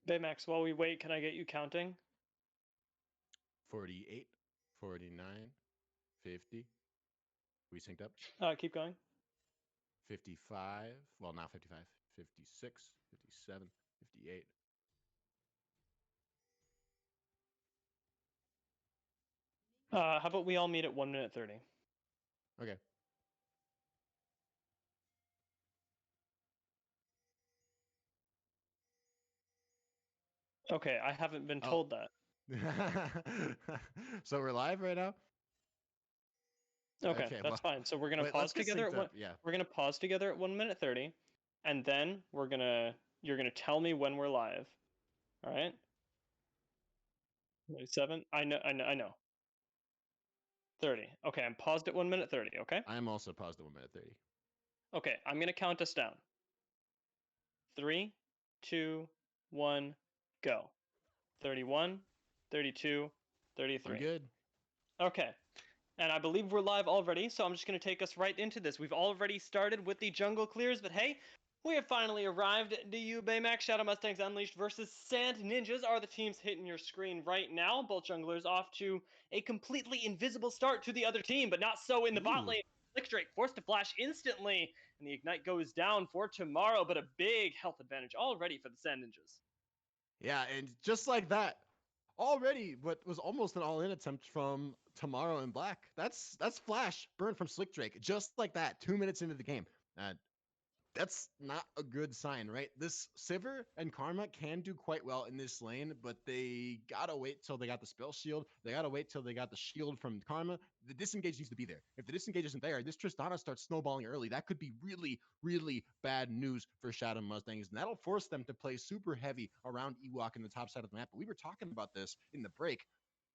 Baymax, while we wait, can I get you counting? 48, 49, 50. We synced up. Keep going. 55. Well, not 55. 56, 57, 58. How about we all meet at 1 minute 30? Okay. Okay, I haven't been Oh. told that. So we're live right now? Okay, that's fine. So we're gonna wait, pause let's get together synced at one. up. Yeah. We're gonna pause together at 1 minute 30, and then you're gonna tell me when we're live. All right. 27. I know. 30. Okay, I'm paused at 1 minute 30. Okay. I am also paused at 1 minute 30. Okay, I'm gonna count us down. 3, 2, 1, go. 31, 32, 33. I'm good. Okay. And I believe we're live already, so I'm just going to take us right into this. We've already started with the jungle clears, but hey, we have finally arrived. DU Baymax Shadow Mustangs Unleashed versus Sand Ninjas are the teams hitting your screen right now. Both junglers off to a completely invisible start to the other team, but not so in the bot lane. Slick Drake forced to flash instantly, and the Ignite goes down for tomorrow, but a big health advantage already for the Sand Ninjas. Yeah, and just like that, already what was almost an all-in attempt from Tomorrow in Black. That's flash burn from Slick Drake, just like that, 2 minutes into the game. That's not a good sign, right? This Sivir and Karma can do quite well in this lane, but they gotta wait till they got the spell shield. They gotta wait till they got the shield from Karma. The disengage needs to be there. If the disengage isn't there, this Tristana starts snowballing early. That could be really, really bad news for Shadow Mustangs, and that'll force them to play super heavy around Ewok in the top side of the map. But we were talking about this in the break.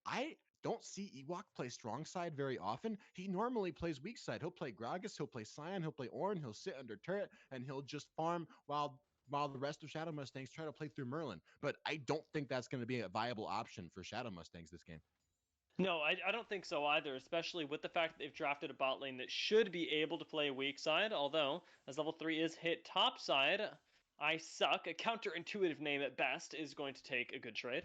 I don't see Ewok play strong side very often. He normally plays weak side. He'll play Gragas, he'll play Scion, he'll play Ornn, he'll sit under turret, and he'll just farm while the rest of Shadow Mustangs try to play through Merlin. But I don't think that's going to be a viable option for Shadow Mustangs this game. No, I don't think so either, especially with the fact that they've drafted a bot lane that should be able to play weak side, although, as level 3 is hit top side, I Suck, a counterintuitive name at best, is going to take a good trade.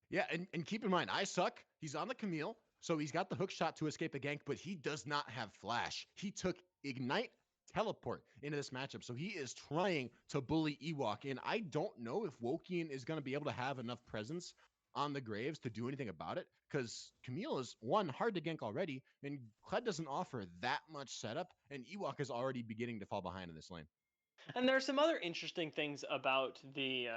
Yeah, and keep in mind, I Suck, he's on the Camille, so he's got the hook shot to escape a gank, but he does not have flash. He took Ignite teleport into this matchup, so he is trying to bully Ewok, and I don't know if Wokian is going to be able to have enough presence on the Graves to do anything about it, because Camille is, one, hard to gank already, and Kled doesn't offer that much setup, and Ewok is already beginning to fall behind in this lane. And there are some other interesting things about the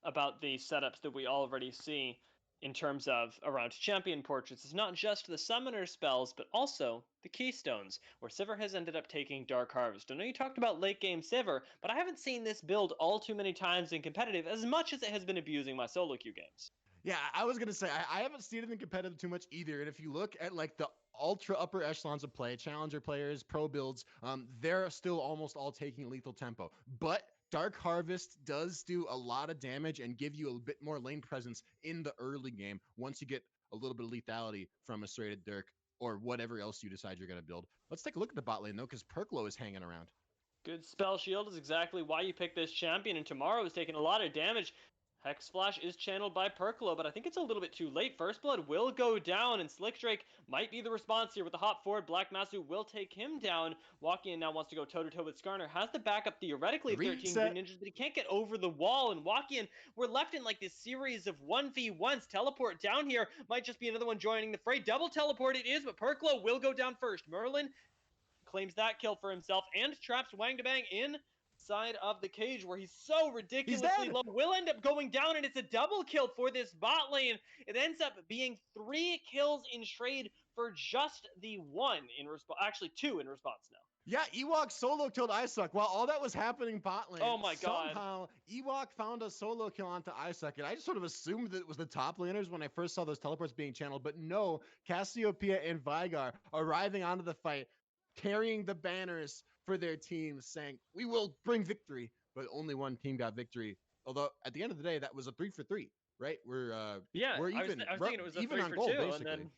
setups that we already see in terms of around champion portraits. It's not just the summoner spells, but also the keystones, where Sivir has ended up taking Dark Harvest. I know you talked about late game Sivir, but I haven't seen this build all too many times in competitive as much as it has been abusing my solo queue games. Yeah, I was gonna say I haven't seen it in competitive too much either. And if you look at like the ultra upper echelons of play, challenger players, pro builds, they're still almost all taking lethal tempo. But Dark Harvest does do a lot of damage and give you a bit more lane presence in the early game once you get a little bit of lethality from a serrated Dirk or whatever else you decide you're gonna build. Let's take a look at the bot lane though, because Perklo is hanging around. Good spell shield is exactly why you picked this champion, and tomorrow is taking a lot of damage. Hex Flash is channeled by Perklo, but I think it's a little bit too late. First Blood will go down, and Slick Drake might be the response here with the hop forward. Black Masu will take him down. Walking in now wants to go toe-to-toe with Skarner. Has the backup theoretically of 13 Green Ninjas, but he can't get over the wall. And Walking, we're left in like this series of 1v1s. Teleport down here might just be another one joining the fray. Double teleport it is, but Perklo will go down first. Merlin claims that kill for himself and traps Wang to Bang inside of the cage where he's so ridiculously low. Will end up going down, and it's a double kill for this bot lane. It ends up being 3 kills in trade for just the 1 in response. Actually, 2 in response now. Yeah, Ewok solo killed Isaac. While all that was happening bot lane, oh my god, somehow Ewok found a solo kill onto Isaac, and I just sort of assumed that it was the top laners when I first saw those teleports being channeled, but no, Cassiopeia and Vigar arriving onto the fight, carrying the banners for their teams, saying, "We will bring victory," but only one team got victory. Although, at the end of the day, that was a 3 for 3, right? We're even. I was thinking it was a even 3 on for gold, 2, basically. and then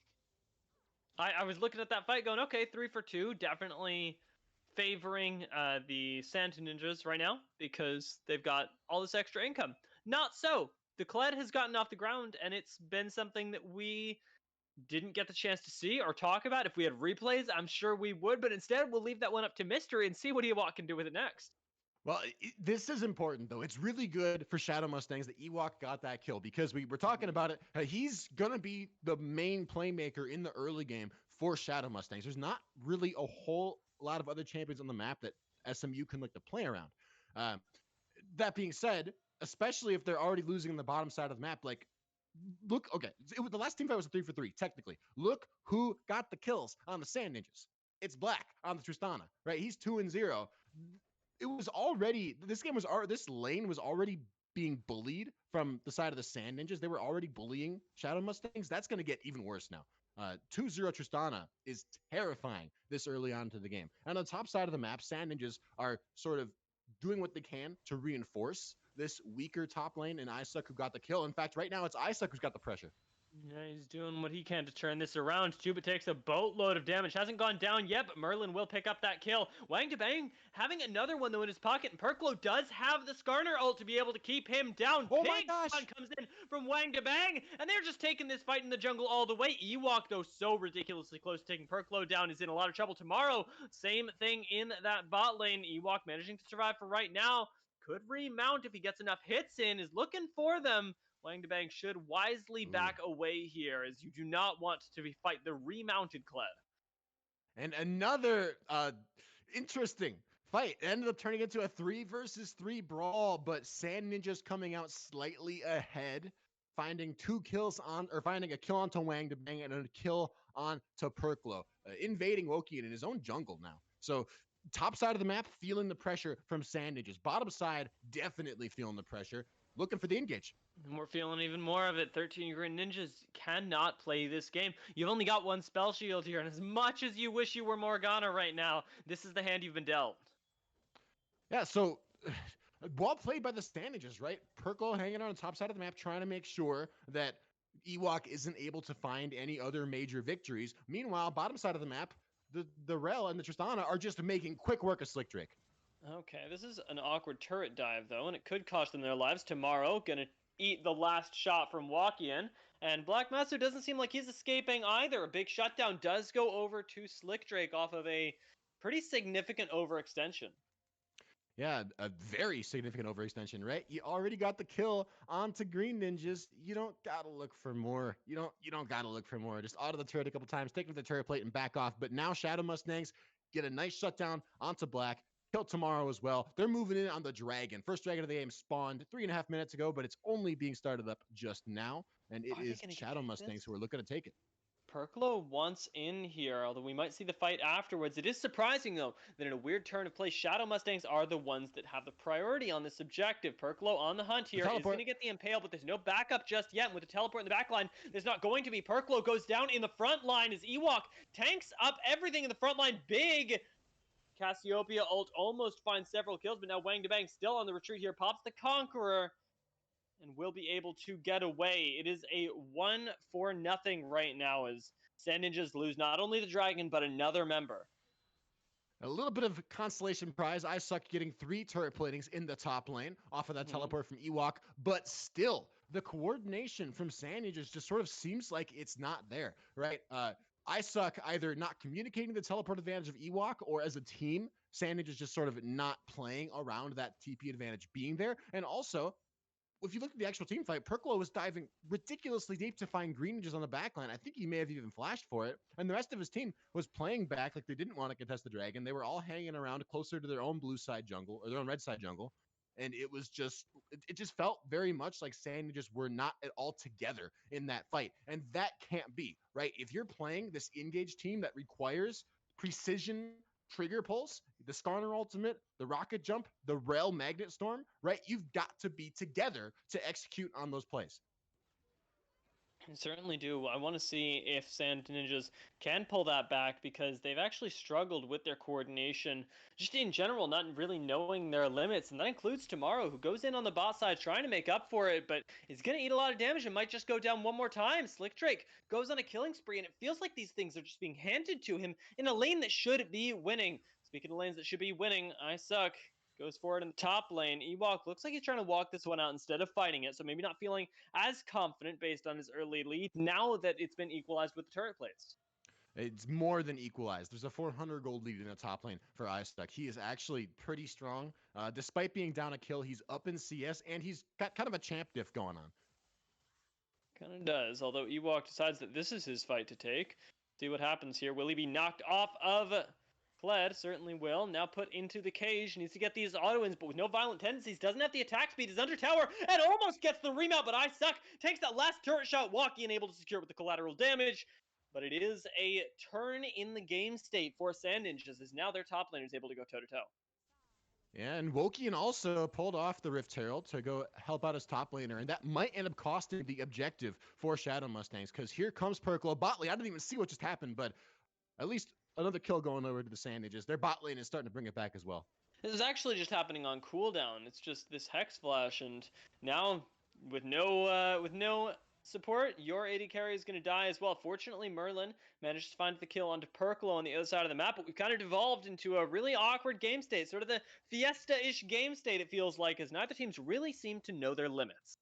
I was looking at that fight going, okay, 3 for 2, definitely favoring the Sand Ninjas right now because they've got all this extra income. Not so. The Kled has gotten off the ground, and it's been something that we didn't get the chance to see or talk about. If we had replays, I'm sure we would, but instead we'll leave that one up to mystery and see what Ewok can do with it next. Well, this is important though. It's really good for Shadow Mustangs that Ewok got that kill because we were talking about it. He's gonna be the main playmaker in the early game for Shadow Mustangs. There's not really a whole lot of other champions on the map that SMU can look to play around. Um, that being said, especially if they're already losing on the bottom side of the map, like look, okay, the last team fight was a 3-for-3 technically. Look who got the kills on the Sand Ninjas. It's Black on the Tristana, right? He's 2-0. It was already this lane was already being bullied from the side of the Sand Ninjas. They were already bullying Shadow Mustangs. That's going to get even worse now. 2-0 Tristana is terrifying this early on to the game. And on the top side of the map, Sand Ninjas are sort of doing what they can to reinforce this weaker top lane and Isaac who got the kill. In fact, right now it's Isaac who's got the pressure. Yeah, he's doing what he can to turn this around. Tuba takes a boatload of damage. Hasn't gone down yet, but Merlin will pick up that kill. Wang Bang having another one, though, in his pocket. And Perklo does have the Skarner ult to be able to keep him down. Oh Big my gosh! One comes in from Wang Bang, and they're just taking this fight in the jungle all the way. Ewok, though, so ridiculously close to taking Perklo down, is in a lot of trouble. Tomorrow, same thing in that bot lane. Ewok managing to survive for right now. Could remount if he gets enough hits in, is looking for them. Wang Bang should wisely back away here, as you do not want to fight the remounted Kled. And another interesting fight. It ended up turning into a 3-versus-3 brawl, but Sand Ninjas coming out slightly ahead, finding a kill onto Wang Bang and a kill onto Perklo, invading Wokian in his own jungle now. So top side of the map, feeling the pressure from Sand Ninjas. Bottom side, definitely feeling the pressure, looking for the engage. And we're feeling even more of it. 13 Green Ninjas cannot play this game. You've only got one spell shield here, and as much as you wish you were Morgana right now, this is the hand you've been dealt. Yeah, so well played by the Sand Ninjas, right? Perklo hanging on the top side of the map, trying to make sure that Ewok isn't able to find any other major victories. Meanwhile, bottom side of the map, the Rel and the Tristana are just making quick work of Slick Drake. Okay, this is an awkward turret dive, though, and it could cost them their lives. Tomorrow, gonna eat the last shot from Wakian, and Black Master doesn't seem like he's escaping either. A big shutdown does go over to Slick Drake off of a pretty significant overextension. Yeah, a very significant overextension, right? You already got the kill onto Green Ninjas. You don't gotta look for more. You don't gotta look for more. Just auto the turret a couple times, take the turret plate and back off. But now Shadow Mustangs get a nice shutdown onto Black. Kill tomorrow as well. They're moving in on the Dragon. First Dragon of the game spawned 3.5 minutes ago, but it's only being started up just now. And it is Shadow Mustangs who are looking to take it. Perklo wants in here, although we might see the fight afterwards. It is surprising, though, that in a weird turn of play, Shadow Mustangs are the ones that have the priority on this objective. Perklo on the hunt here is going to get the impale, but there's no backup just yet. And with the teleport in the back line, there's not going to be. Perklo goes down in the front line as Ewok tanks up everything in the front line. Big Cassiopeia ult almost finds several kills, but now Wang Bang still on the retreat here. Pops the Conqueror and will be able to get away. It is a 1-0 right now as Sand Ninjas lose not only the Dragon, but another member. A little bit of consolation prize. I suck getting 3 turret platings in the top lane off of that teleport from Ewok, but still, the coordination from Sand Ninjas just sort of seems like it's not there, right? I suck either not communicating the teleport advantage of Ewok or as a team, Sand Ninjas just sort of not playing around that TP advantage being there. And also, if you look at the actual team fight, Perklo was diving ridiculously deep to find Green Ninjas on the backline. I think he may have even flashed for it. And the rest of his team was playing back like they didn't want to contest the Dragon. They were all hanging around closer to their own blue side jungle or their own red side jungle. And it was just, it just felt very much like Sand Ninjas were not at all together in that fight. And that can't be, right? If you're playing this engaged team that requires precision trigger pulse, the Skarner ultimate, the rocket jump, the Rail magnet storm, right? You've got to be together to execute on those plays. I certainly do. I want to see if Sand Ninjas can pull that back because they've actually struggled with their coordination just in general, not really knowing their limits. And that includes Tomorrow, who goes in on the bot side trying to make up for it, but is going to eat a lot of damage and might just go down one more time. Slick Drake goes on a killing spree, and it feels like these things are just being handed to him in a lane that should be winning. Speaking of lanes that should be winning, I suck Goes forward in the top lane. Ewok looks like he's trying to walk this one out instead of fighting it, so maybe not feeling as confident based on his early lead now that it's been equalized with the turret plates. It's more than equalized. There's a 400 gold lead in the top lane for Iceduck. He is actually pretty strong. Despite being down a kill, he's up in CS, and he's got kind of a champ diff going on. Kind of does, although Ewok decides that this is his fight to take. See what happens here. Will he be knocked off of Kled? Certainly will. Now put into the cage. Needs to get these auto-ins, but with no violent tendencies. Doesn't have the attack speed. Is under tower and almost gets the remount, but I suck. Takes that last turret shot. Walkie able to secure it with the collateral damage. But it is a turn in the game state for Sand Ninjas, as now their top laner is able to go toe-to-toe. Yeah, and Wokian also pulled off the Rift Herald to go help out his top laner, and that might end up costing the objective for Shadow Mustangs, because here comes Perklo. Botlane, I didn't even see what just happened, but at least another kill going over to the Sand Ninjas. Their bot lane is starting to bring it back as well. This is actually just happening on cooldown. It's just this Hex Flash, and now with no support, your AD carry is going to die as well. Fortunately, Merlin managed to find the kill onto Perklo on the other side of the map, but we've kind of devolved into a really awkward game state, sort of the Fiesta-ish game state, it feels like, as neither teams really seem to know their limits.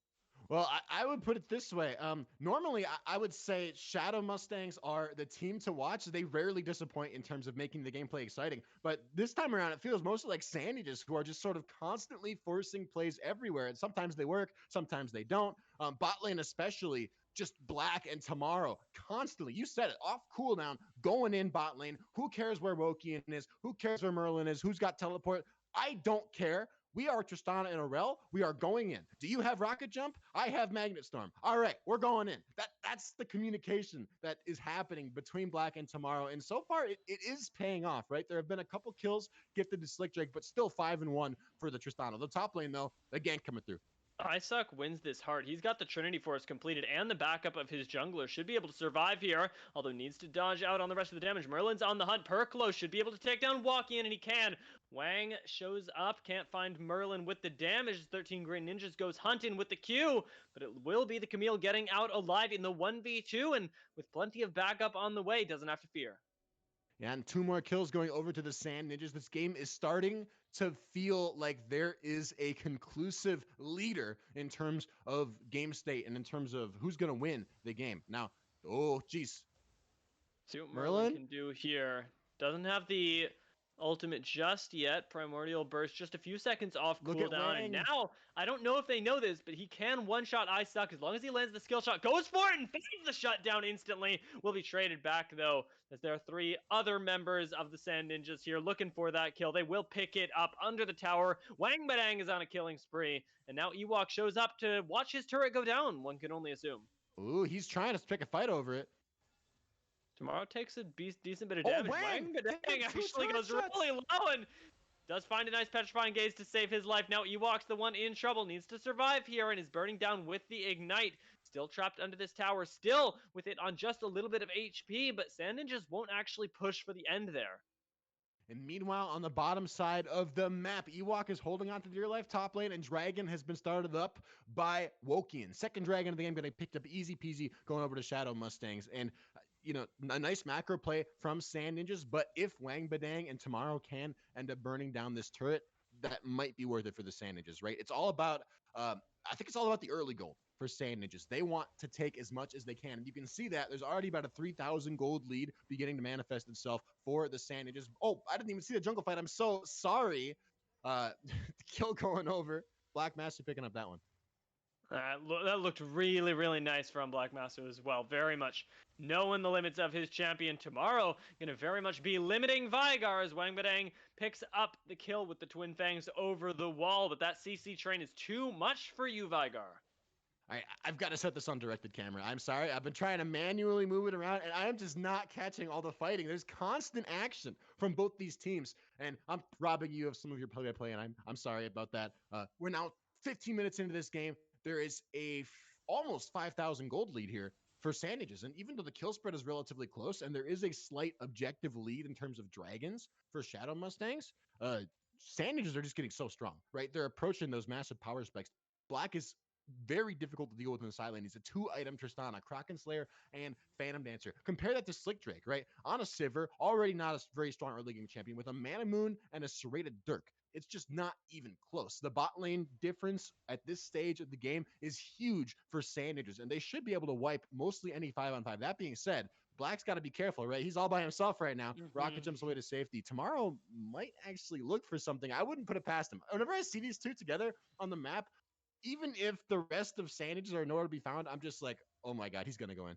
Well, I would put it this way. Normally, I would say Shadow Mustangs are the team to watch. They rarely disappoint in terms of making the gameplay exciting. But this time around, it feels mostly like Sand Ninjas, who are just sort of constantly forcing plays everywhere. And sometimes they work, sometimes they don't. Bot lane especially, just Black and Tomorrow constantly. You said it, off cooldown, going in bot lane. Who cares where Wokian is? Who cares where Merlin is? Who's got teleport? I don't care. We are Tristana and Aurel. We are going in. Do you have Rocket Jump? I have Magnet Storm. All right, we're going in. That's the communication that is happening between Black and Tomorrow. And so far, it is paying off, right? There have been a couple kills gifted to Slick Drake, but still 5-1 for the Tristana. The top lane, though, the gank coming through. Isock wins this hard. He's got the Trinity Force completed, and the backup of his jungler should be able to survive here, although needs to dodge out on the rest of the damage. Merlin's on the hunt. Perklo should be able to take down Walkie, and he can. Wang shows up, can't find Merlin with the damage. 13 Green Ninjas goes hunting with the Q, but it will be the Camille getting out alive in the 1v2, and with plenty of backup on the way, doesn't have to fear. Yeah, and 2 more kills going over to the Sand Ninjas. This game is starting to feel like there is a conclusive leader in terms of game state and in terms of who's going to win the game. Now, oh, geez. See what Merlin can do here. Doesn't have the ultimate just yet. Primordial Burst just a few seconds off cooldown. And now, I don't know if they know this, but he can one-shot Iceduck as long as he lands the skill shot. Goes for it and finds the shutdown instantly. Will be traded back, though, as there are 3 other members of the Sand Ninjas here looking for that kill. They will pick it up under the tower. Wang Badang is on a killing spree. And now Ewok shows up to watch his turret go down, one can only assume. Ooh, he's trying to pick a fight over it. Tomorrow takes a decent bit of damage. Wang Badang actually goes really low and does find a nice petrifying gaze to save his life. Now Ewok's the one in trouble, needs to survive here and is burning down with the ignite. Still trapped under this tower, still with it on just a little bit of HP, but Sand Ninjas won't actually push for the end there. And meanwhile, on the bottom side of the map, Ewok is holding on to dear life top lane, and Dragon has been started up by Wokian. Second Dragon of the game getting picked up easy peasy, going over to Shadow Mustangs. And you know, a nice macro play from Sand Ninjas, but if Wang Badang and Tomorrow can end up burning down this turret, that might be worth it for the Sand Ninjas, right? It's all about, I think it's all about the early gold for Sand Ninjas. They want to take as much as they can. And you can see that there's already about a 3,000 gold lead beginning to manifest itself for the Sand Ninjas. Oh, I didn't even see the jungle fight. I'm so sorry. The kill going over. Black Master picking up that one. That looked really, really nice from Black Master as well. Very much knowing the limits of his champion. Tomorrow going to very much be limiting Vigar as Wang Badang picks up the kill with the Twin Fangs over the wall. But that CC train is too much for you, Vigar. I've got to set this on directed camera. I'm sorry. I've been trying to manually move it around, and I'm just not catching all the fighting. There's constant action from both these teams, and I'm robbing you of some of your play-by-play, and I'm sorry about that. We're now 15 minutes into this game. There is a almost 5,000 gold lead here for Sand Ninjas. And even though the kill spread is relatively close and there is a slight objective lead in terms of dragons for Shadow Mustangs, Sand Ninjas are just getting so strong, right? They're approaching those massive power specs. Black is very difficult to deal with in the side lane. He's a 2-item Tristana, Kraken Slayer, and Phantom Dancer. Compare that to Slick Drake, right? On a Sivir, already not a very strong early game champion with a Mana Moon and a Serrated Dirk. It's just not even close. The bot lane difference at this stage of the game is huge for Sandagers, and they should be able to wipe mostly any 5-on-5. That being said, Black's got to be careful, right? He's all by himself right now. Rocket jumps away to safety. Tomorrow might actually look for something. I wouldn't put it past him. Whenever I see these two together on the map, even if the rest of Sandagers are nowhere to be found, I'm just like, oh my god, he's gonna go in.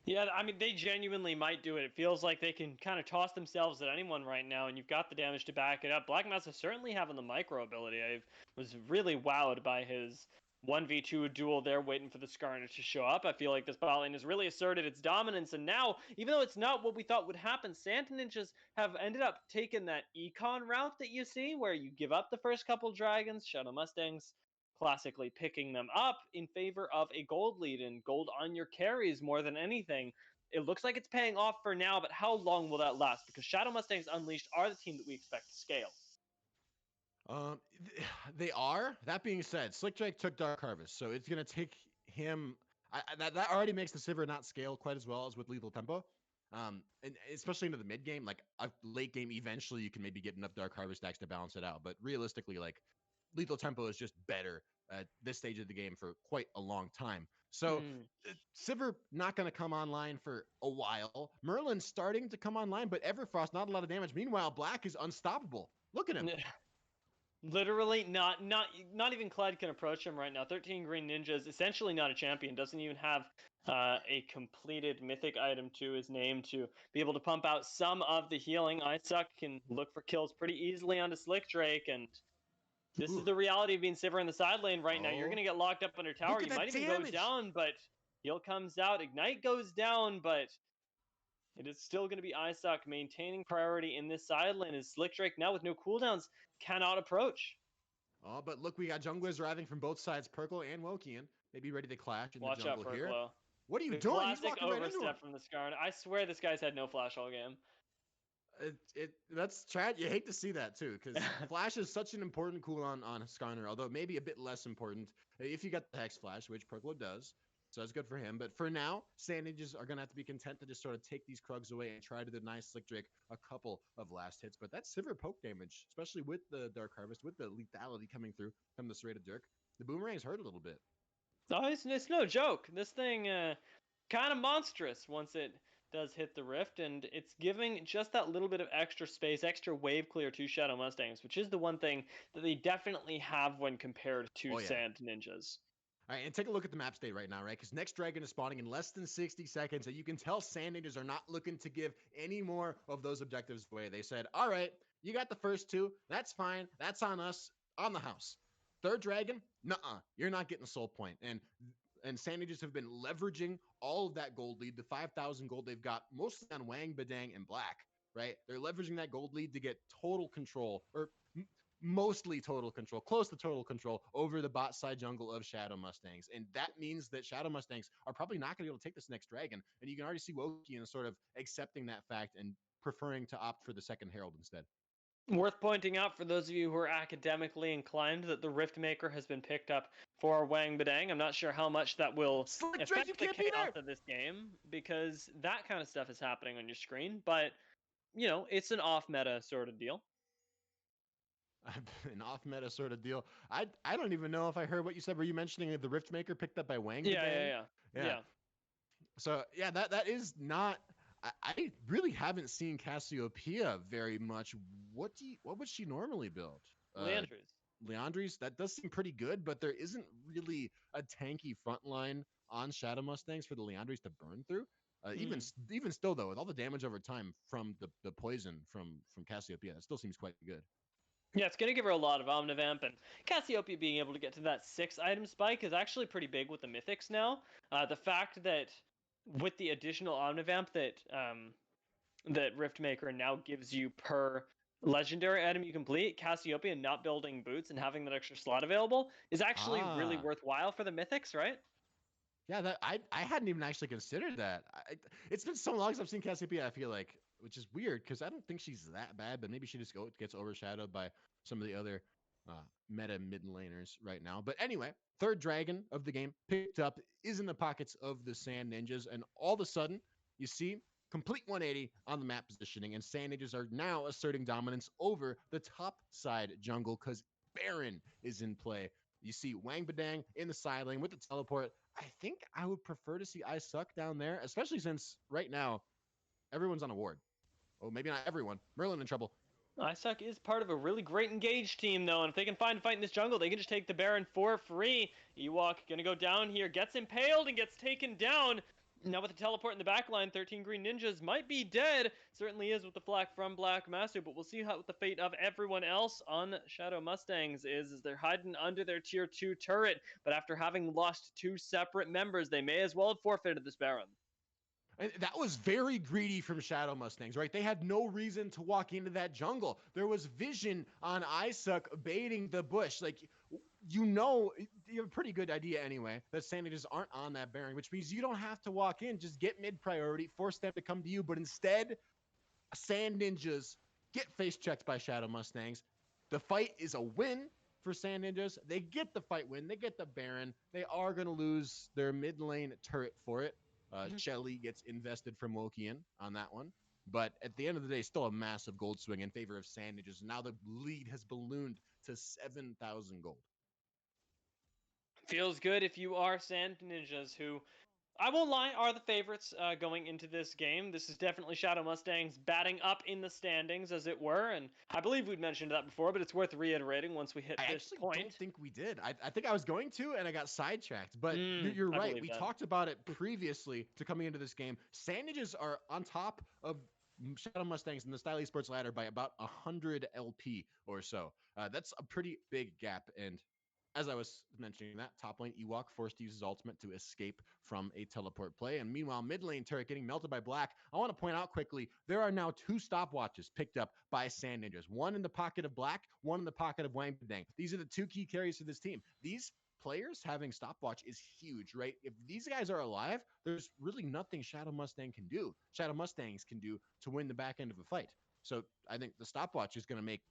Yeah, I mean, they genuinely might do it. It feels like they can kind of toss themselves at anyone right now, and you've got the damage to back it up. Black Massa certainly having the micro ability. I was really wowed by his 1v2 duel there, waiting for the Skarner to show up. I feel like this bot lane has really asserted its dominance, and now, even though it's not what we thought would happen, Santa Ninjas have ended up taking that econ route that you see, where you give up the first couple dragons, Shadow Mustangs classically picking them up in favor of a gold lead, and gold on your carries more than anything. It looks like it's paying off for now, but how long will that last? Because Shadow Mustangs Unleashed are the team that we expect to scale. Um, they are. That being said, Slick Drake took Dark Harvest, so it's gonna take him. That already makes the Sivir not scale quite as well as with Lethal Tempo. And especially into the mid game, like a late game, eventually you can maybe get enough Dark Harvest stacks to balance it out. But realistically, like Lethal Tempo is just better at this stage of the game for quite a long time. So Sivir not going to come online for a while. Merlin's starting to come online, but Everfrost not a lot of damage. Meanwhile, Black is unstoppable. Look at him. Literally, not even Clyde can approach him right now. 13 Green Ninjas, essentially not a champion, doesn't even have a completed mythic item to his name to be able to pump out some of the healing. Suck can look for kills pretty easily onto Slick Drake, and this is the reality of being Sivir in the side lane right now. You're going to get locked up under tower. You might even go down, but heal comes out. Ignite goes down, but it is still going to be Isaac maintaining priority in this side lane as Slick Drake now with no cooldowns cannot approach. Oh, but look, we got junglers arriving from both sides, Perkle and Wokian. They be ready to clash in Watch the jungle out, here. Perklo. What are you The doing? He's classic walking right into him. overstep from the Skarner. I swear this guy's had no flash all game. That's tragic. You hate to see that too, because flash is such an important cooldown on Skarner, although maybe a bit less important if you got the Hex Flash, which Perklo does. So that's good for him. But for now, Sandages are going to have to be content to just sort of take these Krugs away and try to deny Slick Drake a couple of last hits. But that's Sivir poke damage, especially with the Dark Harvest, with the lethality coming through from the Serrated Dirk. The Boomerangs hurt a little bit. Oh, it's no joke. This thing kind of monstrous once it does hit the rift, and it's giving just that little bit of extra space, extra wave clear to Shadow Mustangs, which is the one thing that they definitely have when compared to Sand Ninjas. All right, and take a look at the map state right now, right? Because next dragon is spawning in less than 60 seconds, and you can tell Sand Ninjas are not looking to give any more of those objectives away. They said, all right, you got the first two. That's fine. That's on us, on the house. Third dragon, nuh-uh. You're not getting a soul point. And Sand Ninjas have been leveraging all of that gold lead, the 5,000 gold they've got, mostly on Wang, Badang, and Black, right? They're leveraging that gold lead to get total control, or mostly total control, close to total control over the bot side jungle of Shadow Mustangs. And that means that Shadow Mustangs are probably not going to be able to take this next dragon. And you can already see Wokian sort of accepting that fact and preferring to opt for the second Herald instead. Worth pointing out for those of you who are academically inclined that the Riftmaker has been picked up for Wang Badang. I'm not sure how much that will affect the chaos of this game, because that kind of stuff is happening on your screen, but, you know, it's an off-meta sort of deal. An off-meta sort of deal. I don't even know if I heard what you said. Were you mentioning the Riftmaker picked up by Wang Badang? Yeah. So, yeah, that is not... I really haven't seen Cassiopeia very much. What would she normally build? Leandries. That does seem pretty good, but there isn't really a tanky front line on Shadow Mustangs for the Leandries to burn through. Even still, though, with all the damage over time from the poison from Cassiopeia, that still seems quite good. Yeah, it's going to give her a lot of Omnivamp, and Cassiopeia being able to get to that 6-item spike is actually pretty big with the Mythics now. The fact that with the additional Omnivamp that Riftmaker now gives you per legendary item you complete, Cassiopeia not building boots and having that extra slot available is actually really worthwhile for the Mythics, right? Yeah, that I hadn't even actually considered that. It's been so long since I've seen Cassiopeia, I feel like, which is weird because I don't think she's that bad, but maybe she just gets overshadowed by some of the other meta mid laners right now. But anyway, third dragon of the game picked up is in the pockets of the Sand Ninjas, and all of a sudden you see complete 180 on the map positioning, and Sand Ninjas are now asserting dominance over the top side jungle because Baron is in play. You see Wang Badang in the side lane with the teleport. I think I would prefer to see I Suck down there, especially since right now everyone's on a ward. Oh, maybe not everyone. Merlin in trouble. Isak is part of a really great engaged team, though, and if they can find a fight in this jungle, they can just take the Baron for free. Ewok gonna go down here, gets impaled and gets taken down. Now with the teleport in the backline, 13 Green Ninjas might be dead. Certainly is with the flak from Black Master, but we'll see how what the fate of everyone else on Shadow Mustangs is, as they're hiding under their tier 2 turret. But after having lost 2 separate members, they may as well have forfeited this Baron. And that was very greedy from Shadow Mustangs, right? They had no reason to walk into that jungle. There was vision on Isaac baiting the bush. Like, you have a pretty good idea anyway that Sand Ninjas aren't on that Baron, which means you don't have to walk in. Just get mid priority, force them to come to you. But instead, Sand Ninjas get face checked by Shadow Mustangs. The fight is a win for Sand Ninjas. They get the fight win. They get the Baron. They are going to lose their mid lane turret for it. Shelly gets invested from Wokian on that one. But at the end of the day, still a massive gold swing in favor of Sand Ninjas. Now the lead has ballooned to 7,000 gold. Feels good if you are Sand Ninjas, who, I won't lie, are the favorites going into this game. This is definitely Shadow Mustangs batting up in the standings, as it were, and I believe we'd mentioned that before, but it's worth reiterating once we hit this point. I don't think we did. I think I was going to, and I got sidetracked. But you're right. We talked about it previously to coming into this game. Sand Ninjas are on top of Shadow Mustangs in the Style Esports ladder by about 100 LP or so. That's a pretty big gap, and as I was mentioning that, top lane Ewok forced to use his ultimate to escape from a teleport play. And meanwhile, mid lane turret getting melted by Black. I want to point out quickly, there are now 2 stopwatches picked up by Sand Ninjas. One in the pocket of Black, one in the pocket of Wang Badang. These are the 2 key carries for this team. These players having stopwatch is huge, right? If these guys are alive, there's really nothing Shadow Mustangs can do to win the back end of a fight. So I think the stopwatch is going to make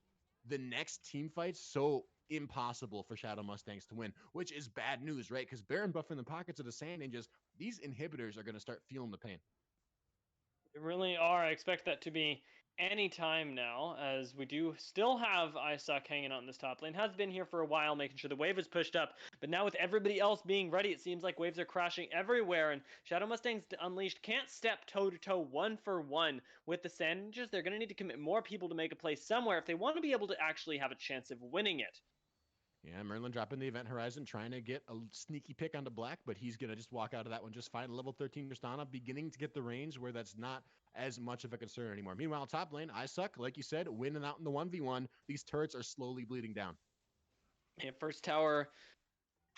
the next team fight so impossible for Shadow Mustangs to win, which is bad news, right? Because Baron buff in the pockets of the Sand Ninjas, these inhibitors are going to start feeling the pain. They really are. I expect that to be any time now, as we do still have Isaac hanging out in this top lane. Has been here for a while, making sure the wave is pushed up. But now with everybody else being ready, it seems like waves are crashing everywhere. And Shadow Mustangs Unleashed can't step toe-to-toe 1-for-1 with the Sand Ninjas. They're going to need to commit more people to make a play somewhere if they want to be able to actually have a chance of winning it. Yeah, Merlin dropping the event horizon, trying to get a sneaky pick onto Black, but he's going to just walk out of that one just fine. Level 13 Tristana beginning to get the range where that's not as much of a concern anymore. Meanwhile, top lane, I Suck, like you said, winning out in the 1v1. These turrets are slowly bleeding down. Yeah, first tower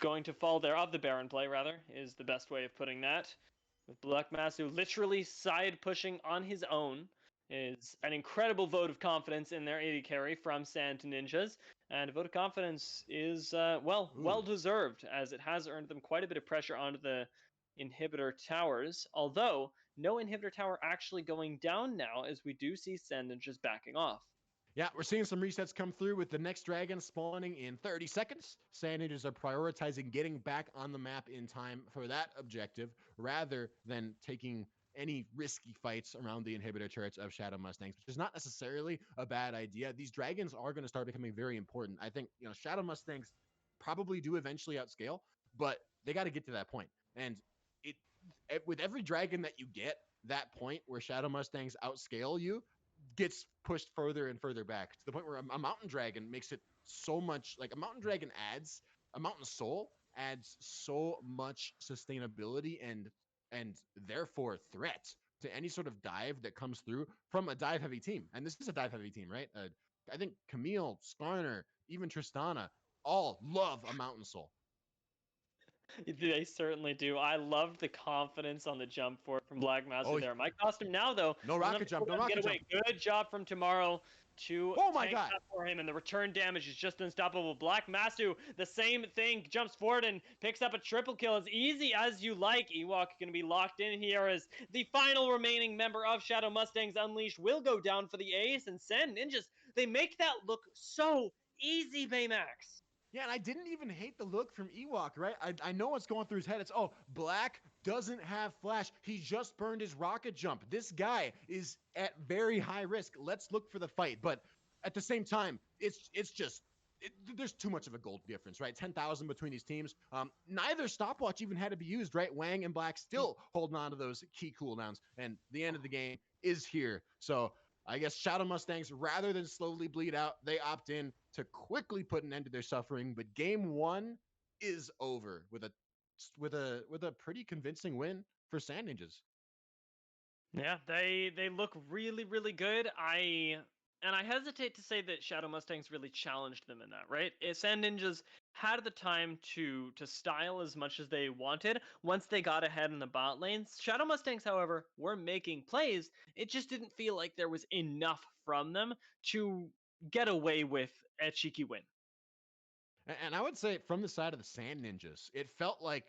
going to fall there, of the Baron play, rather, is the best way of putting that. With Black Masu literally side pushing on his own is an incredible vote of confidence in their AD carry from Sand Ninjas. And a vote of confidence is, well deserved, as it has earned them quite a bit of pressure onto the inhibitor towers. Although, no inhibitor tower actually going down now, as we do see Sand Ninjas backing off. Yeah, we're seeing some resets come through with the next dragon spawning in 30 seconds. Sand Ninjas are prioritizing getting back on the map in time for that objective, rather than taking any risky fights around the inhibitor turrets of Shadow Mustangs, which is not necessarily a bad idea. These dragons are going to start becoming very important. I think, Shadow Mustangs probably do eventually outscale, but they got to get to that point. And with every dragon that you get, that point where Shadow Mustangs outscale you gets pushed further and further back to the point where a mountain dragon makes it so much, like a mountain dragon adds a mountain soul adds so much sustainability and therefore threat to any sort of dive that comes through from a dive heavy team. And this is a dive heavy team, right? I think Camille, Skarner, even Tristana all love a mountain soul. They certainly do. I loved the confidence on the jump for it from Black Master there. My costume now, though. No rocket jump. Good job from Tomorrow to tank that for him, and the return damage is just unstoppable. Black Master, the same thing, jumps forward and picks up a triple kill as easy as you like. Ewok going to be locked in here as the final remaining member of Shadow Mustangs Unleashed will go down for the ace, and Sand Ninjas, they make that look so easy, Baymax. Yeah, and I didn't even hate the look from Ewok, right? I know what's going through his head. It's, oh, Black doesn't have flash. He just burned his rocket jump. This guy is at very high risk. Let's look for the fight. But at the same time, it's just there's too much of a gold difference, right? 10,000 between these teams. Neither stopwatch even had to be used, right? Wang and Black still holding on to those key cooldowns, and the end of the game is here. So I guess Shadow Mustangs, rather than slowly bleed out, they opt in to quickly put an end to their suffering. But game one is over with a pretty convincing win for Sand Ninjas. Yeah, they look really good. I hesitate to say that Shadow Mustangs really challenged them in that, right? Sand Ninjas had the time to style as much as they wanted once they got ahead in the bot lanes. Shadow Mustangs, however, were making plays. It just didn't feel like there was enough from them to get away with a cheeky win. And I would say from the side of the Sand Ninjas, it felt like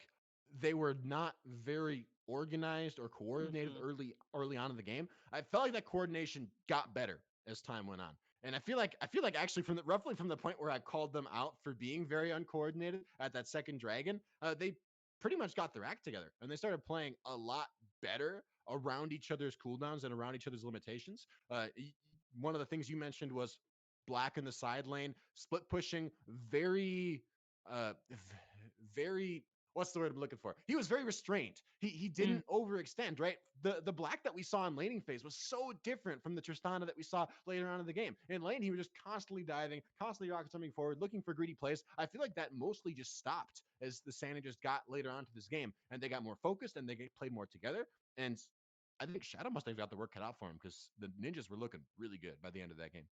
they were not very organized or coordinated early on in the game. I felt like that coordination got better as time went on. And I feel like actually roughly from the point where I called them out for being very uncoordinated at that second dragon, they pretty much got their act together and they started playing a lot better around each other's cooldowns and around each other's limitations. One of the things you mentioned was Black in the side lane, split pushing, very, very. What's the word I'm looking for? He was very restrained. He didn't overextend, right? The Black that we saw in laning phase was so different from the Tristana that we saw later on in the game. In lane, he was just constantly diving, constantly rocket jumping forward, looking for greedy plays. I feel like that mostly just stopped as the Sand just got later on to this game, and they got more focused and they played more together. And I think Shadow must have got the work cut out for him because the Ninjas were looking really good by the end of that game.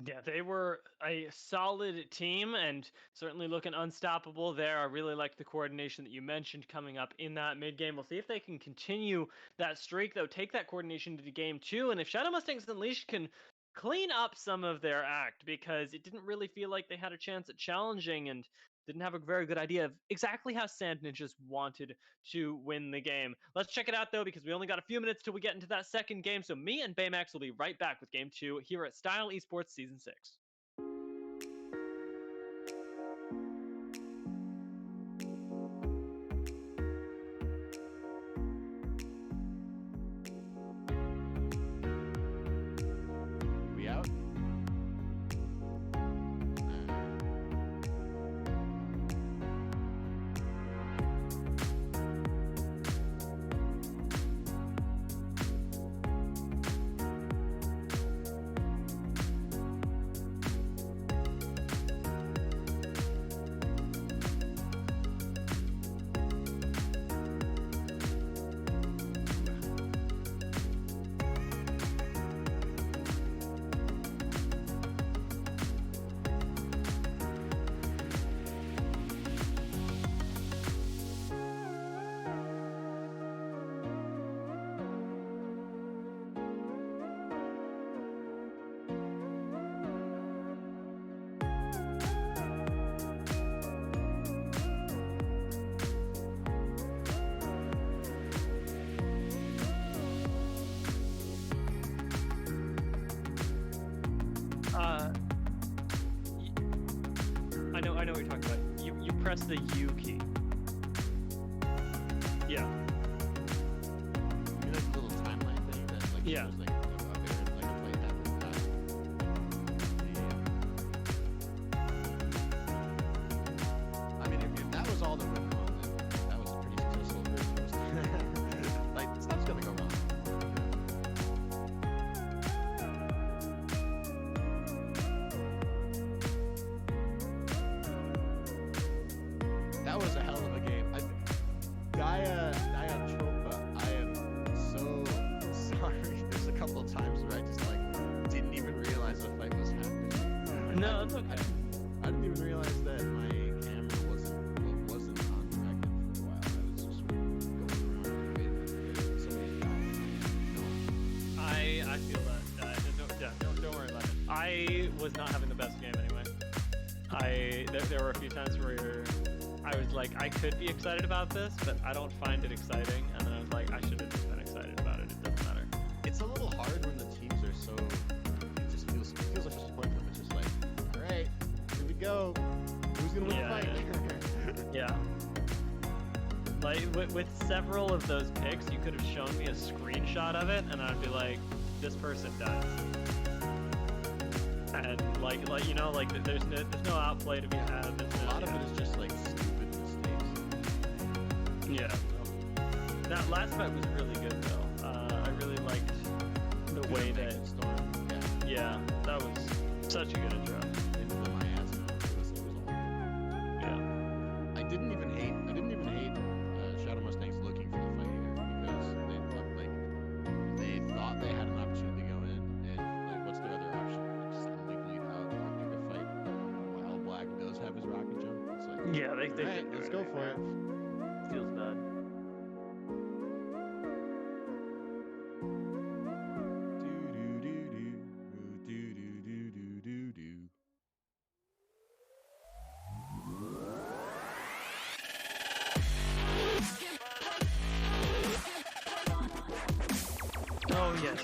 Yeah, they were a solid team and certainly looking unstoppable there. I really like the coordination that you mentioned coming up in that mid game. We'll see if they can continue that streak, though, take that coordination to the game too. And if Shadow Mustangs Unleashed can clean up some of their act, because it didn't really feel like they had a chance at challenging and didn't have a very good idea of exactly how Sand Ninjas wanted to win the game. Let's check it out, though, because we only got a few minutes till we get into that second game. So me and Baymax will be right back with Game 2 here at Style Esports Season 6. We out? I know what you're talking about. You press the U key. Yeah. You know the little timeline thing that like Yeah. shows like a fight happened. I mean, if that was all that went wrong, then that was a pretty successful first. Like stuff's gonna go wrong. That was a hell of a game. Gaia Tropa, I am so sorry. There's a couple of times where I just like didn't even realize the fight was happening. No, it's okay. I didn't even realize that my camera wasn't on record for a while. I was just going around with somebody died. I feel that. Don't worry about it. I was not having the best game anyway. There were a few times where I was like, I could be excited about this, but I don't find it exciting. And then I was like, I should have just been excited about it. It doesn't matter. It's a little hard when the teams are so. It feels like such a point for them. It's just like, all right, here we go. Who's gonna win the fight. Yeah. Like with several of those picks, you could have shown me a screenshot of it, and I'd be like, this person does. And like you know, like there's no outplay to be had. A lot of it is just like stupid mistakes. Yeah. That last fight was really good though. I really liked the way that. Storm. Yeah, that was such a good intro. Into my ass. It was all. Yeah. I didn't even hate Shadow Mustangs looking for the fight either, because they looked like they thought they had an opportunity to go in, and like what's their other option? Like slowly bleed out or pick a fight while Black does have his rocket jump. It's like, Yeah, they right, didn't do let's go anything for there. it. Feels bad. Oh yes.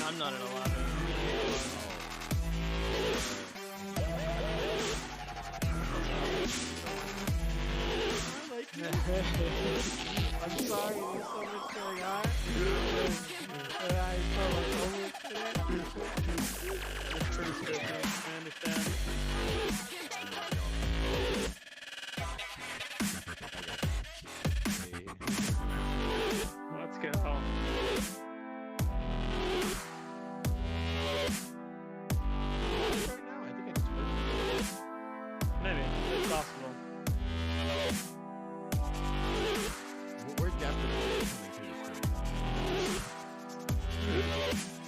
I'm not in a lobby. I'm sorry, there's so much going on. I felt like homeless today. It's pretty stupid. I understand. Let's go. Right now, I think I just heard. Maybe. It's possible. We're definitely coming to the stream.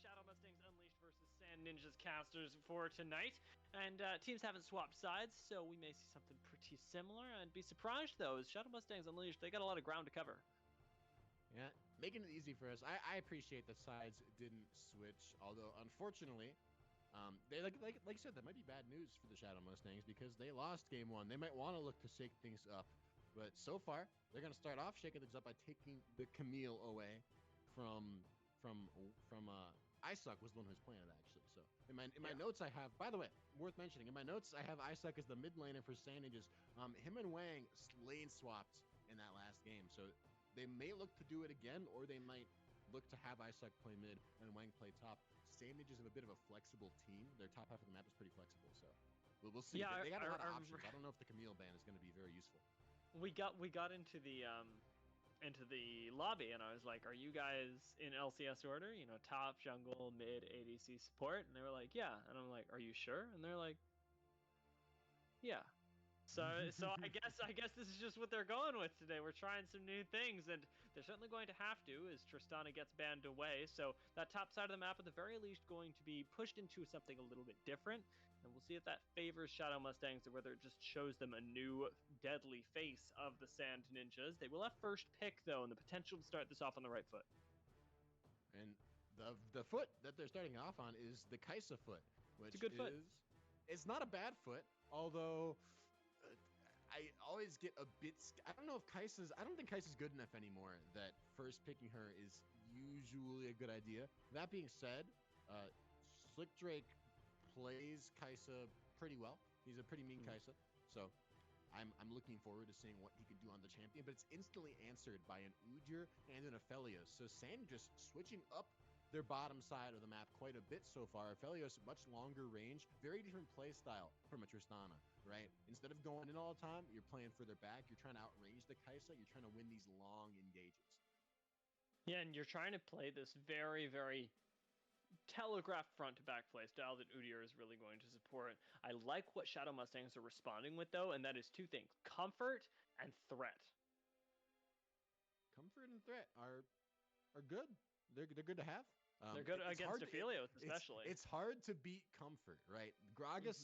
Shadow Mustangs Unleashed versus Sand Ninjas Casters for tonight. And teams haven't swapped sides, so we may see something pretty similar. I'd be surprised, though, as Shadow Mustangs Unleashed, they got a lot of ground to cover. Yeah, making it easy for us. I appreciate the sides didn't switch, although unfortunately, they like you said, that might be bad news for the Shadow Mustangs because they lost game one. They might want to look to shake things up, but so far they're gonna start off shaking things up by taking the Camille away from Isuck was the one who was playing it actually. So in my notes I have, by the way, worth mentioning, in my notes I have Isuck as the mid laner for Sand Ninjas. Him and Wang lane swapped in that last game, so they may look to do it again, or they might look to have Isuck play mid and Wang play top. Sand Ninjas have a bit of a flexible team. Their top half of the map is pretty flexible, so we'll see. Yeah, they got a lot of options. I don't know if the Camille ban is going to be very useful. We got into the lobby, and I was like, "Are you guys in LCS order? You know, top, jungle, mid, ADC support?" And they were like, "Yeah." And I'm like, "Are you sure?" And they're like, "Yeah." So I guess this is just what they're going with today. We're trying some new things, and they're certainly going to have to as Tristana gets banned away. So that top side of the map, at the very least, going to be pushed into something a little bit different. And we'll see if that favors Shadow Mustangs or whether it just shows them a new deadly face of the Sand Ninjas. They will have first pick, though, and the potential to start this off on the right foot. And the foot that they're starting off on is the Kaisa foot, which It's a good foot. It's not a bad foot, although I always get a bit. I don't know if I don't think Kaisa's good enough anymore. That first picking her is usually a good idea. That being said, Slick Drake plays Kaisa pretty well. He's a pretty mean Kaisa, so I'm looking forward to seeing what he can do on the champion. But it's instantly answered by an Udyr and an Aphelios. So Sand just switching up their bottom side of the map quite a bit so far. Aphelios, much longer range, very different play style from a Tristana, right? Instead of going in all the time, you're playing further back. You're trying to outrange the Kaisa. You're trying to win these long engages. Yeah, and you're trying to play this very, very telegraphed front to back play style that Udyr is really going to support. I like what Shadow Mustangs are responding with, though, and that is two things: comfort and threat. Comfort and threat are good. They're good to have. They're good against Aphelios, especially. It's hard to beat comfort, right? Gragas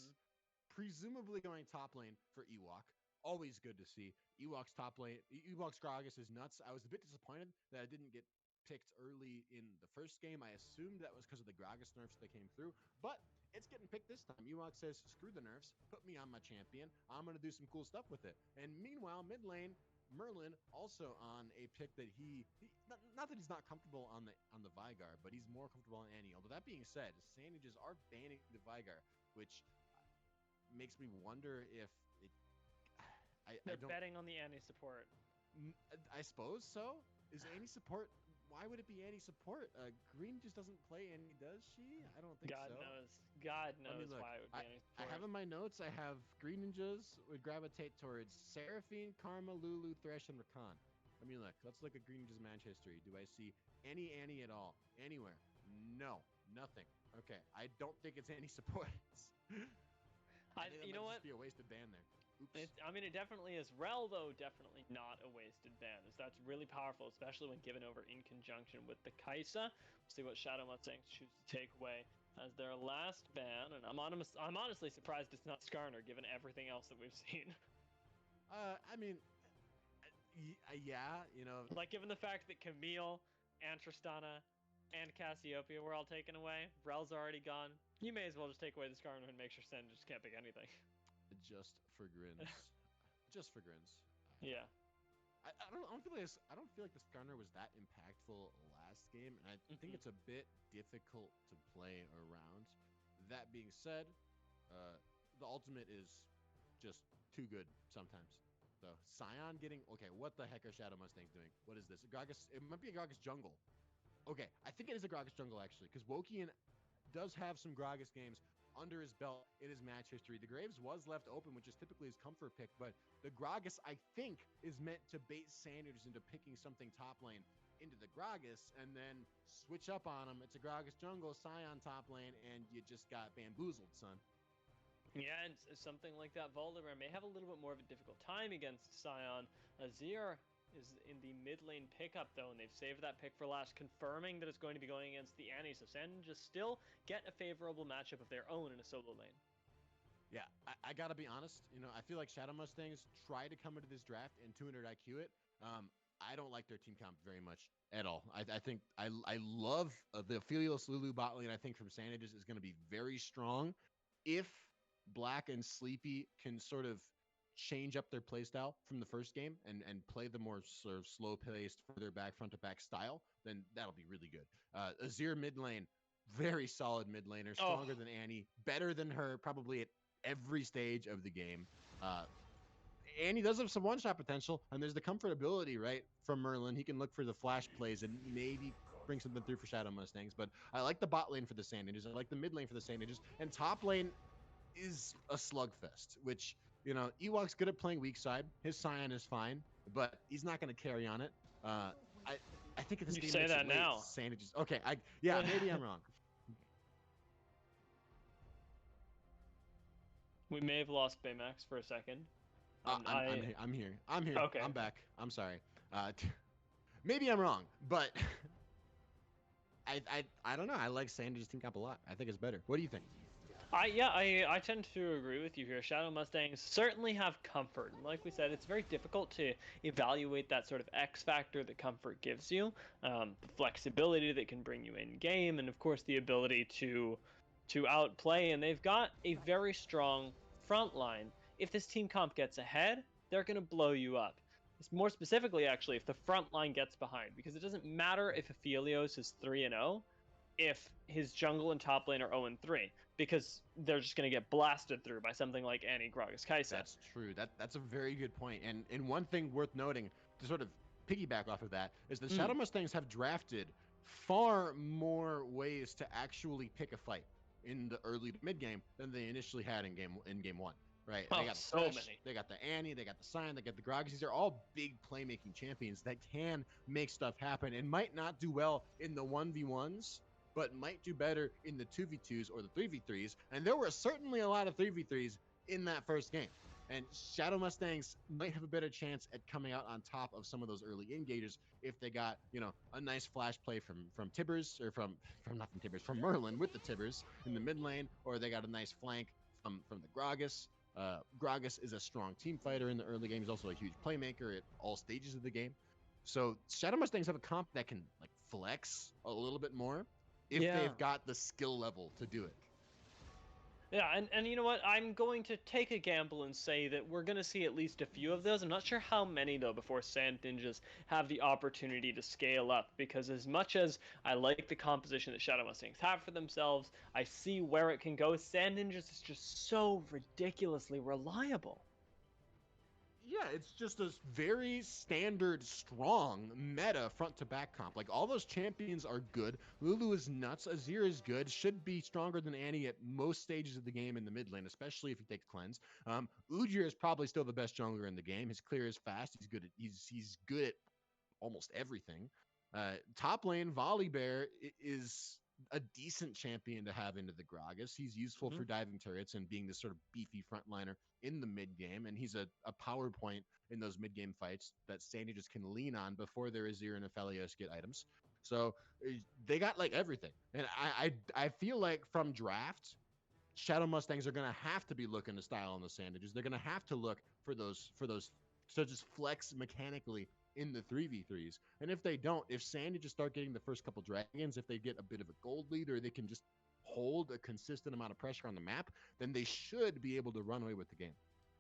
presumably going top lane for Ewok. Always good to see. Ewok's top lane. Ewok's Gragas is nuts. I was a bit disappointed that I didn't get picked early in the first game. I assumed that was because of the Gragas nerfs that came through, but it's getting picked this time. Ewok says, screw the nerfs, put me on my champion. I'm going to do some cool stuff with it. And meanwhile, mid lane, Merlin also on a pick that he not that he's not comfortable on the Vigar, but he's more comfortable on Annie. Although that being said, Sand Ninjas are banning the Vigar, which makes me wonder if They're betting on the Annie support. I suppose so. Is Annie support? Why would it be Annie support? Green just doesn't play Annie, does she? I don't think so. God knows I mean, look, why it would be Annie support. I have in my notes, I have Green Ninjas would gravitate towards Seraphine, Karma, Lulu, Thresh, and Rakan. I mean, look, let's look at Green Ninjas match history. Do I see any Annie at all? Anywhere? No, nothing. Okay, I don't think it's Annie support. I think you know what? Just be a wasted ban there. Oops. I mean, it definitely is. Rel, though, definitely not a wasted ban. That's really powerful, especially when given over in conjunction with the Kaisa. We'll see what Shadow Mustangs choose to take away as their last ban. And I'm honestly surprised it's not Skarner, given everything else that we've seen. I mean, yeah, you know. Like, given the fact that Camille and Tristana and Cassiopeia were all taken away, Rel's already gone. You may as well just take away the Skarner and make sure Sen just can't pick anything. Just for grins. Just for grins. Yeah. I don't feel like the Skarner was that impactful last game, and I think it's a bit difficult to play around. That being said, the ultimate is just too good sometimes. So Sion getting what the heck are Shadow Mustangs doing? What is this? Gragas? It might be a Gragas jungle. Okay, I think it is a Gragas jungle actually, because Wokian does have some Gragas games under his belt in his match history. The Graves was left open, which is typically his comfort pick, but the Gragas, I think, is meant to bait Sanders into picking something top lane into the Gragas and then switch up on him. It's a Gragas jungle, Sion top lane, and you just got bamboozled, son. Yeah, and something like that, Valdemar may have a little bit more of a difficult time against Sion. Azir is in the mid lane pickup though, and they've saved that pick for last, confirming that it's going to be going against the Annie. So San Ninjas still get a favorable matchup of their own in a solo lane. Yeah, I gotta be honest. I feel like Shadow Mustangs try to come into this draft and 200 IQ it. I don't like their team comp very much at all. I think I love the Aphelios Lulu bot lane. I think from San Ninjas is going to be very strong if Black and Sleepy can sort of change up their playstyle from the first game and play the more sort of slow paced, further back, front to back style. Then that'll be really good. Azir mid lane, very solid mid laner, stronger than Annie, better than her probably at every stage of the game. Annie does have some one-shot potential, and there's the comfortability, right, from Merlin. He can look for the flash plays and maybe bring something through for Shadow Mustangs. But I like the bot lane for the Sand Ninjas. I like the mid lane for the Sand Ninjas. And top lane is a slugfest, which, Ewok's good at playing weak side. His Scion is fine, but he's not going to carry on it. I think this You game say makes that it late. now. Sand Ninjas. Okay, maybe I'm wrong. We may have lost Baymax for a second. I'm here. Okay. I'm back. I'm sorry. Maybe I'm wrong, but I don't know. I like Sandy's team comp a lot. I think it's better. What do you think? I tend to agree with you here. Shadow Mustangs certainly have comfort. Like we said, it's very difficult to evaluate that sort of X factor that comfort gives you, the flexibility that can bring you in game, and of course the ability to outplay. And they've got a very strong front line. If this team comp gets ahead, they're going to blow you up. It's more specifically, actually, if the front line gets behind, because it doesn't matter if Aphelios is 3-0, if his jungle and top lane are 0-3, because they're just going to get blasted through by something like Annie, Gragas, Kai'Sa. That's true. That's a very good point. And one thing worth noting to sort of piggyback off of that is the Shadow Mustangs have drafted far more ways to actually pick a fight in the early to mid game than they initially had in game one. Right, they got so Flash, many. They got the Annie, they got the Scion, they got the Gragas. These are all big playmaking champions that can make stuff happen and might not do well in the 1v1s, but might do better in the 2v2s or the 3v3s. And there were certainly a lot of 3v3s in that first game. And Shadow Mustangs might have a better chance at coming out on top of some of those early engagers if they got, a nice flash play from Tibbers, or from Merlin with the Tibbers in the mid lane, or they got a nice flank from the Gragas. Gragas is a strong team fighter in the early game. He's also a huge playmaker at all stages of the game. So Shadow Mustangs have a comp that can flex a little bit more if they've got the skill level to do it. Yeah, and you know what? I'm going to take a gamble and say that we're going to see at least a few of those. I'm not sure how many, though, before Sand Ninjas have the opportunity to scale up. Because as much as I like the composition that Shadow Mustangs have for themselves, I see where it can go. Sand Ninjas is just so ridiculously reliable. Yeah, it's just a very standard, strong meta front to back comp. All those champions are good. Lulu is nuts. Azir is good. Should be stronger than Annie at most stages of the game in the mid lane, especially if he takes cleanse. Ujir is probably still the best jungler in the game. His clear is fast. He's good at almost everything. Top lane, Volibear is a decent champion to have into the Gragas. He's useful for diving turrets and being this sort of beefy frontliner in the mid game, and he's a power point in those mid game fights that Sandy just can lean on before their Azir and Aphelios get items. So they got everything, and I feel like from draft, Shadow Mustangs are gonna have to be looking to style on the Sandages. They're gonna have to look for those so just flex mechanically in the 3v3s. And if they don't, if Sandy just start getting the first couple dragons, if they get a bit of a gold lead, or they can just hold a consistent amount of pressure on the map, then they should be able to run away with the game.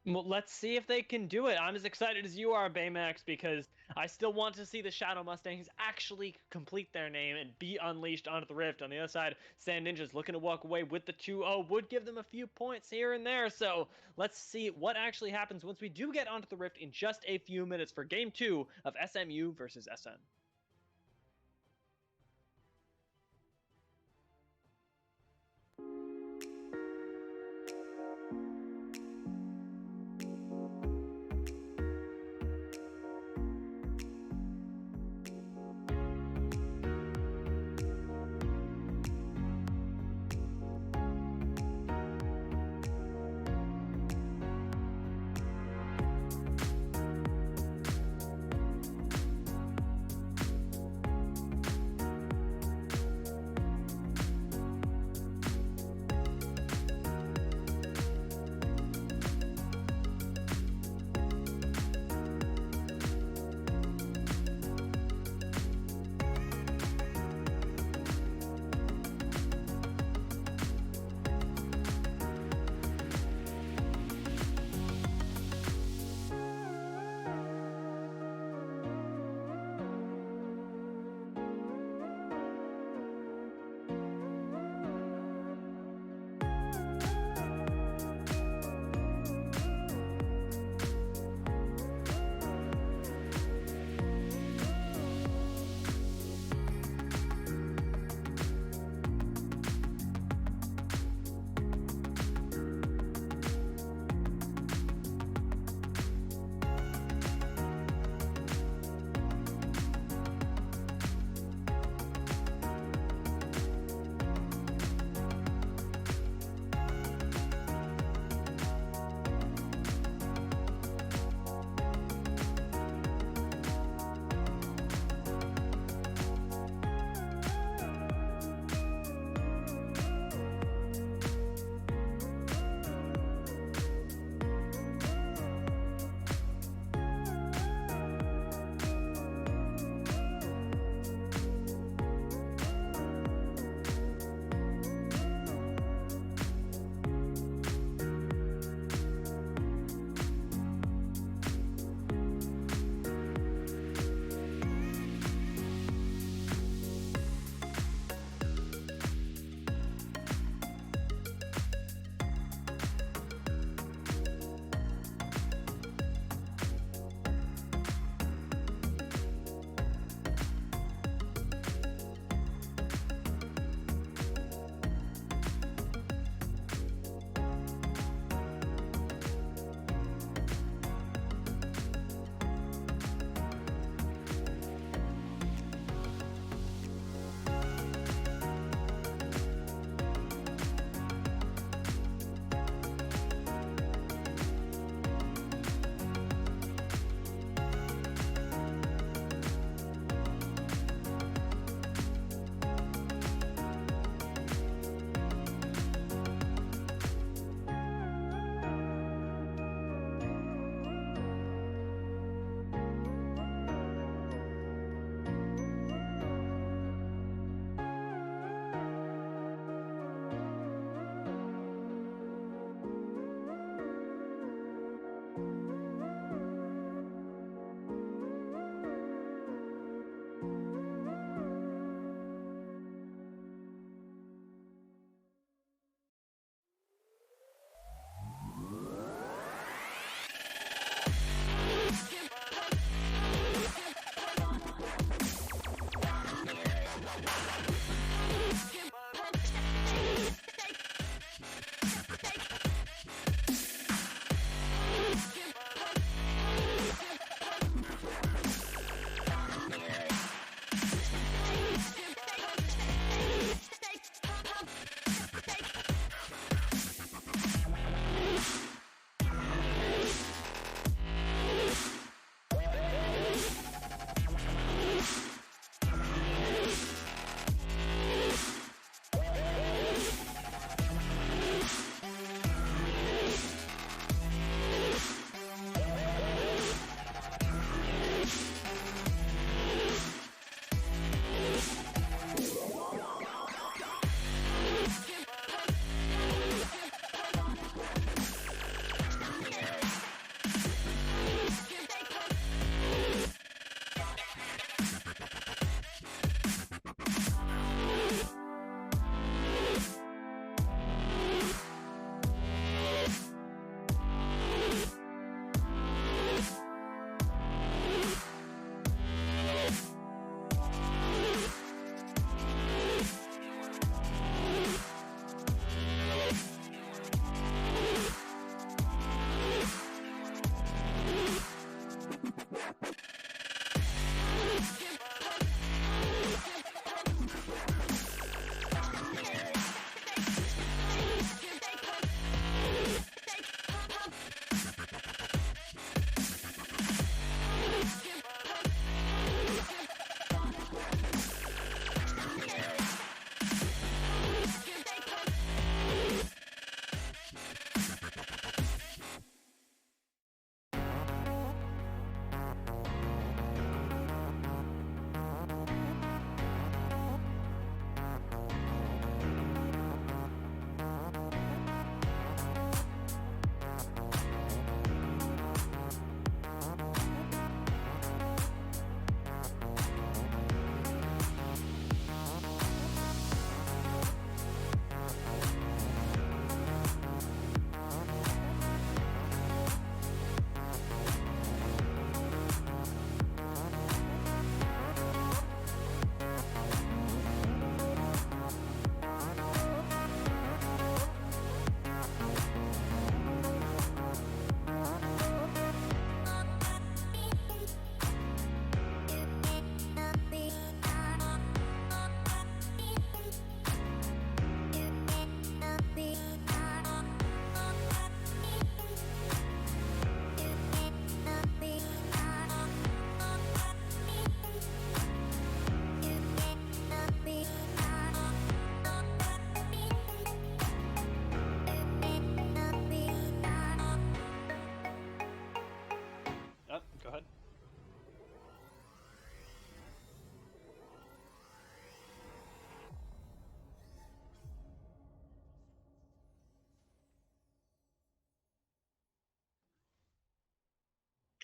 Well, let's see if they can do it. I'm as excited as you are, Baymax, because I still want to see the Shadow Mustangs actually complete their name and be unleashed onto the Rift. On the other side, Sand Ninjas looking to walk away with the 2-0 would give them a few points here and there. So let's see what actually happens once we do get onto the Rift in just a few minutes for Game 2 of SMU versus SN.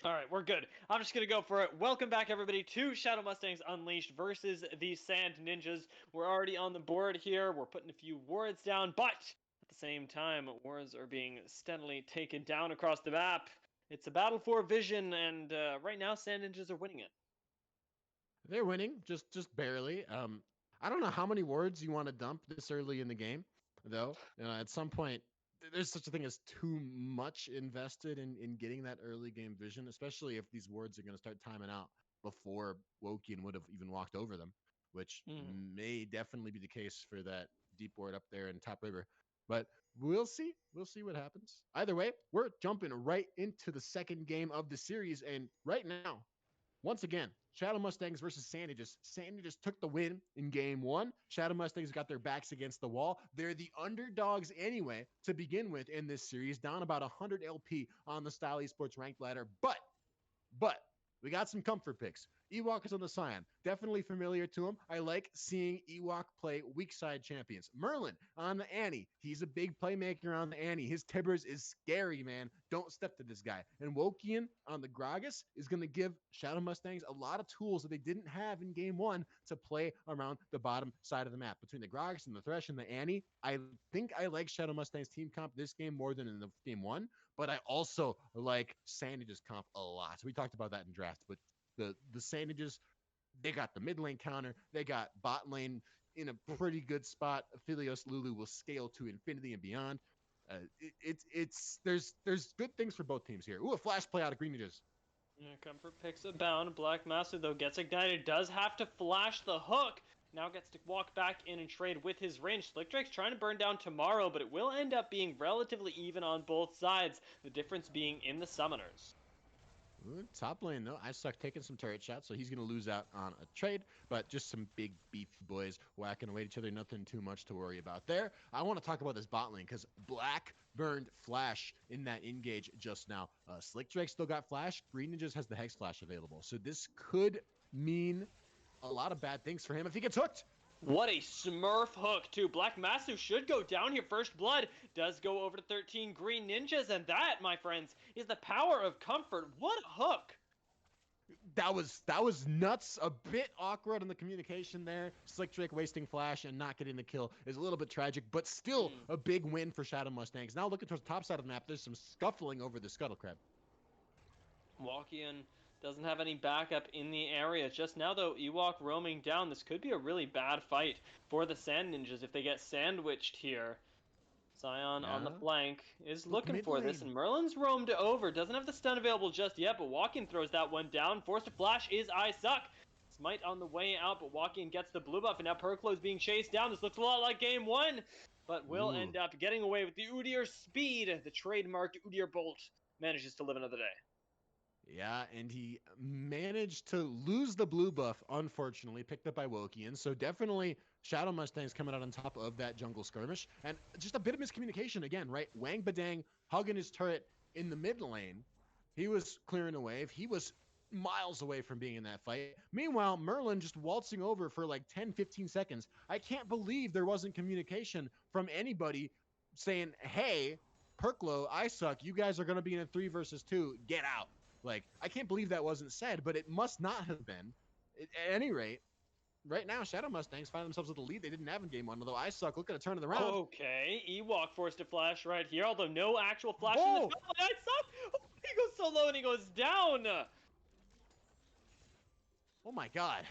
All right, we're good. I'm just going to go for it. Welcome back, everybody, to Shadow Mustangs Unleashed versus the Sand Ninjas. We're already on the board here. We're putting a few wards down, but at the same time, wards are being steadily taken down across the map. It's a battle for vision, and right now, Sand Ninjas are winning it. They're winning, just barely. I don't know how many wards you want to dump this early in the game, though. At some point, there's such a thing as too much invested in getting that early game vision, especially if these wards are going to start timing out before Wokian would have even walked over them, which may definitely be the case for that deep ward up there in Top River. But we'll see. We'll see what happens. Either way, we're jumping right into the second game of the series, and right now, once again, Shadow Mustangs versus Sandages. Sandages took the win in game one. Shadow Mustangs got their backs against the wall. They're the underdogs anyway to begin with in this series, down about 100 LP on the Style Esports ranked ladder. But we got some comfort picks. Ewok is on the Scion. Definitely familiar to him. I like seeing Ewok play weak side champions. Merlin on the Annie. He's a big playmaker on the Annie. His Tibbers is scary, man. Don't step to this guy. And Wokian on the Gragas is going to give Shadow Mustangs a lot of tools that they didn't have in game one to play around the bottom side of the map. Between the Gragas and the Thresh and the Annie, I think I like Shadow Mustangs team comp this game more than in the game one, but I also like Sandage's comp a lot. So we talked about that in draft, but the Sandages, they got the mid lane counter, they got bot lane in a pretty good spot. Aphelios Lulu will scale to infinity and beyond. There's good things for both teams here. Ooh, a flash play out of Green Ninjas. Yeah, Comfort picks it down. Black Master, though, gets ignited. Does have to flash the hook. Now gets to walk back in and trade with his range. Slick Drake's trying to burn down Tomorrow, but it will end up being relatively even on both sides. The difference being in the summoners. Ooh, top lane, though. I suck taking some turret shots, so he's going to lose out on a trade, but just some big, beefy boys whacking away at each other. Nothing too much to worry about there. I want to talk about this bot lane because Black burned Flash in that engage just now. Slick Drake still got Flash. Green Ninjas has the Hex Flash available, so this could mean a lot of bad things for him if he gets hooked. What a smurf hook, too. Black Masu should go down here. First blood does go over to 13 Green Ninjas, and that, my friends, is the power of comfort. What a hook. That was nuts. A bit awkward on the communication there. Slick Drake wasting Flash and not getting the kill is a little bit tragic, but still a big win for Shadow Mustangs. Now looking towards the top side of the map, there's some scuffling over the Scuttle Crab. Wokian doesn't have any backup in the area. Just now, though, Ewok roaming down. This could be a really bad fight for the Sand Ninjas if they get sandwiched here. Scion on the flank is looking for this, and Merlin's roamed over. Doesn't have the stun available just yet, but Wokian throws that one down. Forced to flash is I Suck. Smite on the way out, but Wokian gets the blue buff, and now Perklo is being chased down. This looks a lot like game one, but will end up getting away with the Udyr speed. The trademarked Udyr Bolt manages to live another day. Yeah, and he managed to lose the blue buff, unfortunately, picked up by Wokian. So definitely Shadow Mustangs coming out on top of that jungle skirmish. And just a bit of miscommunication again, right? Wang Badang hugging his turret in the mid lane. He was clearing a wave. He was miles away from being in that fight. Meanwhile, Merlin just waltzing over for like 10, 15 seconds. I can't believe there wasn't communication from anybody saying, hey, Perklo, I Suck, you guys are going to be in a 3 versus 2. Get out. Like, I can't believe that wasn't said, but it must not have been. At any rate, right now, Shadow Mustangs find themselves with the lead they didn't have in game one, although I Suck looking to turn it around. Okay, Ewok forced to flash right here, although no actual flash in the jungle. I Suck! Oh, he goes so low and he goes down! Oh my god.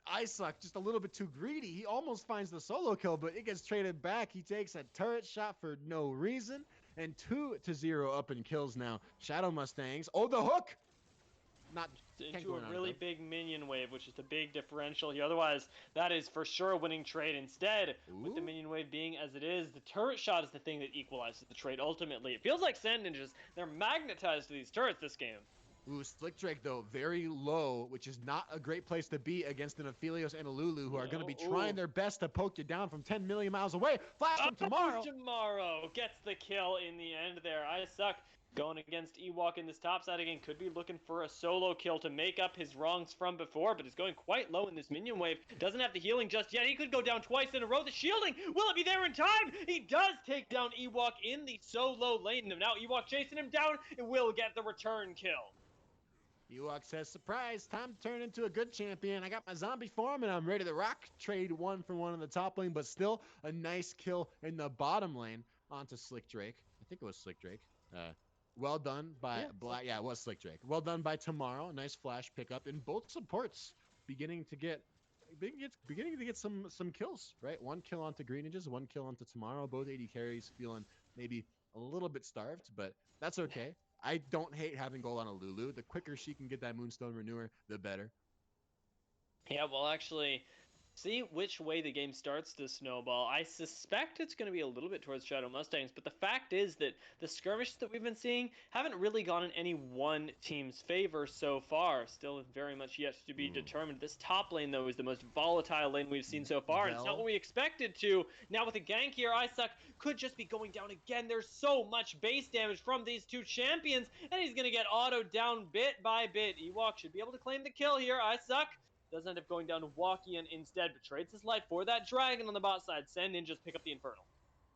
I Suck just a little bit too greedy. He almost finds the solo kill, but it gets traded back. He takes a turret shot for no reason. And 2-0 up in kills now. Shadow Mustangs. Oh, the hook! Not into a really big minion wave, which is the big differential here. Otherwise, that is for sure a winning trade. Instead, with the minion wave being as it is, the turret shot is the thing that equalizes the trade ultimately. It feels like Sand Ninjas, they're magnetized to these turrets this game. Ooh, Slick Drake, though, very low, which is not a great place to be against an Aphelios and a Lulu, who are going to be trying their best to poke you down from 10 million miles away. Flash from Tomorrow. Tomorrow gets the kill in the end there. I Suck Going against Ewok in this top side again, could be looking for a solo kill to make up his wrongs from before, but is going quite low in this minion wave. Doesn't have the healing just yet. He could go down twice in a row. The shielding, will it be there in time? He does take down Ewok in the solo lane. Now Ewok chasing him down and will get the return kill. Ewok says, surprise, time to turn into a good champion. I got my zombie form and I'm ready to rock. Trade 1-for-1 in the top lane, but still a nice kill in the bottom lane onto Slick Drake. I think it was Slick Drake. Well done by Black. Yeah, it was Slick Drake. Well done by Tomorrow. Nice flash pickup, and both supports beginning to get some kills. Right, 1 kill onto Green Ninjas, 1 kill onto Tomorrow. Both AD carries feeling maybe a little bit starved, but that's okay. I don't hate having gold on a Lulu. The quicker she can get that Moonstone Renewer, the better. Yeah, well, actually, see which way the game starts to snowball. I suspect it's going to be a little bit towards Shadow Mustangs, but the fact is that the skirmishes that we've been seeing haven't really gone in any one team's favor so far. Still very much yet to be determined. This top lane, though, is the most volatile lane we've seen so far, and it's not what we expected to. Now with a gank here, Isaac could just be going down again. There's so much base damage from these two champions, and he's going to get autoed down bit by bit. Ewok should be able to claim the kill here. Isaac does end up going down to Wakian instead, but trades his life for that dragon on the bot side. Sand Ninjas pick up the Infernal.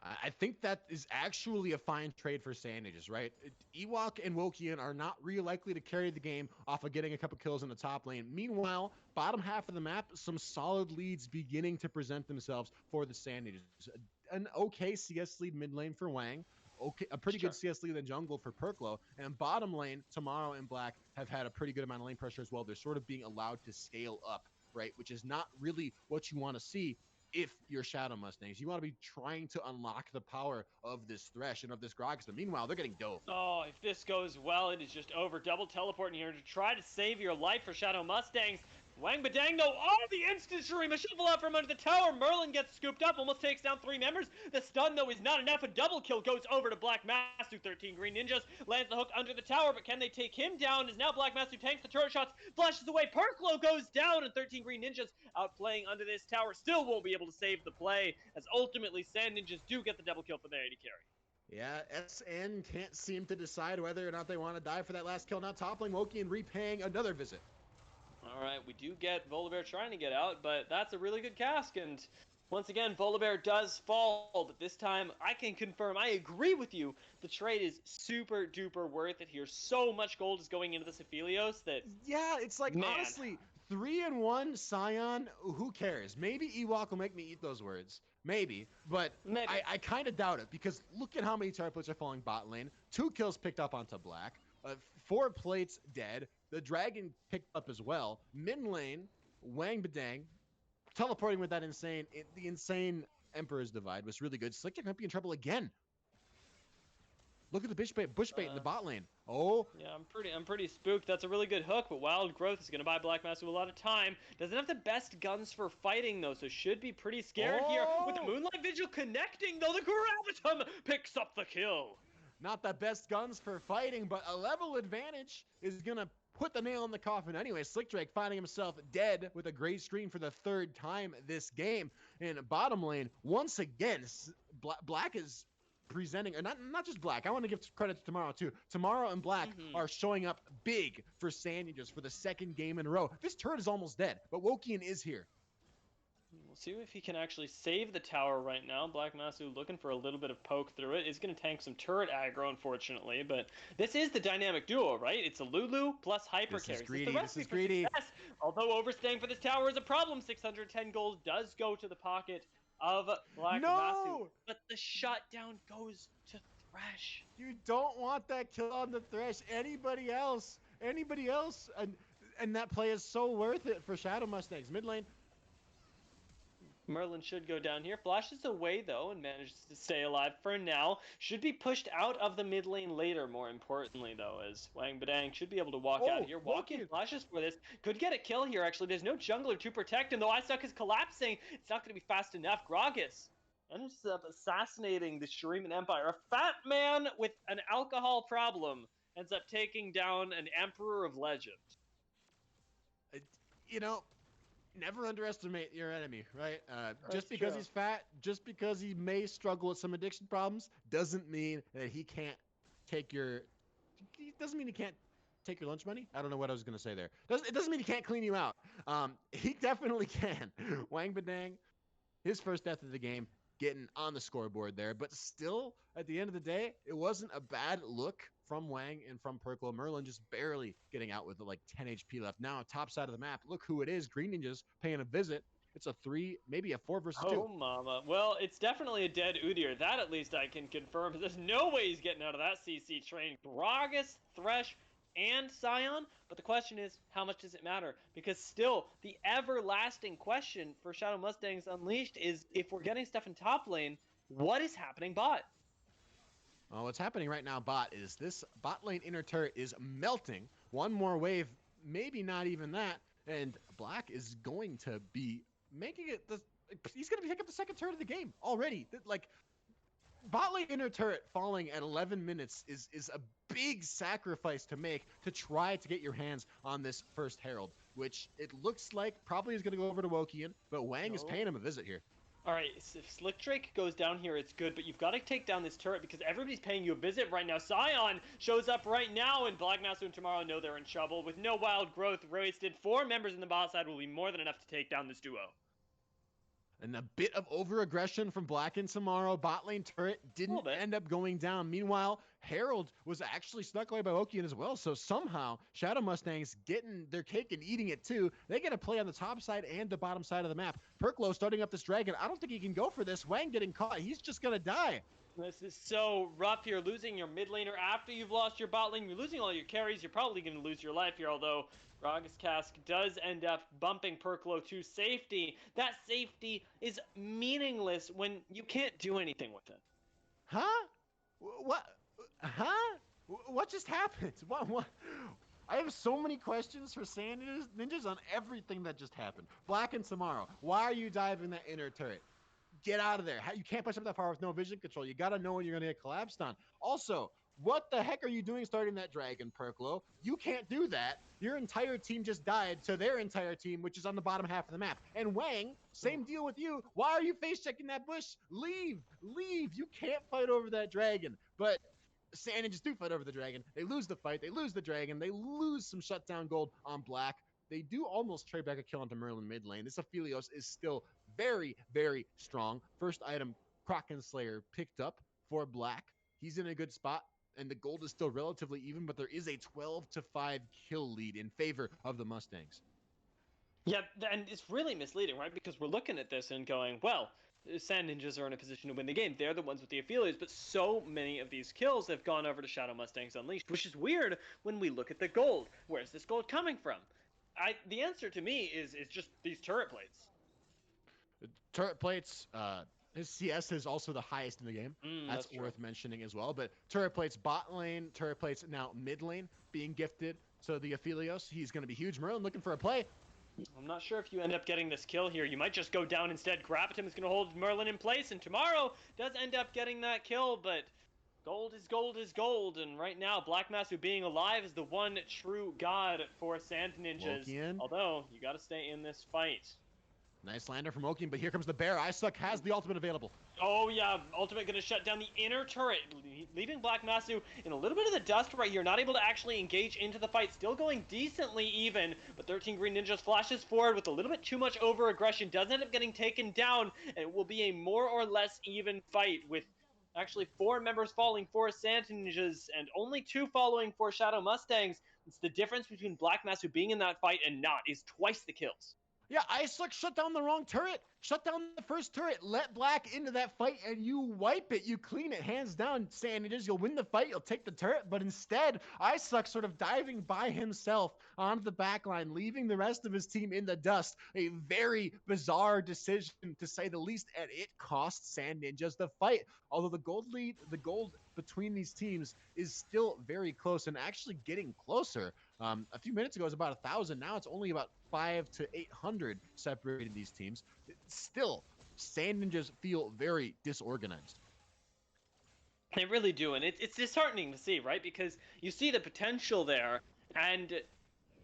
I think that is actually a fine trade for Sand Ninjas, right? Ewok and Wokian are not really likely to carry the game off of getting a couple kills in the top lane. Meanwhile, bottom half of the map, some solid leads beginning to present themselves for the Sand Ninjas. An okay CS lead mid lane for Wang. Okay, a pretty good CS lead in jungle for Perklo, and bottom lane, Tomorrow and Black have had a pretty good amount of lane pressure as well. They're sort of being allowed to scale up, right? Which is not really what you want to see if you're Shadow Mustangs. You want to be trying to unlock the power of this Thresh and of this Grogster. Meanwhile, they're getting dove. Oh, if this goes well, it is just over. Double teleporting here to try to save your life for Shadow Mustangs. Wang Badang, though, the instant stream, a shovel out from under the tower. Merlin gets scooped up, almost takes down 3 members. The stun, though, is not enough. A double kill goes over to Black Masu. 13 Green Ninjas lands the hook under the tower, but can they take him down? As now Black Masu tanks the turret shots, flashes away. Perklo goes down, and 13 Green Ninjas outplaying under this tower still won't be able to save the play, as ultimately Sand Ninjas do get the double kill for their AD carry. Yeah, SN can't seem to decide whether or not they want to die for that last kill. Now toppling Wokian repaying another visit. All right, we do get Volibear trying to get out, but that's a really good cask. And once again, Volibear does fall, but this time I can confirm, I agree with you. The trade is super duper worth it here. So much gold is going into this Aphelios that... Yeah, it's like, man. Honestly, 3-1 Scion, who cares? Maybe Ewok will make me eat those words. Maybe, but Maybe. I kind of doubt it, because look at how many turrets are falling bot lane. 2 kills picked up onto Black. 4 plates dead. The dragon picked up as well. Mid lane, Wang Badang, teleporting with that the insane Emperor's Divide was really good. Slick might be in trouble again. Look at the bush bait in the bot lane. Oh. Yeah, I'm pretty spooked. That's a really good hook, but Wild Growth is going to buy Black Master a lot of time. Doesn't have the best guns for fighting, though, so should be pretty scared here. With the Moonlight Vigil connecting, though, the Gravitum picks up the kill. Not the best guns for fighting, but a level advantage is going to put the nail in the coffin. Anyway, Slick Drake finding himself dead with a gray screen for the 3rd time this game. In bottom lane, once again, Black is presenting, or not just Black. I want to give credit to Tomorrow too. Tomorrow and Black are showing up big for Sand Ninjas for the 2nd game in a row. This turret is almost dead, but Wokian is here. We'll see if he can actually save the tower right now. Black Masu looking for a little bit of poke through it. Is going to tank some turret aggro, unfortunately, but this is the dynamic duo, right? It's a Lulu plus hyper carries. This is greedy. Although overstaying for this tower is a problem. 610 gold does go to the pocket of Black Masu, but the shutdown goes to Thresh. You don't want that kill on the Thresh. Anybody else, and that play is so worth it for Shadow Mustangs. Mid lane. Merlin should go down here. Flashes away, though, and manages to stay alive for now. Should be pushed out of the mid lane later, more importantly, though, as Wang Badang should be able to walk out of here. Walking flashes for this. Could get a kill here, actually. There's no jungler to protect him, though. Istuck is collapsing. It's not going to be fast enough. Gragas ends up assassinating the Shuriman Empire. A fat man with an alcohol problem ends up taking down an Emperor of Legend. You know, never underestimate your enemy, right? Just because he's fat, just because he may struggle with some addiction problems, doesn't mean that he can't take your It doesn't mean he can't take your lunch money. I don't know what I was gonna say there. It doesn't mean he can't clean you out. He definitely can. Wang Badang, his first death of the game, getting on the scoreboard there. But still, at the end of the day, it wasn't a bad look from Wang and from Perklo. Merlin just barely getting out with like 10 HP left. Now, top side of the map, look who it is. Green Ninjas paying a visit. It's a 3, maybe a 4 versus 2. Oh, mama. Well, it's definitely a dead Udyr. That at least I can confirm. There's no way he's getting out of that CC train. Gragas, Thresh, and Scion. But the question is, how much does it matter? Because still, the everlasting question for Shadow Mustangs Unleashed is, if we're getting stuff in top lane, what is happening bot? Well, what's happening right now, bot, is this bot lane inner turret is melting. One more wave, maybe not even that. And Black is going to be making it he's going to pick up the second turret of the game already. Like, bot lane inner turret falling at 11 minutes is a big sacrifice to make to try to get your hands on this first Herald, which it looks like probably is going to go over to Wokian, but Wang is paying him a visit here. All right, if Slick Drake goes down here, it's good, but you've got to take down this turret because everybody's paying you a visit right now. Scion shows up right now, and Black Master and Tomorrow know they're in trouble. With no wild growth wasted, 4 members in the bot side will be more than enough to take down this duo. And a bit of over-aggression from Black and Tomorrow. Bot lane turret didn't end up going down. Meanwhile, Herald was actually snuck away by Wokian as well. So somehow, Shadow Mustangs getting their cake and eating it too. They get a play on the top side and the bottom side of the map. Perklo starting up this dragon. I don't think he can go for this. Wang getting caught. He's just going to die. This is so rough here, losing your mid laner after you've lost your bot lane. You're losing all your carries. You're probably going to lose your life here, although Gragas Cask does end up bumping Perklo to safety. That safety is meaningless when you can't do anything with it. Huh? What? Huh? What just happened? What? I have so many questions for Sand Ninjas on everything that just happened. Black and Tomorrow, why are you diving that inner turret? Get out of there. You can't push up that far with no vision control. You got to know when you're going to get collapsed on. Also, what the heck are you doing starting that dragon, Perklo? You can't do that. Your entire team just died to their entire team, which is on the bottom half of the map. And Wang, same deal with you. Why are you face checking that bush? Leave. You can't fight over that dragon. But Sand Ninjas do fight over the dragon. They lose the fight. They lose the dragon. They lose some shutdown gold on Black. They do almost trade back a kill onto Merlin mid lane. This Aphelios is still very, very strong. First item, Kraken Slayer picked up for Black. He's in a good spot, and the gold is still relatively even, but there is a 12-5 kill lead in favor of the Mustangs. Yeah, and it's really misleading, right? Because we're looking at this and going, well, Sand Ninjas are in a position to win the game. They're the ones with the Aphelios, but so many of these kills have gone over to Shadow Mustangs Unleashed, which is weird when we look at the gold. Where's this gold coming from? The answer to me is just these turret plates. Turret plates, his CS is also the highest in the game. That's worth mentioning as well. But turret plates bot lane, turret plates now mid lane being gifted. So the Aphelios, he's going to be huge. Merlin looking for a play. I'm not sure if you end up getting this kill here. You might just go down instead. Gravitum is going to hold Merlin in place, and Tomorrow does end up getting that kill, but gold is gold is gold, and right now, Black Master being alive is the one true god for Sand Ninjas. Wokian. Although, you gotta stay in this fight. Nice lander from Wokian, but here comes the bear. Isuck has the ultimate available. Oh yeah, ultimate gonna shut down the inner turret, leaving Black Masu in a little bit of the dust right here, not able to actually engage into the fight, still going decently even, but 13 Green Ninjas flashes forward with a little bit too much over-aggression, does end up getting taken down, and it will be a more or less even fight with actually 4 members falling for Sand Ninjas and only 2 following for Shadow Mustangs. It's the difference between Black Masu being in that fight and not is twice the kills. Yeah, Isuck shut down the wrong turret. Shut down the first turret. Let Black into that fight, and you wipe it. You clean it, hands down. Sand Ninjas, you'll win the fight. You'll take the turret. But instead, Isuck sort of diving by himself onto the back line, leaving the rest of his team in the dust. A very bizarre decision, to say the least, and it cost Sand Ninjas the fight. Although the gold lead, the gold between these teams is still very close and actually getting closer. A few minutes ago, it was about 1,000. Now it's only about 500 to 800 separating these teams. Still, Sand Ninjas feel very disorganized. They really do, and it's disheartening to see, right? Because you see the potential there, and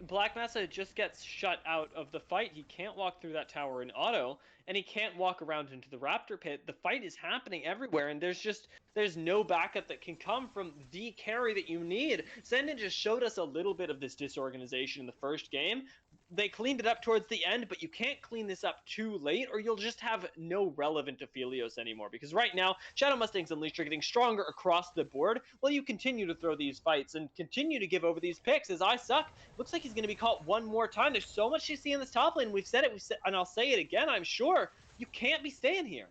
Black Mesa just gets shut out of the fight. He can't walk through that tower in auto, and he can't walk around into the Raptor pit. The fight is happening everywhere, and there's no backup that can come from the carry that you need. Senden just showed us a little bit of this disorganization in the first game. They cleaned it up towards the end, but you can't clean this up too late, or you'll just have no relevant Aphelios anymore. Because right now, Shadow Mustangs Unleashed are getting stronger across the board. While you continue to throw these fights and continue to give over these picks, as I suck, looks like he's going to be caught one more time. There's so much to see in this top lane. We've said it, and I'll say it again. I'm sure you can't be staying here.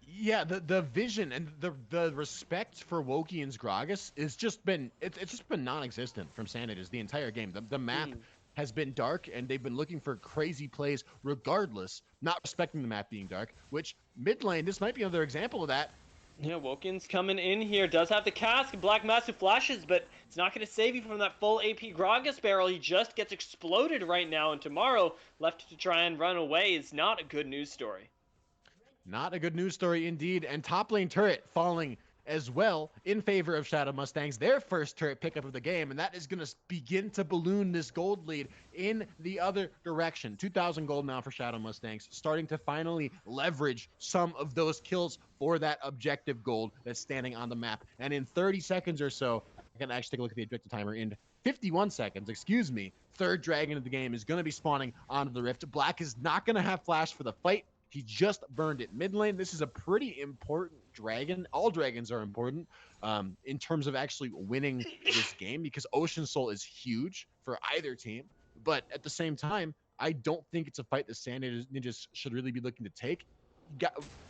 Yeah, the vision and the respect for Wokian's Gragas is just been it's just been non-existent from Sanditas the entire game. The map has been dark, and they've been looking for crazy plays regardless, not respecting the map being dark. Which mid lane, this might be another example of that. Yeah, Wokin's coming in here. Does have the cask. Black Massive flashes, but it's not going to save you from that full AP Gragas barrel. He just gets exploded right now, and tomorrow left to try and run away is not a good news story. Not a good news story indeed. And top lane turret falling as well in favor of Shadow Mustangs, their first turret pickup of the game, and that is going to begin to balloon this gold lead in the other direction. 2,000 gold now for Shadow Mustangs, starting to finally leverage some of those kills for that objective gold that's standing on the map. And in 30 seconds or so, I can actually take a look at the objective timer. In 51 seconds, excuse me, third dragon of the game is going to be spawning onto the rift. Black is not going to have flash for the fight. He just burned it mid lane. This is a pretty important dragon. All dragons are important in terms of actually winning this game, because Ocean Soul is huge for either team. But at the same time, I don't think it's a fight that Sand Ninjas should really be looking to take.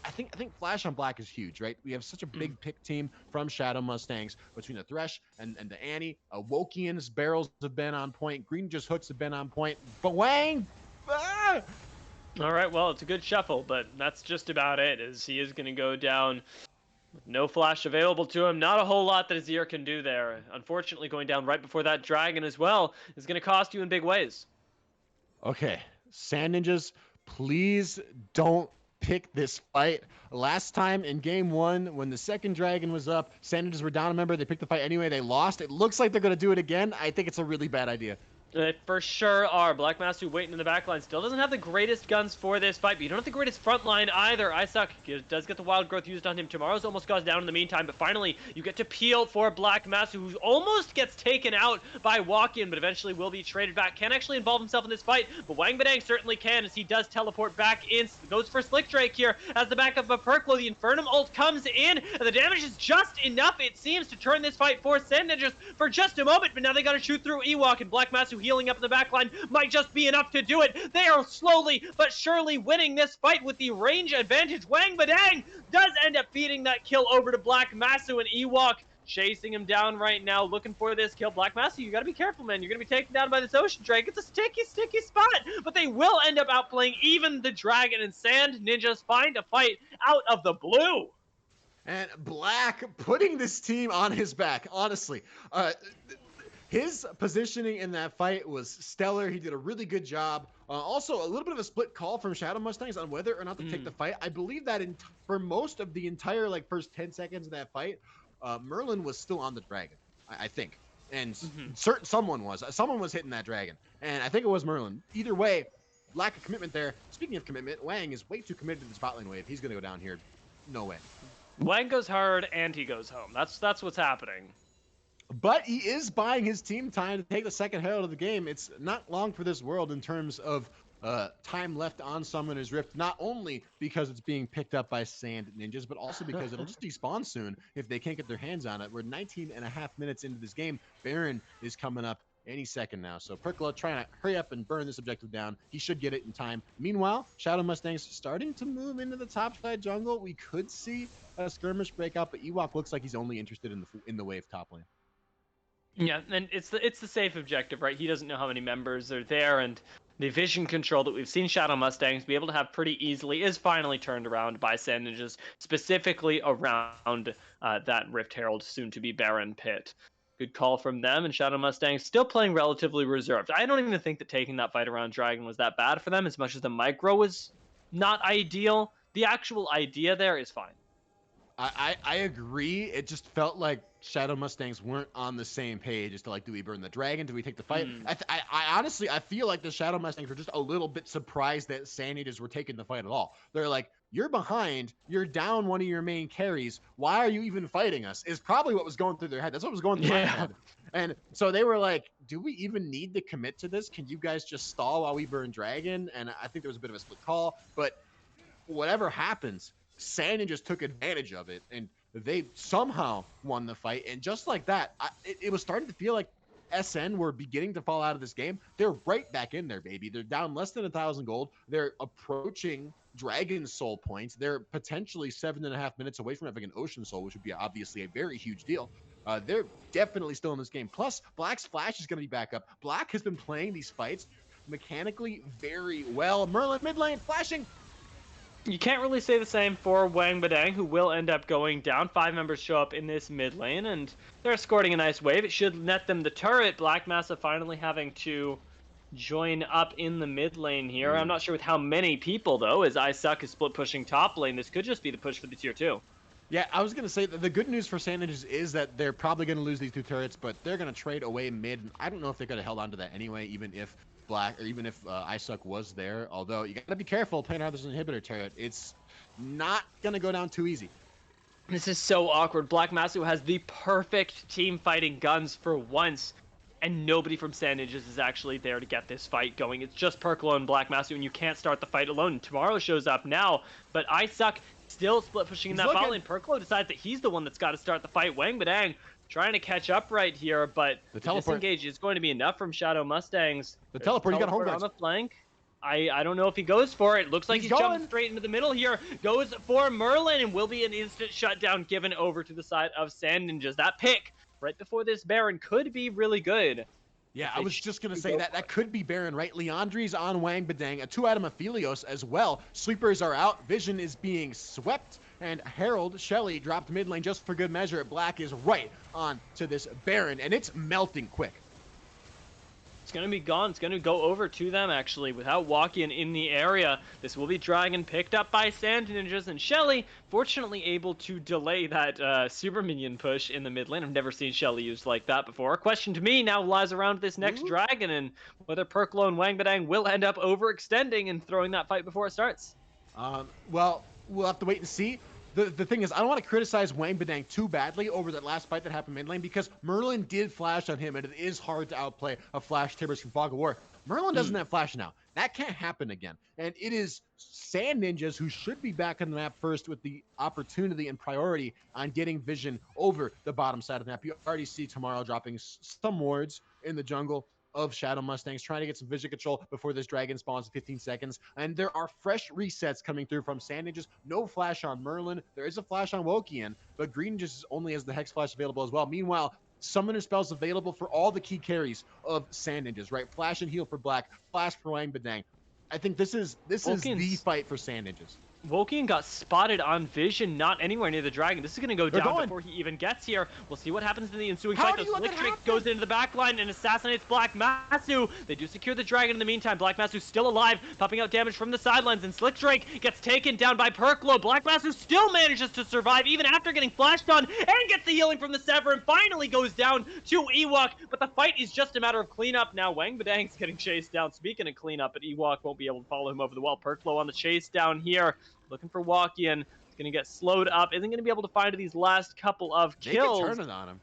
I think Flash on Black is huge, right? We have such a big pick team from Shadow Mustangs between the Thresh and the Annie. Wokian's barrels have been on point. Green just hooks have been on point. Bwang! Ah! All right, well, it's a good shuffle, but that's just about it, as he is going to go down with no flash available to him. Not a whole lot that Azir can do there. Unfortunately, going down right before that dragon as well is going to cost you in big ways. Okay, Sand Ninjas, please don't pick this fight. Last time in game one, when the second dragon was up, Sand Ninjas were down a member. They picked the fight anyway. They lost. It looks like they're going to do it again. I think it's a really bad idea. They for sure are. Black Master waiting in the back line. Still doesn't have the greatest guns for this fight, but you don't have the greatest front line either. Isaac does get the wild growth used on him. Tomorrow's almost goes down in the meantime, but finally you get to peel for Black Master, who almost gets taken out by Walk-In, but eventually will be traded back. Can't actually involve himself in this fight, but Wang Badang certainly can, as he does teleport back in. Goes for Slick Drake here as the backup of Perklo. The Infernum ult comes in, and the damage is just enough, it seems, to turn this fight for Sand Ninjas for just a moment, but now they gotta shoot through Ewok, and Black Master healing up in the back line might just be enough to do it. They are slowly but surely winning this fight with the range advantage. Wang Badang does end up feeding that kill over to Black Masu, and Ewok chasing him down right now, looking for this kill. Black Masu, you gotta be careful, man. You're gonna be taken down by this Ocean Drake. It's a sticky spot, but they will end up outplaying even the Dragon, and Sand Ninjas find a fight out of the blue. And Black putting this team on his back, honestly. His positioning in that fight was stellar. He did a really good job. Also, a little bit of a split call from Shadow Mustangs on whether or not to take the fight. I believe that for most of the entire first 10 seconds of that fight, Merlin was still on the dragon, I think. And someone was hitting that dragon. And I think it was Merlin. Either way, lack of commitment there. Speaking of commitment, Wang is way too committed to the spot lane wave. He's going to go down here. No way. Wang goes hard and he goes home. That's what's happening. But he is buying his team time to take the second herald of the game. It's not long for this world in terms of time left on Summoner's Rift, not only because it's being picked up by Sand Ninjas, but also because it'll just despawn soon if they can't get their hands on it. We're 19 and a half minutes into this game. Baron is coming up any second now. So Perkla trying to hurry up and burn this objective down. He should get it in time. Meanwhile, Shadow Mustangs starting to move into the top side jungle. We could see a skirmish breakout, but Ewok looks like he's only interested in the wave top lane. Yeah, and it's the safe objective, right? He doesn't know how many members are there, and the vision control that we've seen Shadow Mustangs be able to have pretty easily is finally turned around by Sand Ninjas, specifically around that Rift Herald, soon-to-be Baron pit. Good call from them, and Shadow Mustangs still playing relatively reserved. I don't even think that taking that fight around Dragon was that bad for them, as much as the micro was not ideal. The actual idea there is fine. I agree. It just felt like Shadow Mustangs weren't on the same page as to like, do we burn the dragon? Do we take the fight? I honestly, I feel like the Shadow Mustangs were just a little bit surprised that Sand Ninjas were taking the fight at all. They're like, you're behind, you're down one of your main carries. Why are you even fighting us? Is probably what was going through their head. That's what was going through my head. And so they were like, do we even need to commit to this? Can you guys just stall while we burn dragon? And I think there was a bit of a split call, but whatever happens, Sand Ninjas took advantage of it, and they somehow won the fight. And just like that, it was starting to feel like SN were beginning to fall out of this game. They're right back in there, baby. They're down less than 1,000 gold. They're approaching Dragon Soul points. They're potentially 7.5 minutes away from having an Ocean Soul, which would be obviously a very huge deal. They're definitely still in this game. Plus, Black's Flash is going to be back up. Black has been playing these fights mechanically very well. Merlin mid lane flashing. You can't really say the same for Wang Badang, who will end up going down. 5 members show up in this mid lane, and they're escorting a nice wave. It should net them the turret. Black Massa finally having to join up in the mid lane here. I'm not sure with how many people, though, as Suck is split pushing top lane. This could just be the push for the tier 2. Yeah, I was going to say that the good news for Sand Ninjas is that they're probably going to lose these 2 turrets, but they're going to trade away mid. I don't know if they could have held on to that anyway, even if Isuck was there. Although you got to be careful playing around this inhibitor turret. It's not going to go down too easy. This is so awkward. Black Masu has the perfect team fighting guns for once, and nobody from Sand Ninjas is actually there to get this fight going. It's just Perklo and Black Masu, and you can't start the fight alone. Tomorrow shows up now, but Isuck still split pushing in that bot lane. Perklo decides that he's the one that's got to start the fight. Wang Badang trying to catch up right here, but the disengage is going to be enough from Shadow Mustangs. The teleport, you got home on the flank. I don't know if he goes for it. Looks like he's jumping straight into the middle here. Goes for Merlin, and will be an instant shutdown given over to the side of Sand Ninjas. That pick right before this Baron could be really good. Yeah, I was just going to say that could be Baron, right? Leandri's on Wang Badang, a 2-item Aphelios as well. Sweepers are out. Vision is being swept. And Harold Shelley dropped mid lane just for good measure. Black is right on to this Baron, and it's melting quick. It's going to be gone. It's going to go over to them, actually, without walking in the area. This will be Dragon picked up by Sand Ninjas, and Shelly, fortunately, able to delay that super minion push in the mid lane. I've never seen Shelly used like that before. Question to me now lies around this next Dragon, and whether Perklo and Wang Badang will end up overextending and throwing that fight before it starts. Well, we'll have to wait and see. The thing is, I don't want to criticize Wang Badang too badly over that last fight that happened mid lane, because Merlin did flash on him, and it is hard to outplay a flash Tibbers from Fog of War. Merlin doesn't have flash now. That can't happen again. And it is Sand Ninjas who should be back on the map first with the opportunity and priority on getting Vision over the bottom side of the map. You already see Tomorrow dropping some wards in the jungle of Shadow Mustangs, trying to get some vision control before this dragon spawns in 15 seconds. And there are fresh resets coming through from Sand Ninjas. No flash on Merlin. There is a flash on Wokian, but Green just only has the Hex Flash available as well. Meanwhile, Summoner spells available for all the key carries of Sand Ninjas, right? Flash and heal for Black, flash for Wang Badang. I think this is the fight for Sand Ninjas. Wokian got spotted on Vision, not anywhere near the dragon. This is going to go down before he even gets here. We'll see what happens in the ensuing fight. The Slick Drake goes into the back line and assassinates Black Masu. They do secure the dragon in the meantime. Black Masu still alive, popping out damage from the sidelines, and Slick Drake gets taken down by Perklo. Black Masu still manages to survive even after getting flashed on, and gets the healing from the Sever, and finally goes down to Ewok. But the fight is just a matter of cleanup now. Wang Badang's getting chased down. Speaking of cleanup, but Ewok won't be able to follow him over the wall. Perklo on the chase down here, looking for Wokian. It's going to get slowed up. Isn't going to be able to find these last couple of kills. They can turn it on him.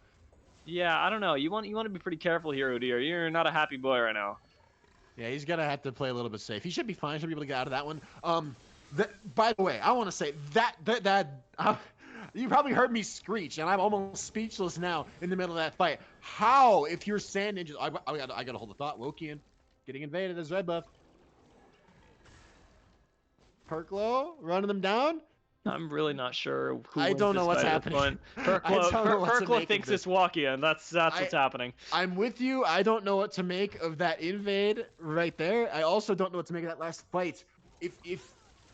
Yeah, I don't know. You want to be pretty careful here, Udyr. You're not a happy boy right now. Yeah, he's going to have to play a little bit safe. He should be fine. Should be able to get out of that one. By the way, I want to say that you probably heard me screech, and I'm almost speechless now in the middle of that fight. How, if you're Sand Ninjas, I got to hold the thought. Wokian getting invaded as red buff. Perklo running them down. I'm really not sure who I don't know what's happening. Perklo thinks it's Wokian. That's what's happening. I'm with you. I don't know what to make of that invade right there. I also don't know what to make of that last fight. If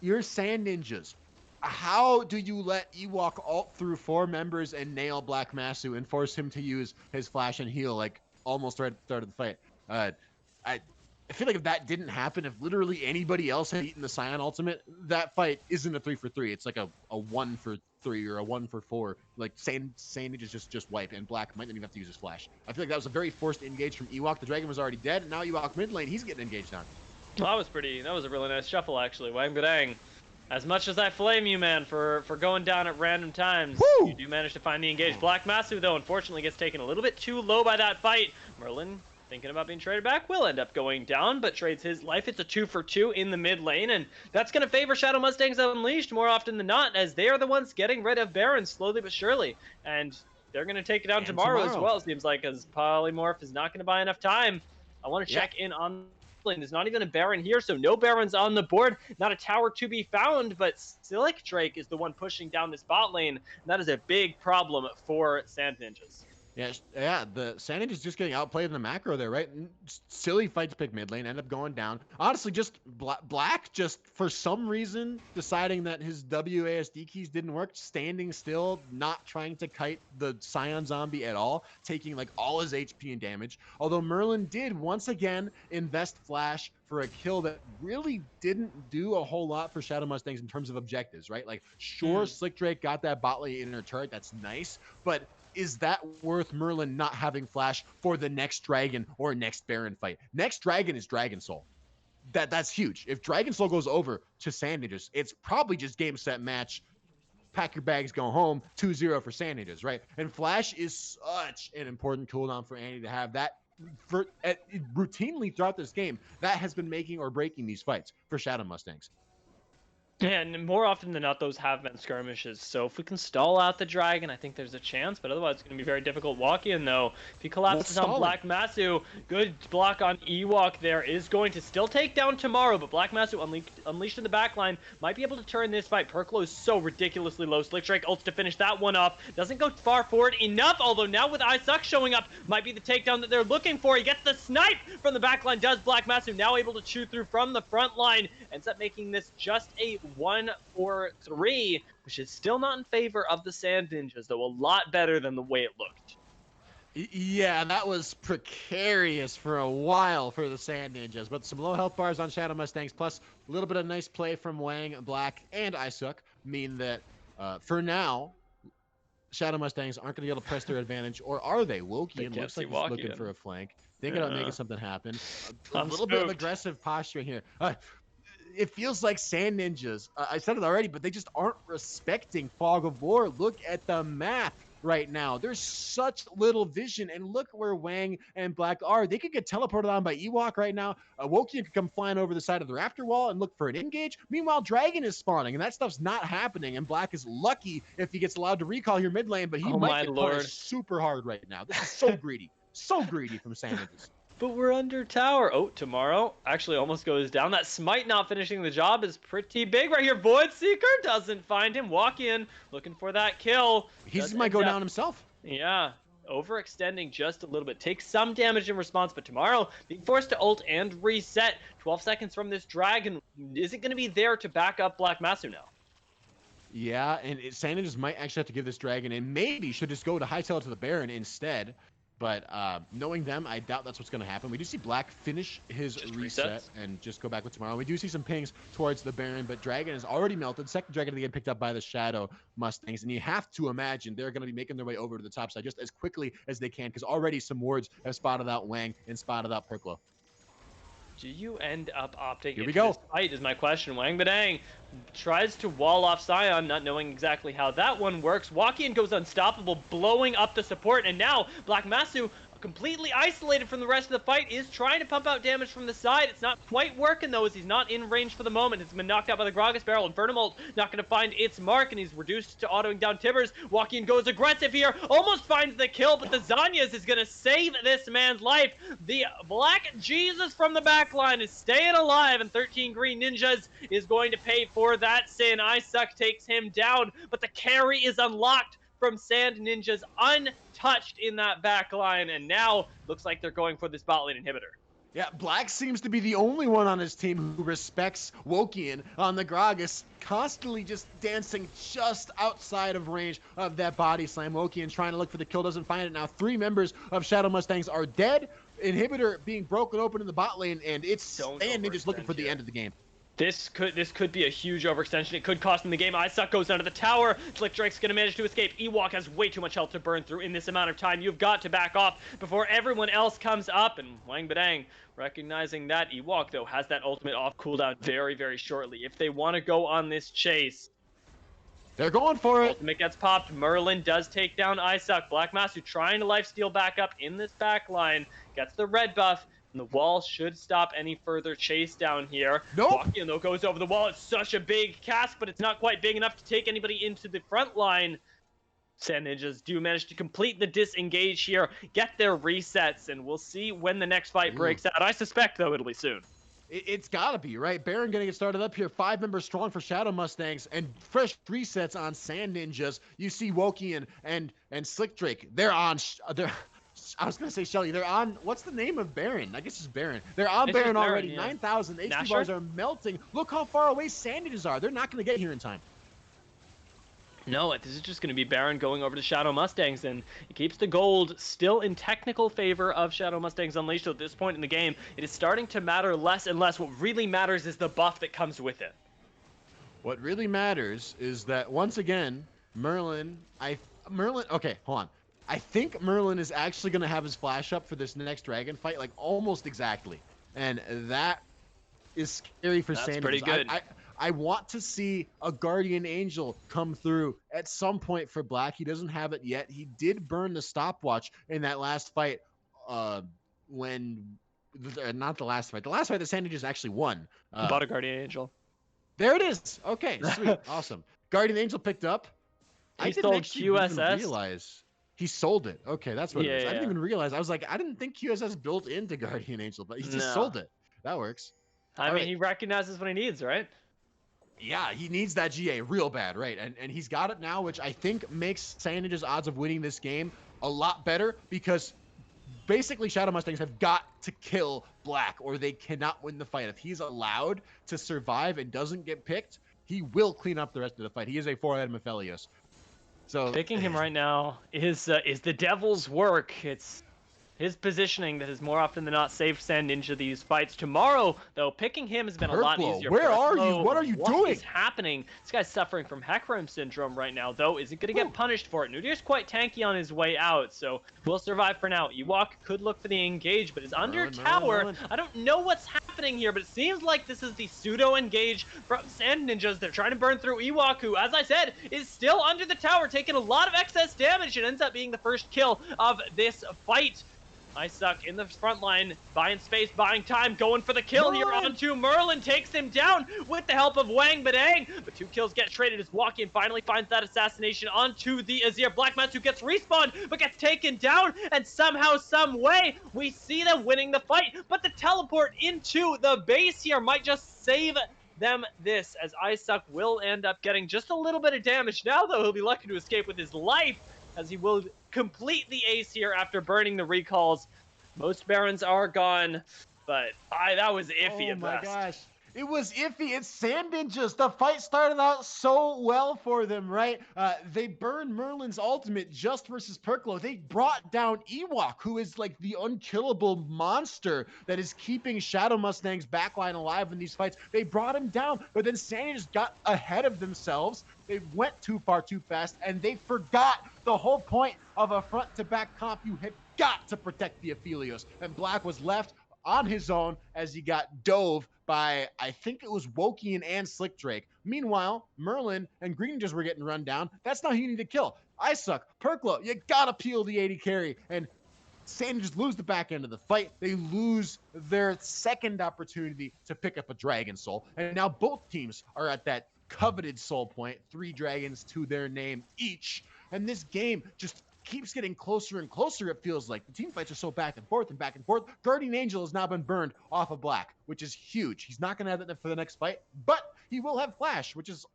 you're Sand Ninjas, how do you let Ewok ult through 4 members and nail Black Masu and force him to use his flash and heal like almost right at the start of the fight? I feel like if that didn't happen, if literally anybody else had eaten the Scion ultimate, that fight isn't a 3-for-3. It's like a 1-for-3 or a 1-for-4. Like Sandage is just wipe, and Black might not even have to use his flash. I feel like that was a very forced engage from Ewok. The dragon was already dead, and now Ewok mid lane, he's getting engaged on. Well, that was a really nice shuffle, actually. Wang Badang. As much as I flame you, man, for going down at random times, Woo! you do manage to find the engage. Black Masu, though, unfortunately gets taken a little bit too low by that fight. Merlin, thinking about being traded back, will end up going down, but trades his life. It's a 2-for-2 in the mid lane, and that's going to favor Shadow Mustangs Unleashed more often than not, as they are the ones getting rid of Baron slowly but surely. And they're going to take it down tomorrow as well, it seems like, as Polymorph is not going to buy enough time. I want to check in on lane. There's not even a Baron here, so no Barons on the board. Not a tower to be found, but Silic Drake is the one pushing down this bot lane, and that is a big problem for Sand Ninjas. Yeah, the Sand Ninjas is just getting outplayed in the macro there, right? Silly fight to pick mid lane, end up going down. Honestly, just Black, just for some reason, deciding that his WASD keys didn't work, standing still, not trying to kite the Scion zombie at all, taking like all his HP and damage. Although Merlin did once again invest flash for a kill that really didn't do a whole lot for Shadow Mustangs in terms of objectives, right? Like, sure, Slick Drake got that bot lane in her turret, that's nice, but is that worth Merlin not having flash for the next dragon or next Baron fight? Next dragon is Dragon Soul. That's huge. If Dragon Soul goes over to Sand Ninjas, it's probably just game, set, match, pack your bags, go home, 2-0 for Sand Ninjas, right? And flash is such an important cooldown for Andy to have. That routinely throughout this game, that has been making or breaking these fights for Shadow Mustangs. Yeah, and more often than not, those have been skirmishes. So if we can stall out the dragon, I think there's a chance. But otherwise, it's going to be very difficult. Walk-in, though, if he collapses on Black Masu, good block on Ewok there is going to still take down Tomorrow. But Black Masu unleashed in the backline might be able to turn this fight. Perklo is so ridiculously low. Slick Drake ults to finish that one off. Doesn't go far forward enough, although now with Isaac showing up, might be the takedown that they're looking for. He gets the snipe from the backline. Does Black Masu now able to chew through from the front line. Ends up making this just a 1-for-3, which is still not in favor of the Sand Ninjas, though a lot better than the way it looked. Yeah, that was precarious for a while for the Sand Ninjas, but some low health bars on Shadow Mustangs, plus a little bit of nice play from Wang, Black, and Isuk mean that for now, Shadow Mustangs aren't going to be able to press their advantage, or are they? Wokian looks like he's looking for a flank, thinking about making something happen. A little bit of aggressive posturing here. It feels like Sand Ninjas, I said it already, but they just aren't respecting Fog of War. Look at the map right now. There's such little vision, and look where Wang and Black are. They could get teleported on by Ewok right now. Wokian could come flying over the side of the rafter wall and look for an engage. Meanwhile, Dragon is spawning, and that stuff's not happening, and Black is lucky if he gets allowed to recall here mid lane, but he might get punished super hard right now. This is so greedy. So greedy from Sand Ninjas. But we're under tower. Oh, Tomorrow actually almost goes down. That smite not finishing the job is pretty big right here. Void Seeker doesn't find him. Walk-in, looking for that kill. He just might go down himself. Yeah, overextending just a little bit. Takes some damage in response, but Tomorrow being forced to ult and reset. 12 seconds from this dragon isn't going to be there to back up Black Masu now. Yeah, and Sand Ninjas might actually have to give this dragon, and maybe should just go to hightail to the Baron instead. But knowing them, I doubt that's what's going to happen. We do see Black finish his reset and just go back with Tomorrow. We do see some pings towards the Baron, but Dragon is already melted. Second Dragon to get picked up by the Shadow Mustangs, and you have to imagine they're going to be making their way over to the top side just as quickly as they can, because already some wards have spotted out Wang and spotted out Perklo. Do you end up opting into this fight is my question. Wang Badang tries to wall off Scion, not knowing exactly how that one works. Walk-in goes unstoppable, blowing up the support, and now Black Masu, completely isolated from the rest of the fight, is trying to pump out damage from the side. It's not quite working, though, as he's not in range for the moment. It's been knocked out by the Gragas Barrel. Infernomolt not going to find its mark, and he's reduced to autoing down Tibbers. Walk-in goes aggressive here, almost finds the kill, but the Zanyas is going to save this man's life. The Black Jesus from the backline is staying alive, and 13 Green Ninjas is going to pay for that sin. Isaac takes him down, but the carry is unlocked from Sand Ninjas, untouched in that back line, and now looks like they're going for this bot lane inhibitor. Yeah, Black seems to be the only one on his team who respects Wokian on the Gragas, constantly just dancing just outside of range of that body slam. Wokian trying to look for the kill, doesn't find it. Now 3 members of Shadow Mustangs are dead. Inhibitor being broken open in the bot lane, and it's Don't Sand Ninja's looking overextend for the here. end of the game. This could be a huge overextension. It could cost them the game. Icesuck goes down to the tower. Slick Drake's gonna manage to escape. Ewok has way too much health to burn through in this amount of time. You've got to back off before everyone else comes up. And Wang Badang recognizing that. Ewok, though, has that ultimate off cooldown very, very shortly. If they want to go on this chase, they're going for it. Ultimate gets popped. Merlin does take down Icesuck. Black Masu trying to lifesteal back up in this back line. Gets the red buff. And the wall should stop any further chase down here. Nope. Walking, though, goes over the wall. It's such a big cast, but it's not quite big enough to take anybody into the front line. Sand Ninjas do manage to complete the disengage here, get their resets, and we'll see when the next fight breaks out. I suspect, though, it'll be soon. It's gotta be, right? Baron gonna get started up here. 5 members strong for Shadow Mustangs and fresh resets on Sand Ninjas. You see Wokian and Slick Drake. They're on. I was gonna say Shelly. They're on. What's the name of Baron? I guess it's Baron. They're on It's just Baron already. Baron, yeah. 9,000 HP Nasher? bars are melting. Look how far away Sand Ninjas are. They're not gonna get here in time. No, this is just going to be Baron going over to Shadow Mustangs, and it keeps the gold still in technical favor of Shadow Mustangs Unleashed. At this point in the game, it is starting to matter less and less. What really matters is the buff that comes with it. What really matters is that once again, Merlin. Okay, hold on. I think Merlin is actually going to have his flash up for this next dragon fight, like almost exactly, and that is scary for That's Sand pretty Ninjas. good. I want to see a Guardian Angel come through at some point for Black. He doesn't have it yet. He did burn the stopwatch in that last fight not the last fight. The last fight that Sand Ninjas actually won. Bought a Guardian Angel. There it is. Okay, sweet. Awesome. Guardian Angel picked up. He I didn't sold actually even QSS. realize he sold it. Okay, that's what it is. I Yeah. didn't even realize. I was like, I didn't think QSS built into Guardian Angel, but he just No. sold it. That works. I mean, he recognizes what he needs, right? Yeah, he needs that GA real bad, right? And he's got it now, which I think makes Sand Ninja's odds of winning this game a lot better because basically Shadow Mustangs have got to kill Black or they cannot win the fight. If he's allowed to survive and doesn't get picked, he will clean up the rest of the fight. He is a 4-headed Mephelios. So Picking him right now is the devil's work. It's his positioning that has more often than not saved Sand Ninja these fights. Tomorrow, though, picking him has been a lot Purple, easier. where for us. are you? Whoa, What are you What doing? is happening? This guy's suffering from Hecarim syndrome right now, though. Is he going to get punished for it? Nudir's quite tanky on his way out, so we'll survive for now. Ewok could look for the engage, but is under tower. Merlin. I don't know what's happening here, but it seems like this is the pseudo-engage from Sand Ninjas. They're trying to burn through Ewok, who, as I said, is still under the tower, taking a lot of excess damage. It ends up being the first kill of this fight. Icesuck in the front line, buying space, buying time, going for the kill here onto Merlin, takes him down with the help of Wang Badang, but 2 kills get traded as Walkian finally finds that assassination onto the Azir. Black Matsu gets respawned, but gets taken down, and somehow, some way, we see them winning the fight, but the teleport into the base here might just save them this, as Icesuck will end up getting just a little bit of damage. Now, though, he'll be lucky to escape with his life, as he will complete the ace here after burning the recalls. Most Barons are gone, but that was iffy at best. Oh my gosh. It was iffy. It's Sand Ninjas. The fight started out so well for them, right? They burned Merlin's ultimate just versus Perklo. They brought down Ewok, who is like the unkillable monster that is keeping Shadow Mustang's backline alive in these fights. They brought him down, but then Sand Ninjas got ahead of themselves. They went too far too fast, and they forgot the whole point of a front-to-back comp. You have got to protect the Aphelios. And Black was left on his own as he got dove by, I think it was Wokian and Slick Drake. Meanwhile, Merlin and Green just were getting run down. That's not who you need to kill. Icesuck, Perklo, you gotta peel the 80 carry. And Sand just lose the back end of the fight. They lose their second opportunity to pick up a Dragon Soul. And now both teams are at that coveted soul point, 3 dragons to their name each. And this game just keeps getting closer and closer, it feels like. The team fights are so back and forth and back and forth. Guardian Angel has now been burned off of Black, which is huge. He's not going to have that for the next fight, but he will have Flash, which is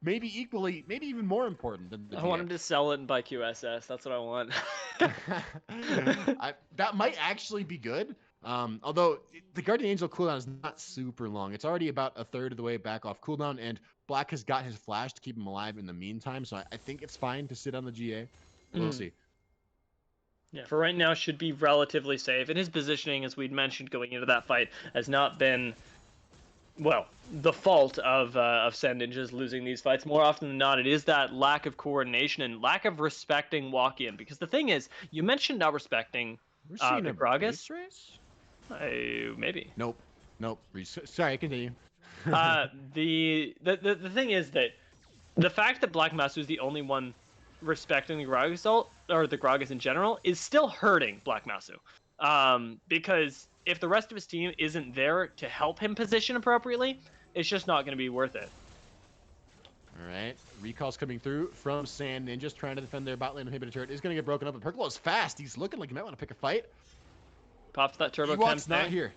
maybe equally, maybe even more important than the I want him to sell it and buy QSS. That's what I want. That might actually be good. Although the Guardian Angel cooldown is not super long. It's already about a third of the way back off cooldown, and Black has got his flash to keep him alive in the meantime, so I think it's fine to sit on the GA. We'll see. Yeah, for right now, should be relatively safe. And his positioning, as we'd mentioned going into that fight, has not been, well, the fault of Sand Ninjas losing these fights. More often than not, it is that lack of coordination and lack of respecting walk-in. Because the thing is, you mentioned not respecting We're seeing the a Gragas. race? Maybe. Nope. Sorry, continue. The thing is that the fact that Black Master is the only one respecting the Gragas ult, or the Gragas in general, is still hurting Black Masu. Because if the rest of his team isn't there to help him position appropriately, it's just not going to be worth it. All right, recalls coming through from Sand Ninjas trying to defend their bot lane inhibitor turret. Is going to get broken up, but Perklo is fast. He's looking like he might want to pick a fight. Pops that turbo Ewok's not here.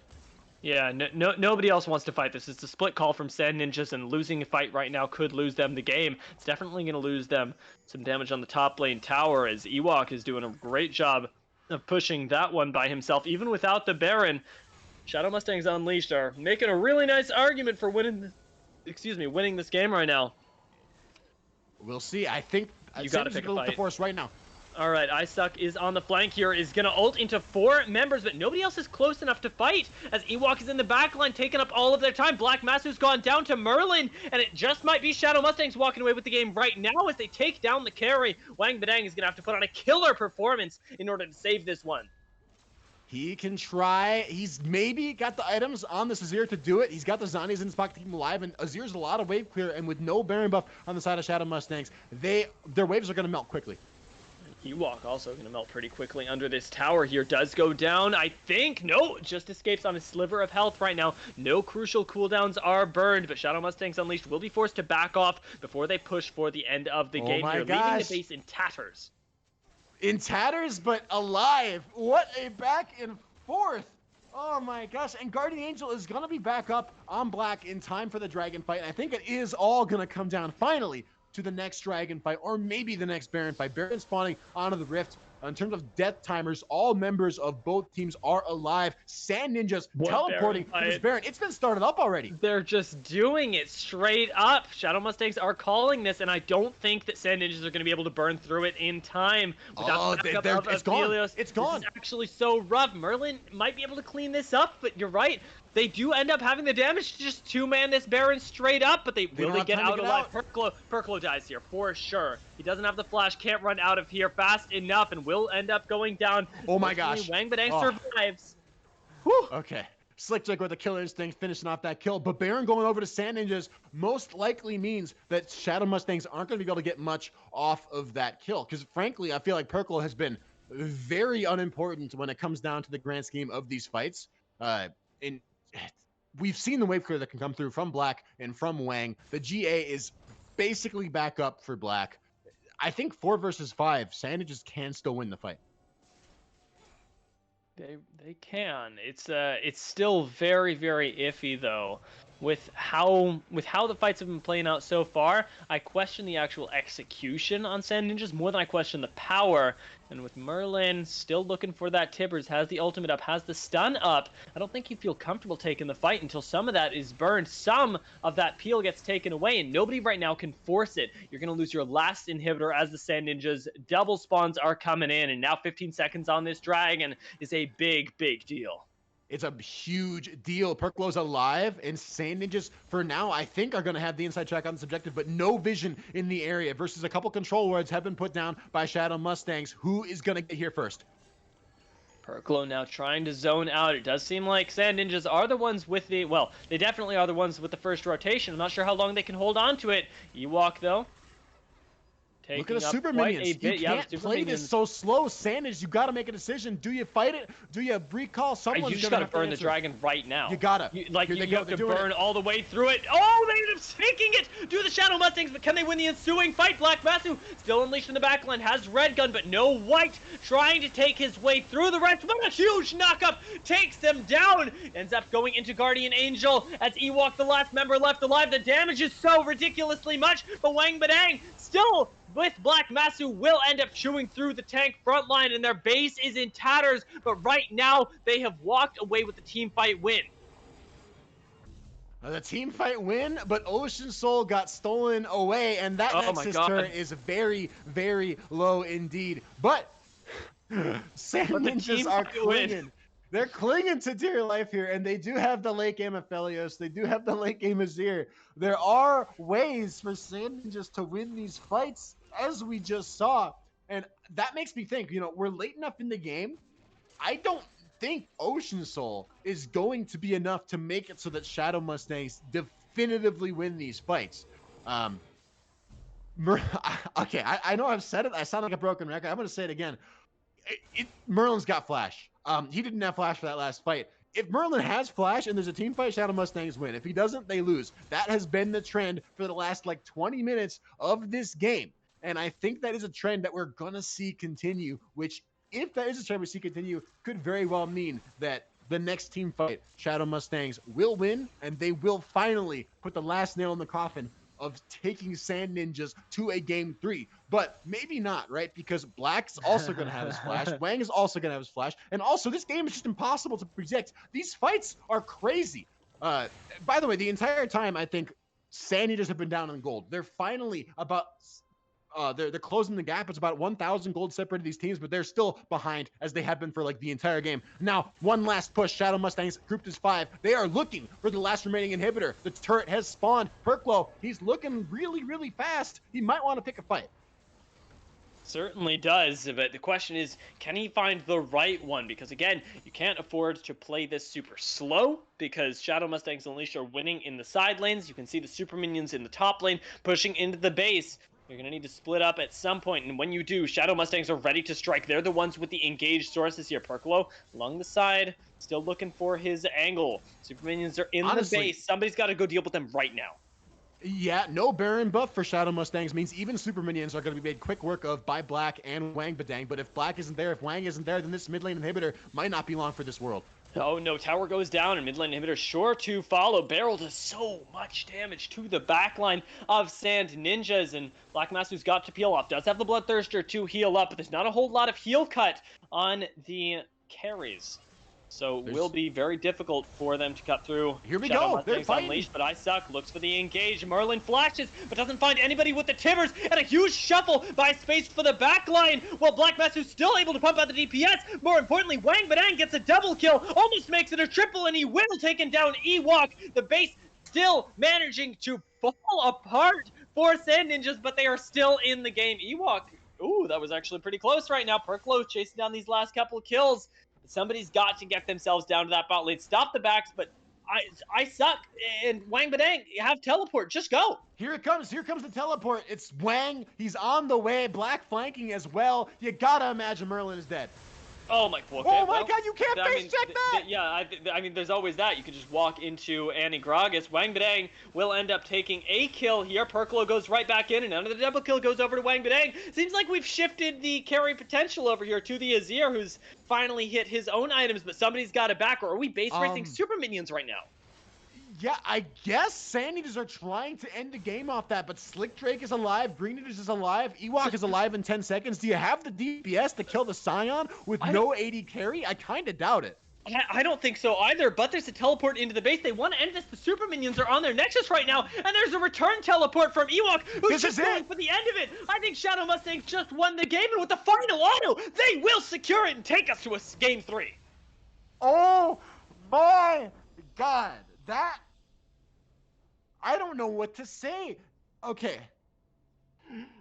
Yeah, nobody else wants to fight this. It's a split call from Sand Ninjas, and losing a fight right now could lose them the game. It's definitely going to lose them some damage on the top lane tower, as Ewok is doing a great job of pushing that one by himself, even without the Baron. Shadow Mustangs Unleashed are making a really nice argument for winning this game right now. We'll see. I think you got to pick a fight. The force right now. All right, Icesuck is on the flank here, is going to ult into 4 members, but nobody else is close enough to fight, as Ewok is in the backline, taking up all of their time. Black Masu's gone down to Merlin, and it just might be Shadow Mustangs walking away with the game right now as they take down the carry. Wang Badang is going to have to put on a killer performance in order to save this one. He can try. He's maybe got the items on this Azir to do it. He's got the Zhonya's in his pocket to keep him alive, and Azir's a lot of wave clear, and with no Baron buff on the side of Shadow Mustangs, their waves are going to melt quickly. Ewok also going to melt pretty quickly under this tower here. Does go down, I think. No, just escapes on a sliver of health right now. No crucial cooldowns are burned, but Shadow Mustangs Unleashed will be forced to back off before they push for the end of the game here, leaving the base in tatters. In tatters, but alive. What a back and forth. Oh my gosh. And Guardian Angel is going to be back up on Black in time for the dragon fight. And I think it is all going to come down finally to the next dragon fight, or maybe the next Baron fight. Baron spawning onto the rift. In terms of death timers, all members of both teams are alive. Sand Ninjas teleporting to this Baron. It's been started up already. They're just doing it straight up. Shadow Mustangs are calling this, and I don't think that Sand Ninjas are going to be able to burn through it in time. It's gone. It's gone. This is actually so rough. Merlin might be able to clean this up, but you're right. They do end up having the damage to just two-man this Baron straight up, but will they get out alive? Perklo dies here, for sure. He doesn't have the flash, can't run out of here fast enough, and will end up going down. Oh my gosh. Wang Badang survives. Whew. Okay. Slick Drake with the killer instinct, finishing off that kill. But Baron going over to Sand Ninjas most likely means that Shadow Mustangs aren't going to be able to get much off of that kill. Because frankly, I feel like Perklo has been very unimportant when it comes down to the grand scheme of these fights. We've seen the wave clear that can come through from Black and from Wang. The GA is basically back up for Black. I think 4 versus 5, Sand Ninjas can still win the fight. They can. It's still very, very iffy though. With how the fights have been playing out so far, I question the actual execution on Sand Ninjas more than I question the power. And with Merlin still looking for that Tibbers, has the ultimate up, has the stun up, I don't think he'd feel comfortable taking the fight until some of that is burned. Some of that peel gets taken away, and nobody right now can force it. You're going to lose your last inhibitor as the Sand Ninjas double spawns are coming in, and now 15 seconds on this dragon is a big, big deal. It's a huge deal. Perklo's alive, and Sand Ninjas, for now, I think are going to have the inside track on this objective, but no vision in the area versus a couple control wards have been put down by Shadow Mustangs. Who is going to get here first? Perklo now trying to zone out. It does seem like Sand Ninjas are the ones with the, well, they definitely are the ones with the first rotation. I'm not sure how long they can hold on to it. Ewok, though. Look at the super minions. You can't play this so slow. Sand Ninjas, you got to make a decision. Do you fight it? Do you recall? Someone's you just got to burn the dragon right now. You got to. You have to burn all the way through it. Oh, they ended up taking it. Do the Shadow Mustangs, but can they win the ensuing fight? Black Masu still unleashed in the backline, has red gun, but no white, trying to take his way through the rest. But a huge knockup takes them down. Ends up going into Guardian Angel as Ewok, the last member left alive. The damage is so ridiculously much, but Wang Badang still with Black Masu will end up chewing through the tank front line, and their base is in tatters, but right now they have walked away with the team fight win. The team fight win, but Ocean Soul got stolen away, and that Nexus turret is very, very low indeed. But Sand Ninjas are clinging. They're clinging to dear life here, and they do have the late game Aphelios. They do have the late game Azir. There are ways for Sand Ninjas to win these fights, as we just saw. And that makes me think, we're late enough in the game. I don't think Ocean Soul is going to be enough to make it so that Shadow Mustangs definitively win these fights. Okay, I know I've said it. I sound like a broken record. I'm going to say it again. Merlin's got Flash. He didn't have Flash for that last fight. If Merlin has Flash and there's a team fight, Shadow Mustangs win. If he doesn't, they lose. That has been the trend for the last 20 minutes of this game. And I think that is a trend that we're going to see continue, which, if that is a trend we see continue, could very well mean that the next team fight, Shadow Mustangs will win, and they will finally put the last nail in the coffin of taking Sand Ninjas to a game 3. But maybe not, right? Because Black's also going to have his Flash. Wang is also going to have his Flash. And also, this game is just impossible to predict. These fights are crazy. By the way, the entire time, I think Sand Ninjas have been down on gold. They're finally about... they're closing the gap. It's about 1,000 gold separated these teams, but they're still behind as they have been for the entire game. Now, one last push. Shadow Mustangs grouped as 5. They are looking for the last remaining inhibitor. The turret has spawned. Perklo, he's looking really, really fast. He might want to pick a fight. Certainly does, but the question is, can he find the right one? Because again, you can't afford to play this super slow, because Shadow Mustangs and Unleash are winning in the side lanes. You can see the super minions in the top lane pushing into the base. You're going to need to split up at some point, and when you do, Shadow Mustangs are ready to strike. They're the ones with the engaged sources here. Perklo along the side, still looking for his angle. Super minions are in the base. Somebody's got to go deal with them right now. Yeah, no Baron buff for Shadow Mustangs means even super minions are going to be made quick work of by Black and Wang Badang. But if Black isn't there, if Wang isn't there, then this mid lane inhibitor might not be long for this world. Oh no, tower goes down and mid lane inhibitor sure to follow. Barrel does so much damage to the backline of Sand Ninjas, and Black Masu's got to peel off. Does have the Bloodthirster to heal up, but there's not a whole lot of heal cut on the carries. So will be very difficult for them to cut through. Here we go. They're fighting. Unleashed, but I suck. Looks for the engage. Merlin flashes, but doesn't find anybody with the timbers. And a huge shuffle by space for the backline. While Black Masu's still able to pump out the DPS. More importantly, Wang Badang gets a double kill. Almost makes it a triple, and he will take down Ewok. The base still managing to fall apart for Sand Ninjas, but they are still in the game. Ewok, ooh, that was actually pretty close right now. Perklo chasing down these last couple of kills. Somebody's got to get themselves down to that bot lane. Stop the backs, but I suck. And Wang Badang, you have teleport. Just go. Here it comes. Here comes the teleport. It's Wang. He's on the way. Black flanking as well. You gotta imagine Merlin is dead. Oh my, okay, oh my God, you can't face check that! Yeah, I mean, there's always that. You can just walk into Annie Gragas. Wang Badang will end up taking a kill here. Perklo goes right back in, and another double kill goes over to Wang Badang. Seems like we've shifted the carry potential over here to the Azir, who's finally hit his own items, but somebody's got it back. Or are we base racing super minions right now? Yeah, I guess Sand Ninjas are trying to end the game off that, but Slick Drake is alive, Green Ninjas is alive, Ewok is alive in 10 seconds. Do you have the DPS to kill the Scion with no AD carry? I kind of doubt it. I don't think so either, but there's a teleport into the base. They want to end this. The super minions are on their Nexus right now, and there's a return teleport from Ewok, who's just going for the end of it. I think Shadow Mustangs just won the game, and with the final auto, they will secure it and take us to a game 3. Oh my God. That, I don't know what to say. Okay.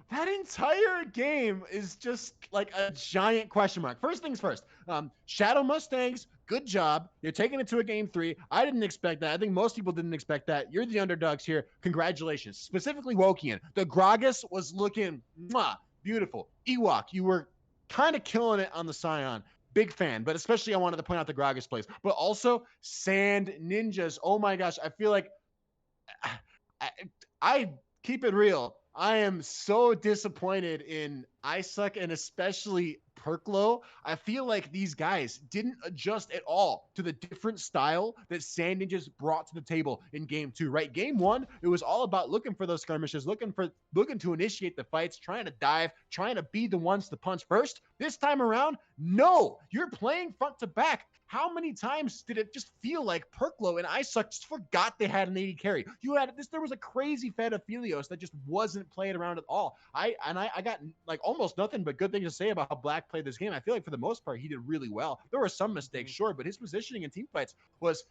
That entire game is just like a giant question mark. First things first, Shadow Mustangs, good job. You're taking it to a game 3. I didn't expect that. I think most people didn't expect that. You're the underdogs here. Congratulations. Specifically Wokian. The Gragas was looking beautiful. Ewok, you were kind of killing it on the Scion. Big fan, but especially I wanted to point out the Gragas plays, but also Sand Ninjas. Oh my gosh, I feel like I keep it real. I am so disappointed in Isaac and especially Perklo. I feel like these guys didn't adjust at all to the different style that Sand Ninjas brought to the table in game two, right? Game one, it was all about looking for those skirmishes, looking to initiate the fights, trying to dive, trying to be the ones to punch first. This time around, no, you're playing front to back. How many times did it just feel like Perklo and Isaac just forgot they had an 80 carry? You had this, there was a crazy fed of Phelios that just wasn't played around at all. I got like almost nothing but good things to say about how Black played this game. I feel like for the most part he did really well. There were some mistakes, sure, but his positioning in team fights was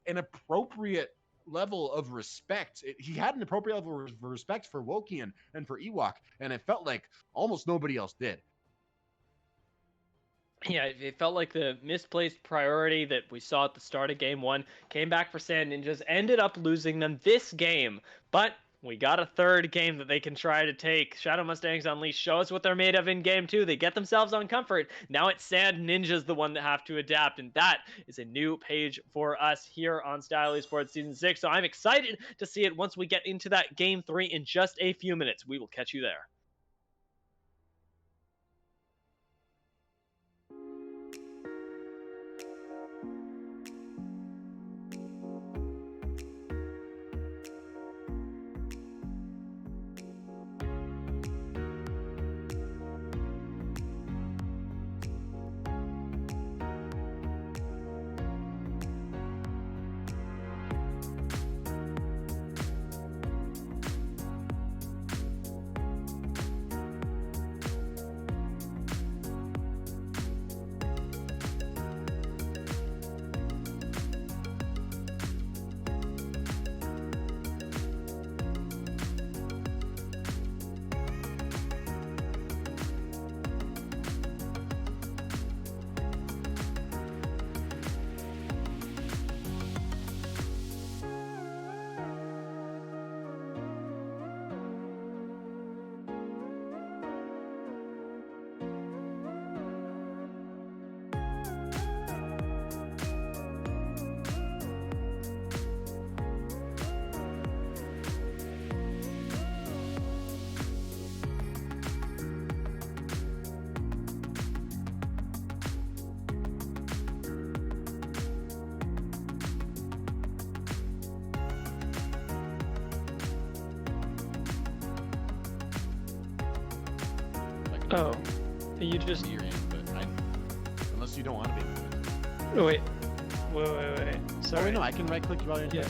an appropriate level of respect. He had an appropriate level of respect for Wokian and for Ewok, and it felt like almost nobody else did. Yeah, it felt like the misplaced priority that we saw at the start of game one came back for Sand Ninjas, ended up losing them this game. But we got a third game that they can try to take. Shadow Mustangs Unleashed show us what they're made of in game two. They get themselves on comfort. Now it's Sand Ninjas the one that have to adapt, and that is a new page for us here on Style Esports Season 6. So I'm excited to see it once we get into that game three in just a few minutes. We will catch you there. Oh, you just... You're in, but unless you don't want to be. Oh, wait. Sorry. Oh, wait, no, I can right-click you while you're in. Yeah.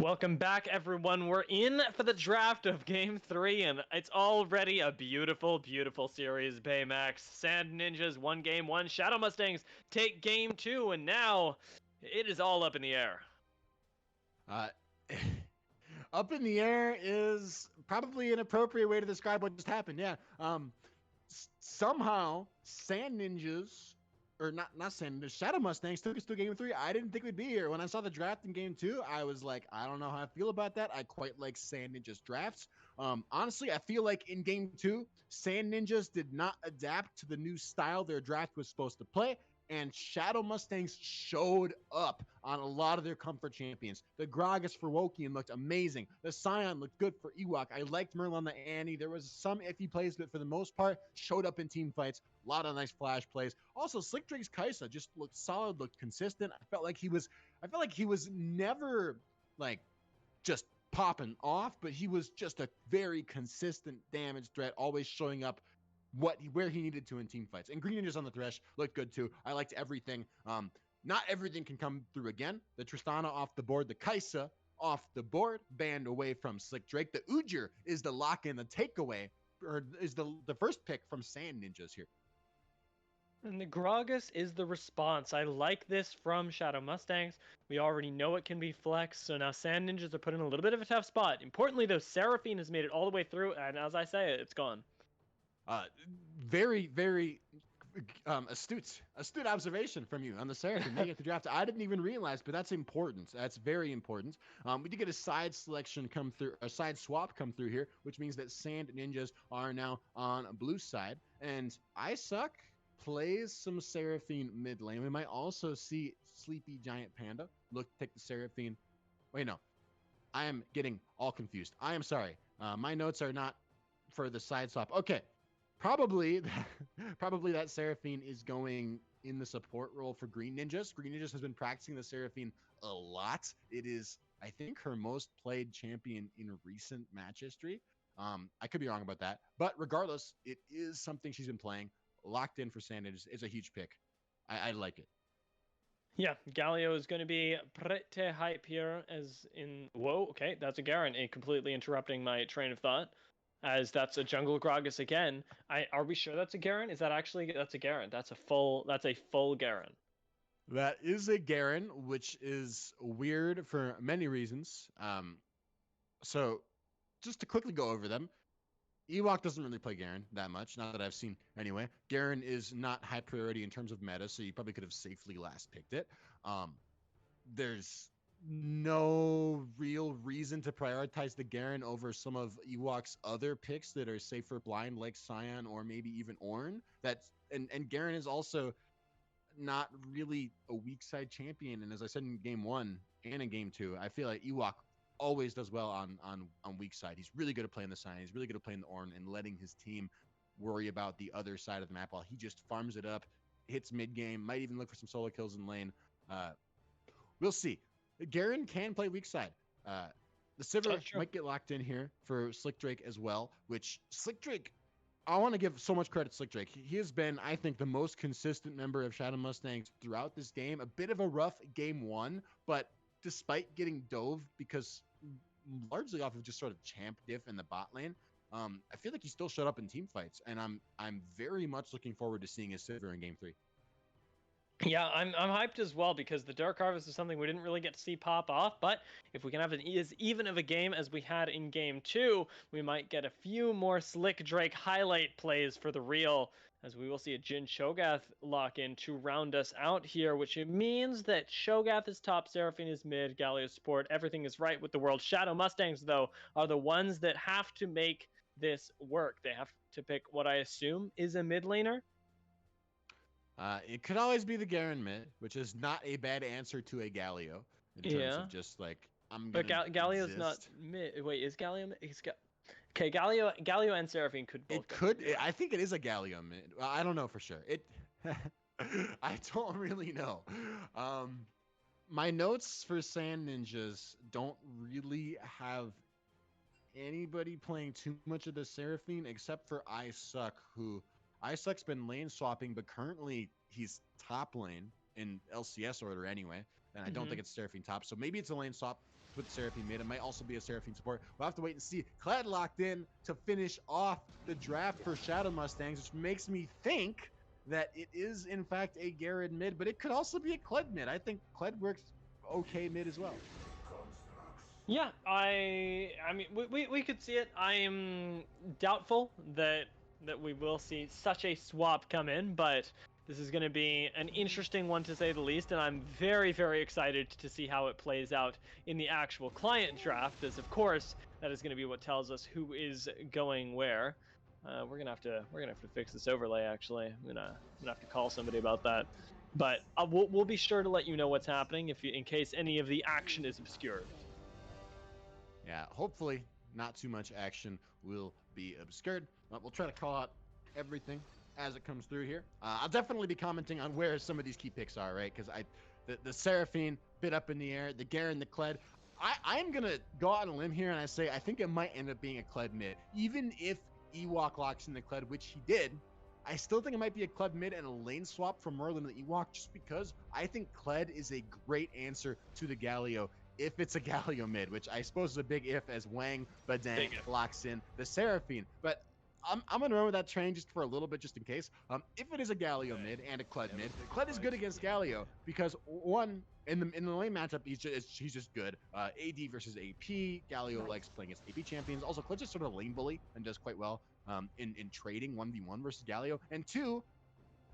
Welcome back, everyone. We're in for the draft of Game 3, and it's already a beautiful, beautiful series. Baymax, Sand Ninjas, 1-1. Shadow Mustangs take Game 2, and now it is all up in the air. Uh, up in the air is probably an appropriate way to describe what just happened. Yeah. Somehow, Sand Ninjas, or not Sand Ninjas, Shadow Mustangs took us to Game 3. I didn't think we'd be here. When I saw the draft in Game 2, I was like, I don't know how I feel about that. I quite like Sand Ninjas drafts. Honestly, I feel like in Game 2, Sand Ninjas did not adapt to the new style their draft was supposed to play, and Shadow Mustangs showed up on a lot of their comfort champions. The Gragas for Wokian looked amazing. The Scion looked good for Ewok. I liked Merlon the Annie. There was some iffy plays, but for the most part, showed up in team fights. A lot of nice flash plays. Also, Slick Drake's Kaisa just looked solid, looked consistent. I felt like he was never like just popping off, but he was just a very consistent damage threat, always showing up where he needed to in team fights. And Green Ninjas on the Thresh looked good too. I liked everything. Not everything can come through again. The Tristana off the board, the Kaisa off the board, banned away from Slick Drake. The Ujir is the lock in, the takeaway, or is the first pick from Sand Ninjas here. And the Gragas is the response. I like this from Shadow Mustangs. We already know it can be flexed, so now Sand Ninjas are put in a little bit of a tough spot. Importantly, though, Seraphine has made it all the way through, and as I say, it's gone. Very, very astute observation from you on the Seraphine making it to draft. I didn't even realize, but that's important. That's very important. We did get a side selection come through, a side swap come through here, which means that Sand Ninjas are now on blue side, and I Suck plays some Seraphine mid lane. We might also see Sleepy Giant Panda look to take the Seraphine. Wait, no, I am getting all confused. I am sorry. My notes are not for the side swap. Okay. Probably that Seraphine is going in the support role for Green Ninjas. Green Ninjas has been practicing the Seraphine a lot. It is, I think, her most played champion in recent match history. I could be wrong about that, but regardless, it is something she's been playing. Locked in for Sand Ninjas. It's a huge pick. I like it. Yeah, Galio is going to be pretty hype here, as in... Whoa, okay, that's a Garen, completely interrupting my train of thought, as that's a Jungle Gragas again. Are we sure that's a Garen? Is that actually... That's a Garen. That's a full Garen. That is a Garen, which is weird for many reasons. So just to quickly go over them, Ewok doesn't really play Garen that much, not that I've seen anyway. Garen is not high priority in terms of meta, so you probably could have safely last picked it. There's no real reason to prioritize the Garen over some of Ewok's other picks that are safer blind, like Scion or maybe even Ornn. And Garen is also not really a weak side champion. And as I said in game 1 and in game 2, I feel like Ewok always does well on weak side. He's really good at playing the Scion. He's really good at playing the Ornn and letting his team worry about the other side of the map while he just farms it up, hits mid game, might even look for some solo kills in lane. We'll see. Garen can play weak side. The Sivir might get locked in here for Slick Drake as well, which Slick Drake, I want to give so much credit to Slick Drake. He has been, I think, the most consistent member of Shadow Mustangs throughout this game. A bit of a rough game 1, but despite getting dove because largely off of just sort of champ diff in the bot lane, I feel like he still showed up in team fights, and I'm very much looking forward to seeing his Sivir in game 3. Yeah, I'm hyped as well because the Dark Harvest is something we didn't really get to see pop off, but if we can have as even of a game as we had in game 2, we might get a few more Slick Drake highlight plays for the real, as we will see a Jin Shogath lock in to round us out here, which means that Shogath is top, Seraphine is mid, Galio support, everything is right with the world. Shadow Mustangs, though, are the ones that have to make this work. They have to pick what I assume is a mid laner. It could always be the Garen mid, which is not a bad answer to a Galio in terms of just like I'm gonna. But Galio's not mid. Wait, is Galio? Okay, Galio and Seraphine could both. It could. I think it is a Galio mid. I don't know for sure. I don't really know. My notes for Sand Ninjas don't really have anybody playing too much of the Seraphine except for I Suck, who I Suck's been lane swapping, but currently he's top lane. in LCS order anyway, and I don't think it's Seraphine top. So maybe it's a lane swap with Seraphine mid. It might also be a Seraphine support. We'll have to wait and see. Kled locked in to finish off the draft for Shadow Mustangs, which makes me think that it is in fact a Garen mid, but it could also be a Kled mid. I think Kled works okay mid as well. Yeah, I mean, we could see it. I am doubtful that we will see such a swap come in, but this is going to be an interesting one to say the least, and I'm very, very excited to see how it plays out in the actual client draft, as of course that is going to be what tells us who is going where. We're gonna have to fix this overlay. Actually, I'm gonna have to call somebody about that. But we'll be sure to let you know what's happening in case any of the action is obscured. Yeah, hopefully not too much action will be obscured. We'll try to call out everything as it comes through here. I'll definitely be commenting on where some of these key picks are, right? Because the Seraphine bit up in the air, the Garen, the Kled. I'm gonna go out on a limb here and I say I think it might end up being a Kled mid, even if Ewok locks in the Kled, which he did. I still think it might be a Kled mid and a lane swap from Merlin to the Ewok, just because I think Kled is a great answer to the Galio if it's a Galio mid, which I suppose is a big if as Wang Badang locks in the Seraphine. But I'm going to run with that train just for a little bit, just in case. If it is a Galio mid and a Kled mid, Kled is good against Galio because, one, in the lane matchup, he's just good. AD versus AP. Galio likes playing against AP champions. Also, Kled's just sort of a lane bully and does quite well in trading 1v1 versus Galio. And two,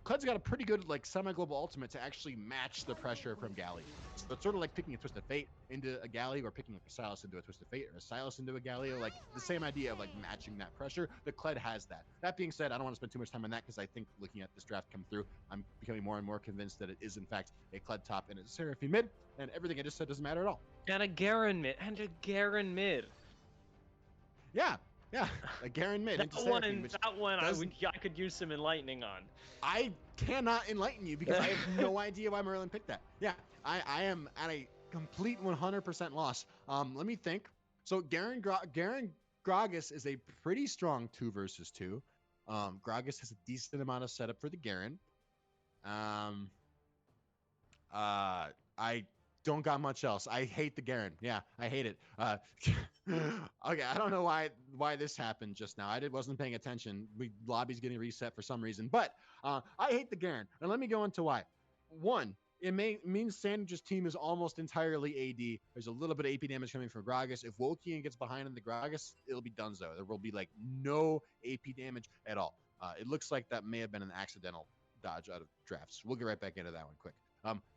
Kled's got a pretty good like semi-global ultimate to actually match the pressure from Galio. So it's sort of like picking a Twisted Fate into a Galio or picking like a Silas into a Twisted Fate or a Silas into a Galio. Like the same idea of like matching that pressure. The Kled has that. That being said, I don't want to spend too much time on that because I think looking at this draft come through, I'm becoming more and more convinced that it is in fact a Kled top and a Seraphine mid, and everything I just said doesn't matter at all. And a Garen mid. Yeah, a Garen mid into Seraphine. I could use some enlightening on. I cannot enlighten you because I have no idea why Merlin picked that. Yeah, I am at a complete 100% loss. Let me think. So Garen Gragas is a pretty strong 2 versus 2. Gragas has a decent amount of setup for the Garen. I don't got much else. I hate the Garen. Yeah, I hate it. Okay, I don't know why this happened just now. I wasn't paying attention. Lobby's getting reset for some reason, but I hate the Garen. And let me go into why. One, it means Sandwich's team is almost entirely AD. There's a little bit of AP damage coming from Gragas. If Wokian gets behind in the Gragas, it'll be donezo. There will be like no AP damage at all. It looks like that may have been an accidental dodge out of drafts. We'll get right back into that one quick.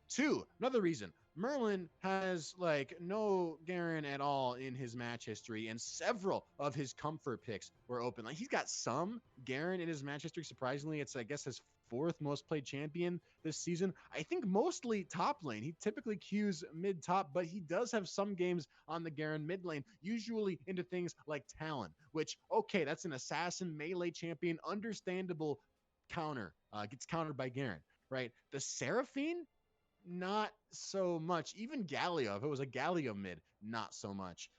Two, another reason. Merlin has like no Garen at all in his match history, and several of his comfort picks were open. Like he's got some Garen in his match history. Surprisingly, it's I guess his 4th most played champion this season. I think mostly top lane. He typically queues mid top, but he does have some games on the Garen mid lane, usually into things like Talon, which okay, that's an assassin melee champion, understandable counter, gets countered by Garen, right? The Seraphine, not so much. Even Galio, if it was a Galio mid, not so much.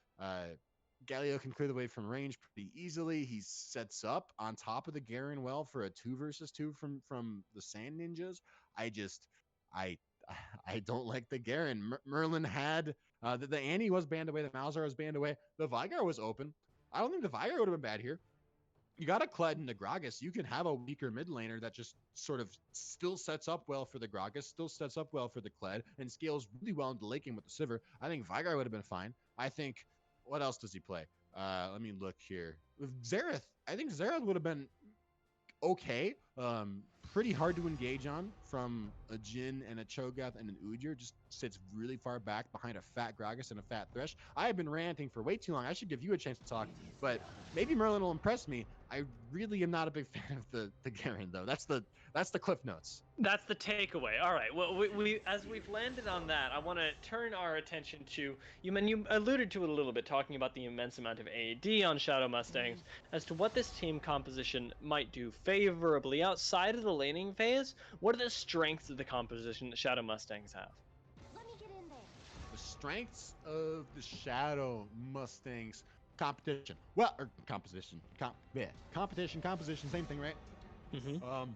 Galio can clear the way from range pretty easily. He sets up on top of the Garen well for a 2 versus 2 from the Sand Ninjas. I don't like the Garen. Merlin had the Annie was banned away. The Malzahar was banned away. The Vigar was open. I don't think the Vigar would have been bad here. You got a Kled and the Gragas. You can have a weaker mid laner that just sort of still sets up well for the Gragas, still sets up well for the Kled, and scales really well into laking with the Sivir. I think Vigar would have been fine. I think, what else does he play? Let me look here. With Xerath, I think Xerath would have been okay. Pretty hard to engage on from a Jhin and a Cho'Gath and an Udyr. Just sits really far back behind a fat Gragas and a fat Thresh. I have been ranting for way too long. I should give you a chance to talk, but maybe Merlin will impress me. I really am not a big fan of the Garen though. That's the cliff notes. That's the takeaway. All right. Well, we as we've landed on that, I want to turn our attention to you alluded to it a little bit, talking about the immense amount of AD on Shadow Mustangs, as to what this team composition might do favorably outside of the laning phase. What are the strengths of the composition that Shadow Mustangs have? Let me get in there. The strengths of the Shadow Mustangs competition. Well, or composition. Competition, composition, same thing, right? Mm-hmm.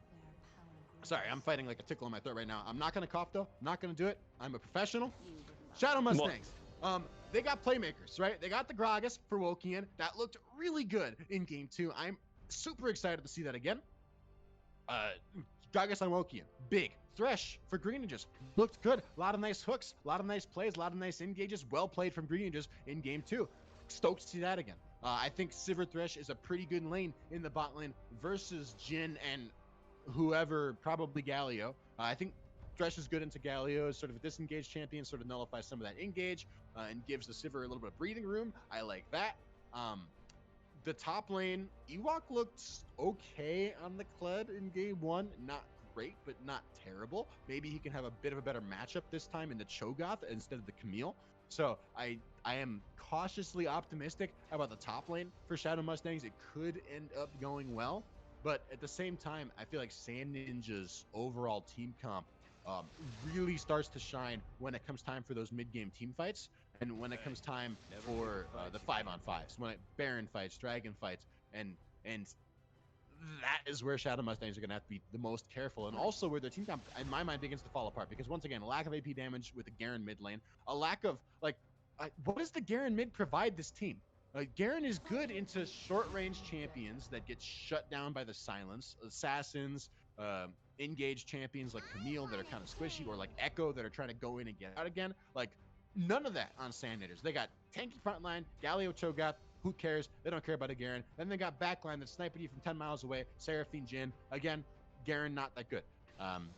Sorry, I'm fighting like a tickle in my throat right now. I'm not gonna cough though. I'm not gonna do it. I'm a professional. Shadow Mustangs. They got playmakers, right? They got the Gragas for Wokian. That looked really good in game 2. I'm super excited to see that again. Gragas on Wokian, big. Thresh for Green Ninjas, looked good. A lot of nice hooks, a lot of nice plays, a lot of nice engages. Well played from Green Ninjas in game 2. Stoked to see that again. I think Sivir Thresh is a pretty good lane in the bot lane versus Jhin and whoever, probably Galio. I think Thresh is good into Galio as sort of a disengaged champion, sort of nullifies some of that engage and gives the Sivir a little bit of breathing room. I like that. The top lane, Ewok looked okay on the Kled in game 1. Not great, but not terrible. Maybe he can have a bit of a better matchup this time in the Cho'Gath instead of the Camille. So I am cautiously optimistic about the top lane for Shadow Mustangs. It could end up going well, but at the same time, I feel like Sand Ninja's overall team comp really starts to shine when it comes time for those mid-game team fights, and when it comes time for the 5-on-5s, when Baron fights, Dragon fights, and that is where Shadow Mustangs are going to have to be the most careful, and also where their team comp, in my mind, begins to fall apart, because once again, a lack of AP damage with the Garen mid lane, a lack of, like, what does the Garen mid provide this team? Garen is good into short-range champions that get shut down by the silence, assassins, engaged champions like Camille that are kind of squishy, or like Echo that are trying to go in and get out again. Like, none of that on Sand Ninjas. They got tanky frontline, Galio Cho'Gath, who cares? They don't care about a Garen. Then they got backline that's sniping you from 10 miles away, Seraphine Jhin. Again, Garen not that good.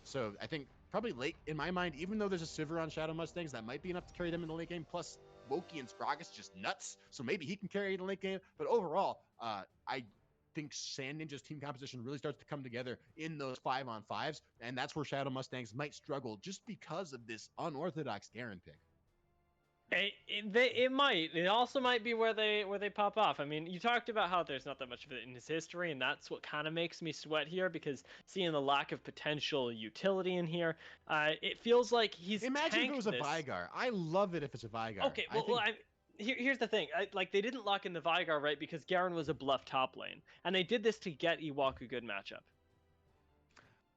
So I think probably late, in my mind, even though there's a Sivir on Shadow Mustangs, that might be enough to carry them in the late game. Plus, Loki and Gragas just nuts, so maybe he can carry in the late game. But overall, I think Sand Ninja's team composition really starts to come together in those 5-on-5s, and that's where Shadow Mustangs might struggle just because of this unorthodox Garen pick. It might. It also might be where they pop off. I mean, you talked about how there's not that much of it in his history, and that's what kind of makes me sweat here, because seeing the lack of potential utility in here, it feels like he's Imagine if it was a this. Veigar. I love it if it's a Veigar. Okay, here's the thing. Like, they didn't lock in the Veigar, right, because Garen was a bluff top lane, and they did this to get Ewok a good matchup.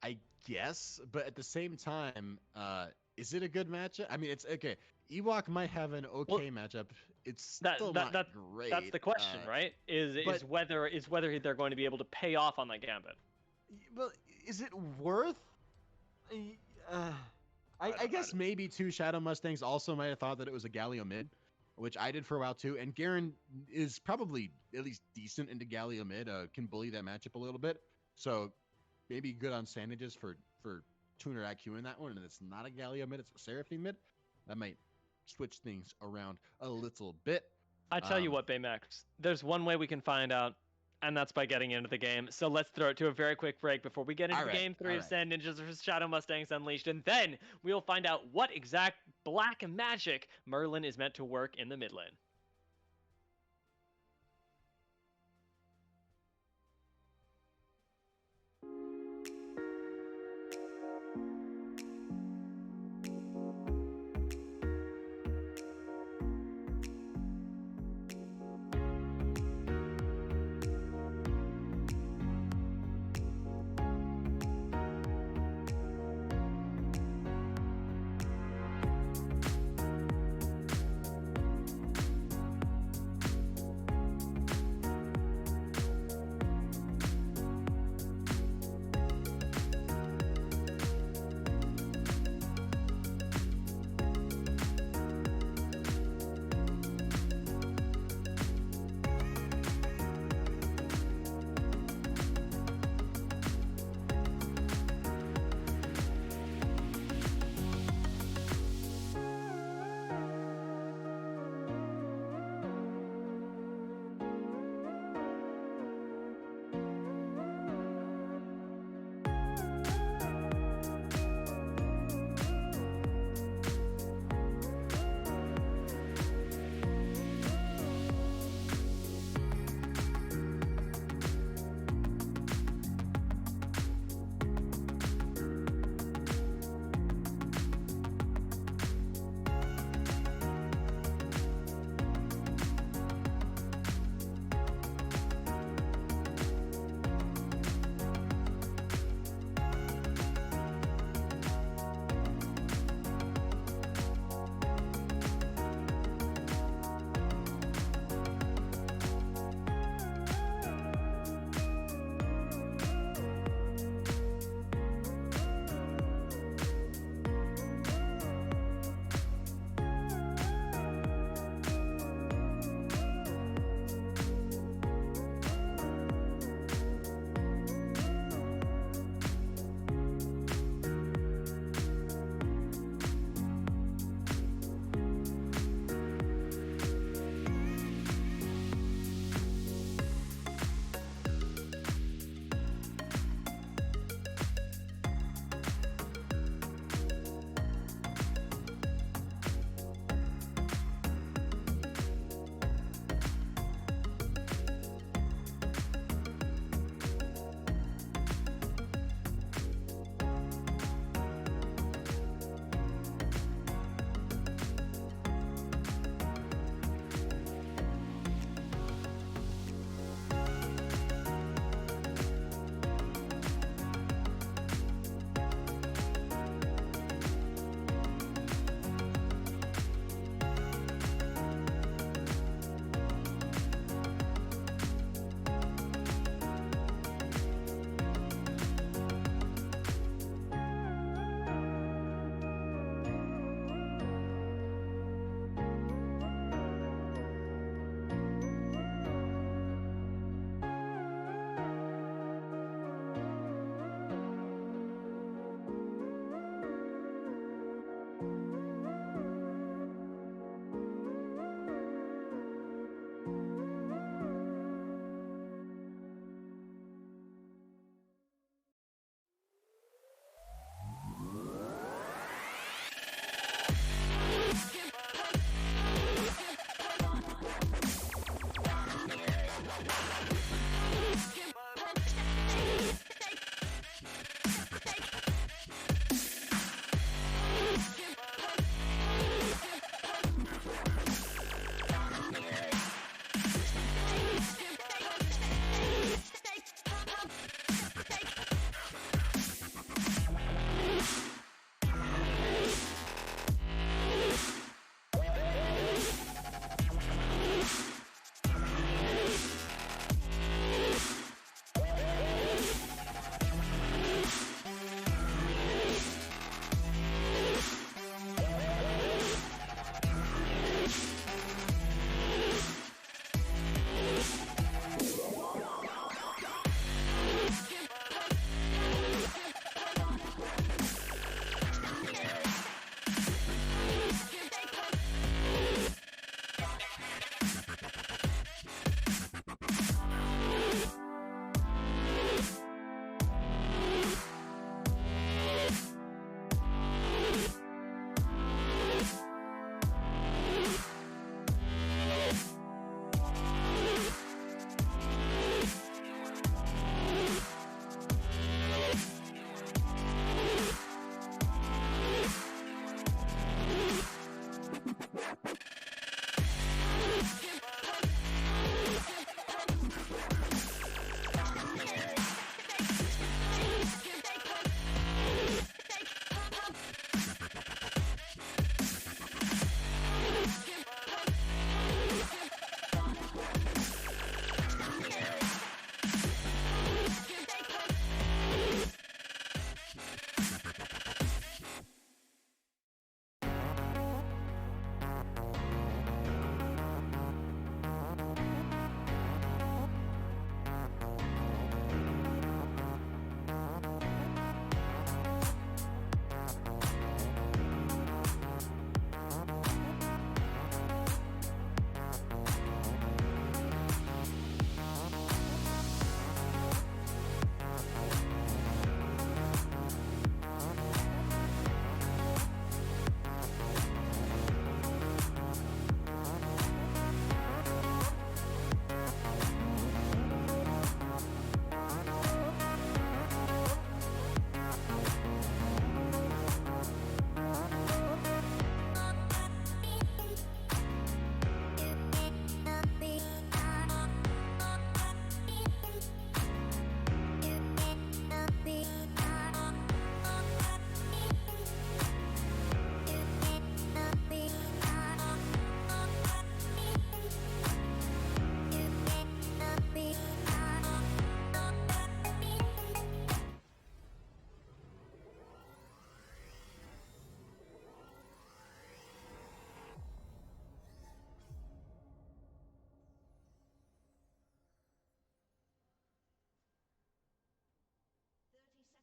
I guess, but at the same time, is it a good matchup? I mean, it's okay. Ewok might have an okay matchup. It's still not great. That's the question, right? Is whether they're going to be able to pay off on that gambit. Well, is it worth? I guess maybe too. Shadow Mustangs also might have thought that it was a Galio mid, which I did for a while too. And Garen is probably at least decent into Galio mid. Can bully that matchup a little bit. So maybe good on Sand Ninjas for tuner IQ in that one, and it's not a Galio mid, it's a Seraphine mid. That might switch things around a little bit. I tell you what, Baymax, there's one way we can find out, and that's by getting into the game. So let's throw it to a very quick break before we get into Game 3 of Sand Ninjas vs. Shadow Mustangs Unleashed, and then we'll find out what exact black magic Merlin is meant to work in the mid lane.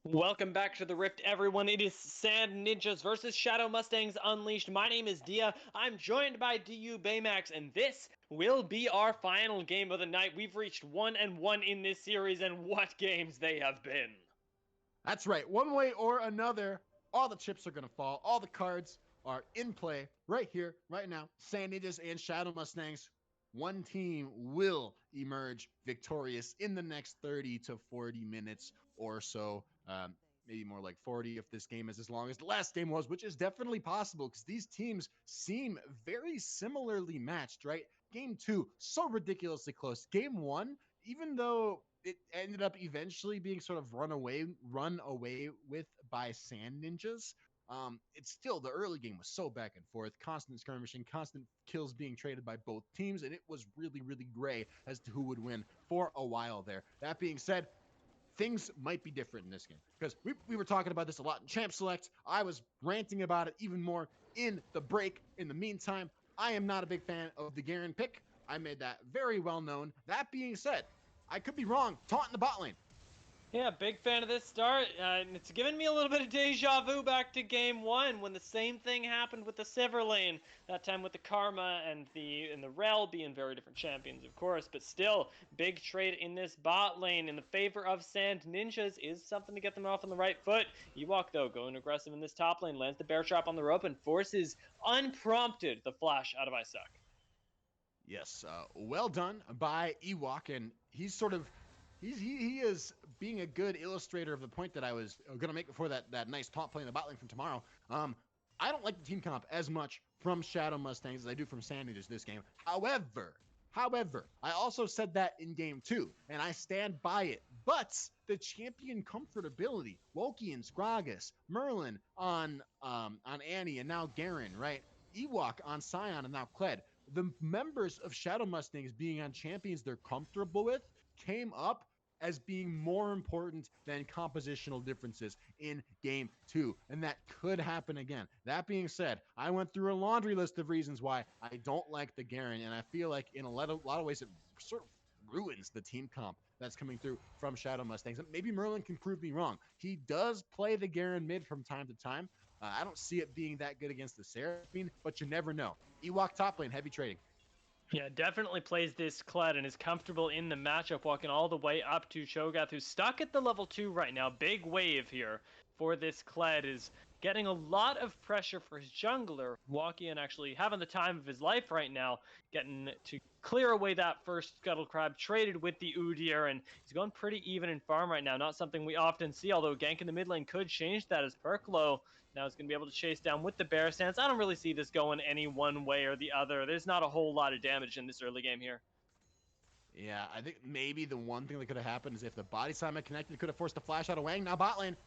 Welcome back to the Rift, everyone. It is Sand Ninjas versus Shadow Mustangs Unleashed. My name is Dia. I'm joined by DU Baymax, and this will be our final game of the night. We've reached 1-1 in this series, and what games they have been. That's right. One way or another, all the chips are going to fall. All the cards are in play right here, right now. Sand Ninjas and Shadow Mustangs. One team will emerge victorious in the next 30 to 40 minutes or so. Maybe more like 40 if this game is as long as the last game was, which is definitely possible because these teams seem very similarly matched, right? Game two, so ridiculously close. Game one, even though it ended up eventually being sort of run away with by Sand Ninjas. It's still, the early game was so back and forth, constant skirmishing, constant kills being traded by both teams, and it was really, really gray as to who would win for a while there. That being said, things might be different in this game because we were talking about this a lot in Champ Select. I was ranting about it even more in the break. In the meantime, I am not a big fan of the Garen pick. I made that very well known. That being said, I could be wrong. Taunt in the bot lane. Yeah, big fan of this start, and it's given me a little bit of deja vu back to game one when the same thing happened with the Sivir lane. That time with the Karma and the Rel being very different champions, of course, but still, big trade in this bot lane in the favor of Sand Ninjas is something to get them off on the right foot. Ewok, though, going aggressive in this top lane, lands the bear trap on the rope and forces, unprompted, the flash out of Isaac. Yes, well done by Ewok, and he's sort of he is being a good illustrator of the point that I was going to make before that nice taunt play in the bot lane from tomorrow. I don't like the team comp as much from Shadow Mustangs as I do from Sand Ninjas this game. However, I also said that in game two, and I stand by it. But the champion comfortability, Woki and Scragus, Merlin on Annie, and now Garen, right? Ewok on Scion, and now Kled. The members of Shadow Mustangs being on champions they're comfortable with came up as being more important than compositional differences in game two. And that could happen again. That being said, I went through a laundry list of reasons why I don't like the Garen. And I feel like in a lot of ways, it sort of ruins the team comp that's coming through from Shadow Mustangs. And maybe Merlin can prove me wrong. He does play the Garen mid from time to time. I don't see it being that good against the Seraphine, but you never know. Ewok top lane, heavy trading. Yeah, definitely plays this Kled and is comfortable in the matchup, walking all the way up to Cho'Gath, who's stuck at the level 2 right now. Big wave here for this Kled, is getting a lot of pressure for his jungler. Walking and actually having the time of his life right now, getting to clear away that first Scuttle Crab, traded with the Udyr, and he's going pretty even in farm right now. Not something we often see, although gank in the mid lane could change that as Perklo now is going to be able to chase down with the Bear Stance. I don't really see this going any one way or the other. There's not a whole lot of damage in this early game here. Yeah, I think maybe the one thing that could have happened is if the body slam had connected, could have forced a flash out of Wang. Now bot lane.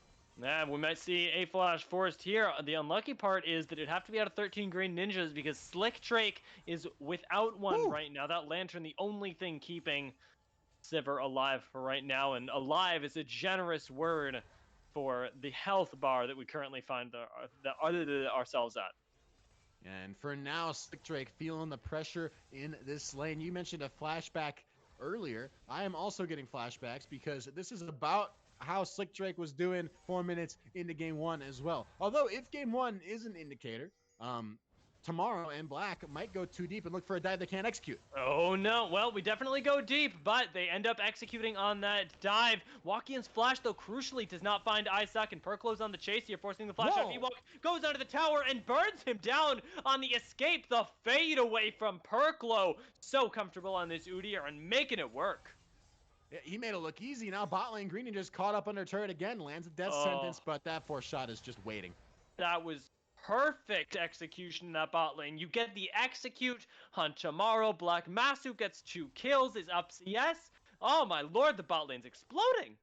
Yeah, we might see a flash forced here. The unlucky part is that it'd have to be out of 13 green ninjas because Slick Drake is without one Woo! right now. That lantern, the only thing keeping Sivir alive for right now, and alive is a generous word for the health bar that we currently find ourselves at. And for now, Slick Drake feeling the pressure in this lane. You mentioned a flashback earlier. I am also getting flashbacks because this is about how Slick Drake was doing 4 minutes into game one as well. Although if game one is an indicator, tomorrow and Black might go too deep and look for a dive they can't execute. Oh no, well, we definitely go deep, but they end up executing on that dive. Wakian's flash, though, crucially does not find Isaac, and Perklo's on the chase here, forcing the flash out. Ewok goes under the tower and burns him down on the escape. The fade away from Perklo. So comfortable on this Udyr and making it work. Yeah, he made it look easy. Now bot lane Green just caught up under turret again, lands a death sentence, but that force shot is just waiting. That was perfect execution in that bot lane. You get the execute on tomorrow. Black Masu gets 2 kills, is up CS. Oh my lord, the bot lane's exploding.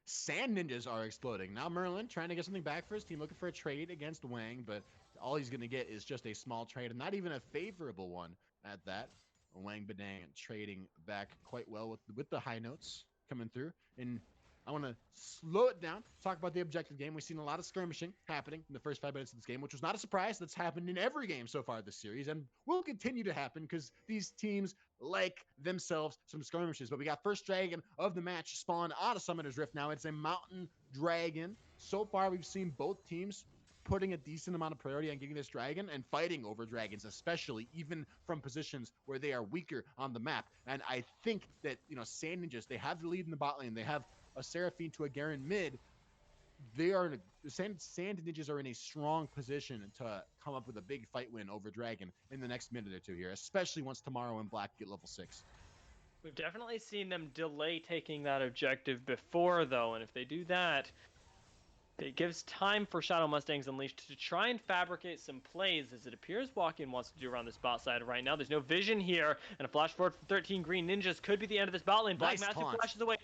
Sand Ninjas are exploding. Now Merlin trying to get something back for his team, looking for a trade against Wang, but all he's going to get is just a small trade, and not even a favorable one at that. Wang Badang trading back quite well with the high notes coming through. And I want to slow it down, talk about the objective game. We've seen a lot of skirmishing happening in the first 5 minutes of this game, which was not a surprise. That's happened in every game so far this series and will continue to happen because these teams like themselves some skirmishes. But we got first dragon of the match spawn out of Summoner's Rift now. It's a mountain dragon. So far, we've seen both teams putting a decent amount of priority on getting this dragon and fighting over dragons, especially even from positions where they are weaker on the map. And I think that, Sand Ninjas, they have the lead in the bot lane. They have a Seraphine to a Garen mid. They are the Sand Ninjas are in a strong position to come up with a big fight win over Dragon in the next minute or two here, especially once Tomorrow and Black get level 6. We've definitely seen them delay taking that objective before, though, and if they do that, it gives time for Shadow Mustangs Unleashed to try and fabricate some plays, as it appears Walk-In wants to do around this bot side right now. There's no vision here, and a flash forward from 13 Green Ninjas could be the end of this bot lane. Black Nice Master flashes away.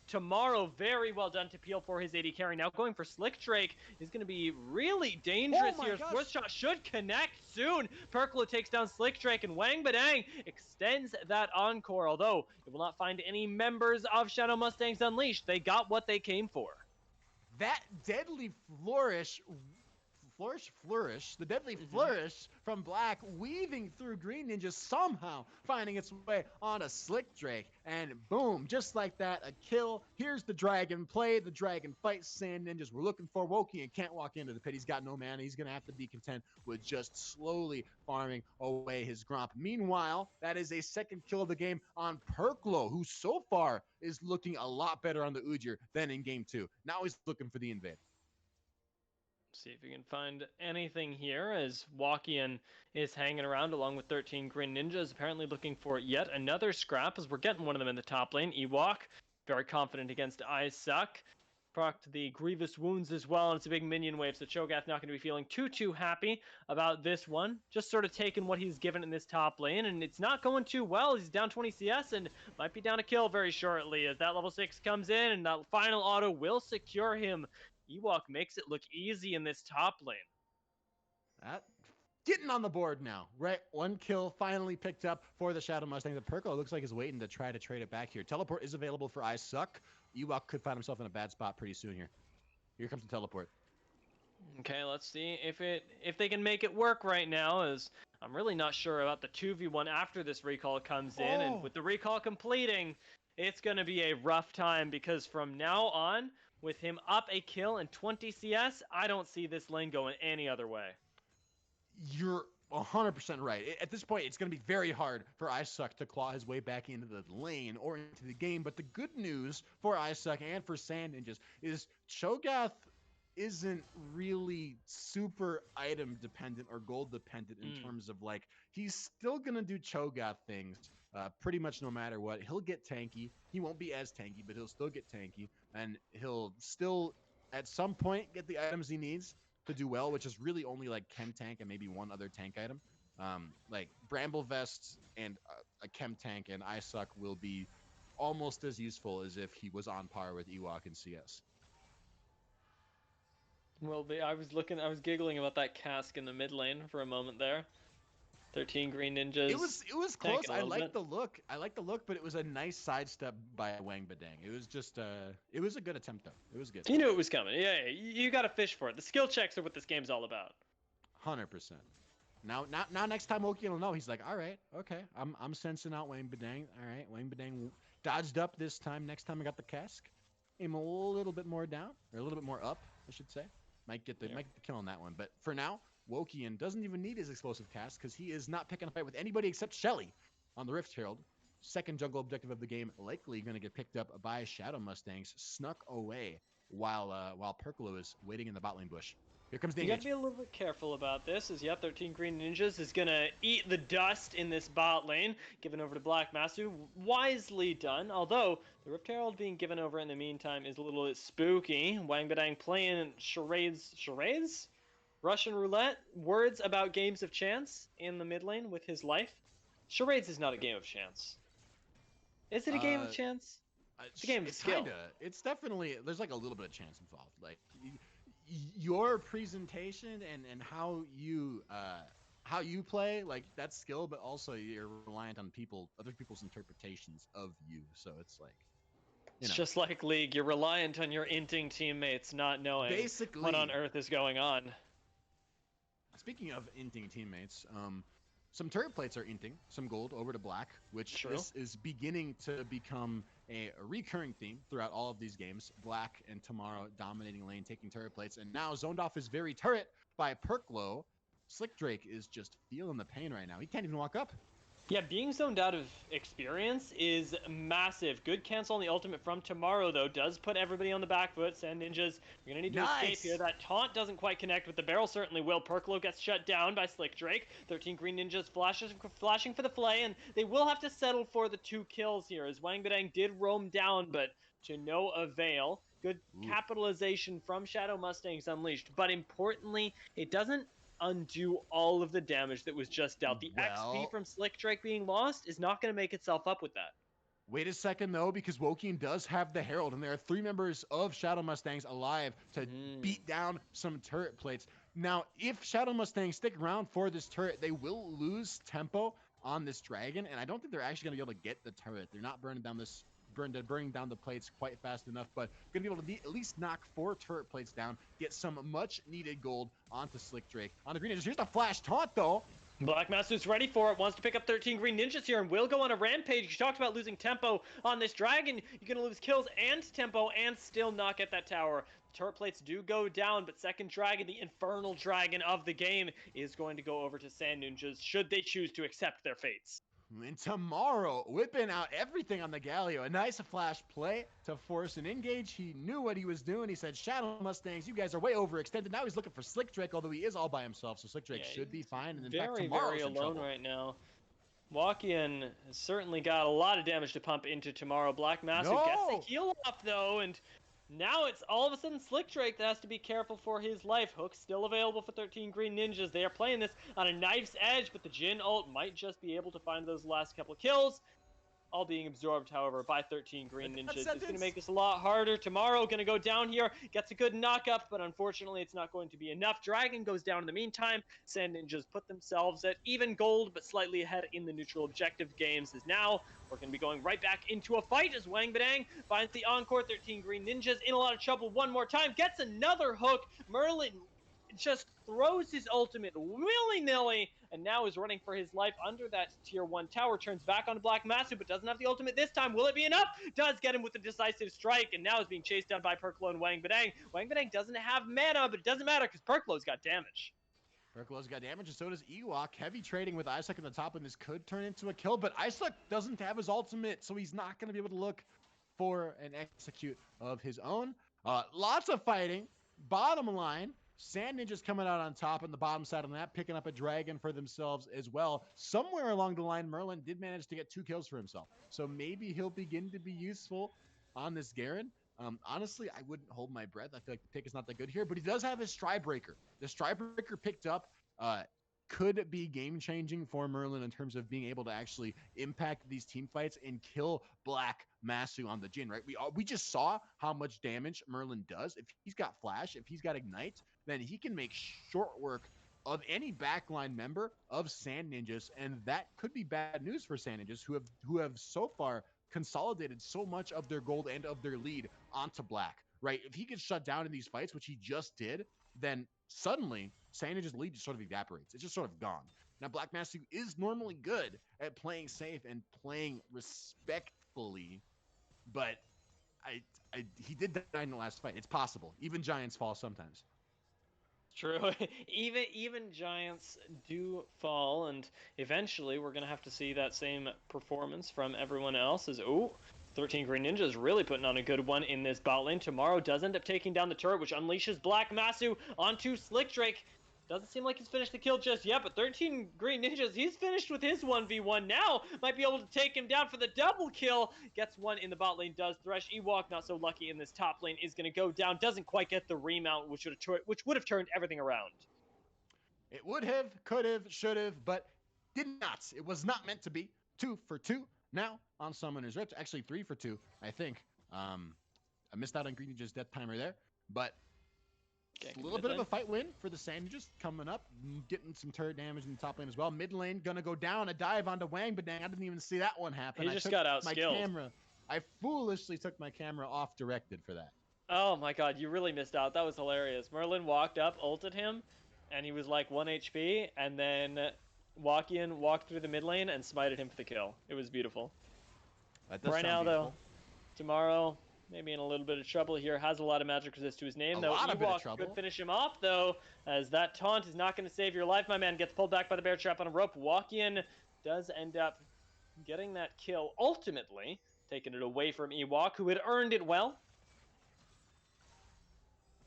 Tomorrow, very well done to peel for his AD carry. Now going for Slick Drake is going to be really dangerous here. Swift Shot should connect soon. Perkla takes down Slick Drake, and Wang Badang extends that encore, although it will not find any members of Shadow Mustangs Unleashed. They got what they came for. That deadly flourish, the deadly flourish from Black weaving through Green Ninja, somehow finding its way on a Slick Drake, and boom, just like that, a kill. Here's the dragon play, the dragon fight. Sand Ninjas we're looking for. Woki and can't walk into the pit. He's got no mana. He's gonna have to be content with just slowly farming away his Gromp. Meanwhile, that is a second kill of the game on Perklo, who so far is looking a lot better on the Ujir than in game 2. Now he's looking for the invade. See if you can find anything here, as Walkian is hanging around along with 13 Green Ninjas, apparently looking for yet another scrap, as we're getting one of them in the top lane. Ewok, very confident against I Suck. Procced the grievous wounds as well, and it's a big minion wave, so Cho'Gath not going to be feeling too happy about this one. Just sort of taking what he's given in this top lane, and it's not going too well. He's down 20 CS and might be down a kill very shortly, as that level 6 comes in, and that final auto will secure him. Ewok makes it look easy in this top lane. Getting on the board now, right? One kill finally picked up for the Shadow Mustang. The Perko looks like he's waiting to try to trade it back here. Teleport is available for I Suck. Ewok could find himself in a bad spot pretty soon here. Here comes the teleport. Okay, let's see if they can make it work right now, as I'm really not sure about the 2v1 after this recall comes in, and with the recall completing, it's going to be a rough time, because from now on, with him up a kill and 20 CS, I don't see this lane going any other way. You're 100% right. At this point, it's going to be very hard for Isuck to claw his way back into the lane or into the game. But the good news for Isuck and for Sand Ninjas is Cho'Gath isn't really super item dependent or gold dependent in terms of, like, he's still going to do Cho'Gath things pretty much no matter what. He'll get tanky. He won't be as tanky, but he'll still get tanky. And he'll still, at some point, get the items he needs to do well, which is really only like Chem Tank and maybe one other tank item. Like Bramble Vest and a Chem Tank and I Suck will be almost as useful as if he was on par with Ewok and CS. Well, I was giggling about that cask in the mid lane for a moment there. 13 Green Ninjas. It was close. I like the look. But it was a nice sidestep by Wang Badang. It was just it was a good attempt though. It was good. You knew it was coming. Yeah, you got to fish for it. The skill checks are what this game's all about. 100%. Now next time Woki will know. He's like, all right, okay, I'm sensing out Wang Badang. All right, Wang Badang dodged up this time. Next time I got the cask, aim a little bit more down, or a little bit more up, I should say. Might get the kill on that one. But for now, Wokian doesn't even need his explosive cast because he is not picking a fight with anybody except Shelly on the Rift Herald. Second jungle objective of the game, likely going to get picked up by Shadow Mustangs, snuck away while Perklo is waiting in the bot lane bush. Here comes the engage. You gotta be a little bit careful about this, as 13 Green Ninjas is gonna eat the dust in this bot lane, given over to Black Master. Wisely done, although the Rift Herald being given over in the meantime is a little bit spooky. Wang Badang playing charades? Russian roulette? Words about games of chance in the mid lane with his life? Charades is not a game of chance. Is it a game of chance? It's a game of skill. Kinda. It's definitely, there's like a little bit of chance involved. Like, your presentation and how you play, like, that's skill, but also you're reliant on other people's interpretations of you. So it's like, It's just like League. You're reliant on your inting teammates not knowing Basically, what on earth is going on. Speaking of inting teammates, some turret plates are inting some gold over to black, which True. this is beginning to become a recurring theme throughout all of these games. Black and Tomorrow dominating lane, taking turret plates, and now zoned off is very turret by Perklow. Slick Drake is just feeling the pain right now. He can't even walk up. Yeah, being zoned out of experience is massive. Good cancel on the ultimate from Tomorrow, though, does put everybody on the back foot. Sand Ninjas, you're going to need to escape here. That taunt doesn't quite connect with the barrel, certainly will. Perklow gets shut down by Slick Drake. 13 Green Ninjas flashing for the flay, and they will have to settle for the 2 kills here, as Wang Badang did roam down, but to no avail. Good capitalization from Shadow Mustangs Unleashed, but importantly, it doesn't undo all of the damage that was just dealt. The XP from Slick Drake being lost is not going to make itself up with that. Wait a second, though, because Woking does have the Herald, and there are 3 members of Shadow Mustangs alive to beat down some turret plates. Now, if Shadow Mustangs stick around for this turret, they will lose tempo on this dragon, and I don't think they're actually going to be able to get the turret. They're not burning down the plates quite fast enough, but going to be able to at least knock 4 turret plates down, get some much needed gold onto Slick Drake. On the Green Ninjas, here's the flash taunt, though. Black Master's ready for it, wants to pick up 13 Green Ninjas here, and will go on a rampage. You talked about losing tempo on this dragon. You're going to lose kills and tempo and still not get that tower. Turret plates do go down, but second dragon, the infernal dragon of the game, is going to go over to Sand Ninjas, should they choose to accept their fates. And Tomorrow whipping out everything on the Galio. A nice flash play to force an engage. He knew what he was doing. He said, Shadow Mustangs, you guys are way overextended. Now he's looking for Slick Drake, although he is all by himself, so Slick Drake should be fine. And in fact, Tomorrow's very alone right now. Wakian has certainly got a lot of damage to pump into Tomorrow. Black Master gets the heal off, though, and now it's all of a sudden Slick Drake that has to be careful for his life. Hook's still available for 13 Green Ninjas. They are playing this on a knife's edge, but the Jin ult might just be able to find those last couple of kills. All being absorbed, however, by 13 Green Ninjas. It's going to make this a lot harder. Tomorrow going to go down here, gets a good knock-up, but unfortunately it's not going to be enough. Dragon goes down in the meantime. Sand Ninjas put themselves at even gold, but slightly ahead in the neutral objective games. As now we're going to be going right back into a fight as Wang Badang finds the encore. 13 Green Ninjas in a lot of trouble one more time. Gets another hook. Merlin just throws his ultimate willy-nilly and now is running for his life under that tier 1 tower. Turns back on Black Masu, but doesn't have the ultimate this time. Will it be enough? Does get him with the decisive strike, and now is being chased down by Perklow and Wang Badang. Wang Badang doesn't have mana, but it doesn't matter because Perklow's got damage. Perklow's got damage, and so does Ewok. Heavy trading with Isaac in the top, and this could turn into a kill, but Isaac doesn't have his ultimate, so he's not going to be able to look for an execute of his own. Lots of fighting. Bottom line, Sand Ninjas coming out on top on the bottom side of the map, picking up a dragon for themselves as well. Somewhere along the line, Merlin did manage to get 2 kills for himself. So maybe he'll begin to be useful on this Garen. Honestly, I wouldn't hold my breath. I feel like the pick is not that good here, but he does have his Strybreaker. The Strybreaker picked up could be game-changing for Merlin in terms of being able to actually impact these team fights and kill Black Masu on the Jin, right? We just saw how much damage Merlin does. If he's got Flash, if he's got Ignite, then he can make short work of any backline member of Sand Ninjas, and that could be bad news for Sand Ninjas, who have so far consolidated so much of their gold and of their lead onto Black, right? If he gets shut down in these fights, which he just did, then suddenly Sand Ninja's lead just sort of evaporates. It's just sort of gone. Now, Black Master is normally good at playing safe and playing respectfully, but he did die in the last fight. It's possible. Even giants fall sometimes. True. even giants do fall, and eventually we're gonna have to see that same performance from everyone else. As 13 Green Ninjas really putting on a good one in this bot lane. Tomorrow does end up taking down the turret, which unleashes Black Masu onto Slick Drake. Doesn't seem like he's finished the kill just yet, but 13 Green Ninjas, he's finished with his 1v1 now. Might be able to take him down for the double kill. Gets one in the bot lane, does Thresh. Ewok, not so lucky in this top lane, is going to go down. Doesn't quite get the remount, which would have turned everything around. It would have, could have, should have, but did not. It was not meant to be. 2 for 2 now on Summoner's Rift. Actually, 3 for 2, I think. I missed out on Green Ninja's death timer there, but a little bit of a fight win for the Sand Ninjas coming up, getting some turret damage in the top lane as well. Mid lane gonna go down, a dive onto Wang Badang. I didn't even see that one happen. He just got outskilled. My camera I foolishly took my camera off directed for that. Oh my god, you really missed out. That was hilarious. Merlin walked up, ulted him, and he was like 1 HP, and then Wakian walked through the mid lane and smited him for the kill. It was beautiful. That does Right sound now, beautiful. though, tomorrow, maybe in a little bit of trouble here. Has a lot of magic resist to his name, A though. lot of bit of Ewok trouble. could finish him off, though, as that taunt is not going to save your life. My man gets pulled back by the bear trap on a rope. Wakian does end up getting that kill, ultimately taking it away from Ewok, who had earned it well.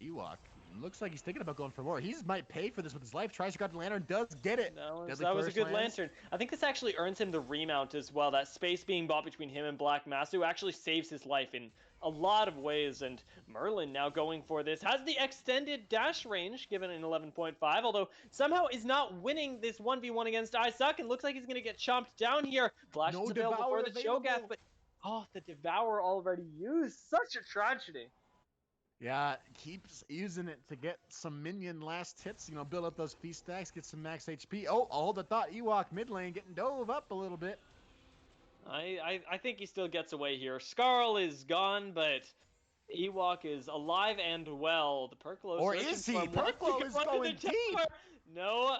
Ewok looks like he's thinking about going for more. He might pay for this with his life. Tries to grab the lantern, does get it. That was Deadly a good lands. lantern. I think this actually earns him the remount as well. That space being bought between him and Black Masu actually saves his life in a lot of ways. And Merlin now going for this. Has the extended dash range, given an 11.5, although somehow is not winning this 1v1 against Isaac, and looks like he's going to get chomped down here. Flash No is available for Devour the Cho'Gath, available. but oh, the Devour already used. Such a tragedy. Yeah, keeps using it to get some minion last hits, build up those feast stacks, get some max HP. Oh, hold the thought. Ewok mid lane getting dove up a little bit. I think he still gets away here. Skarl is gone, but Ewok is alive and well. The Perklo Or searching is he? for him. Perklo is going deep. No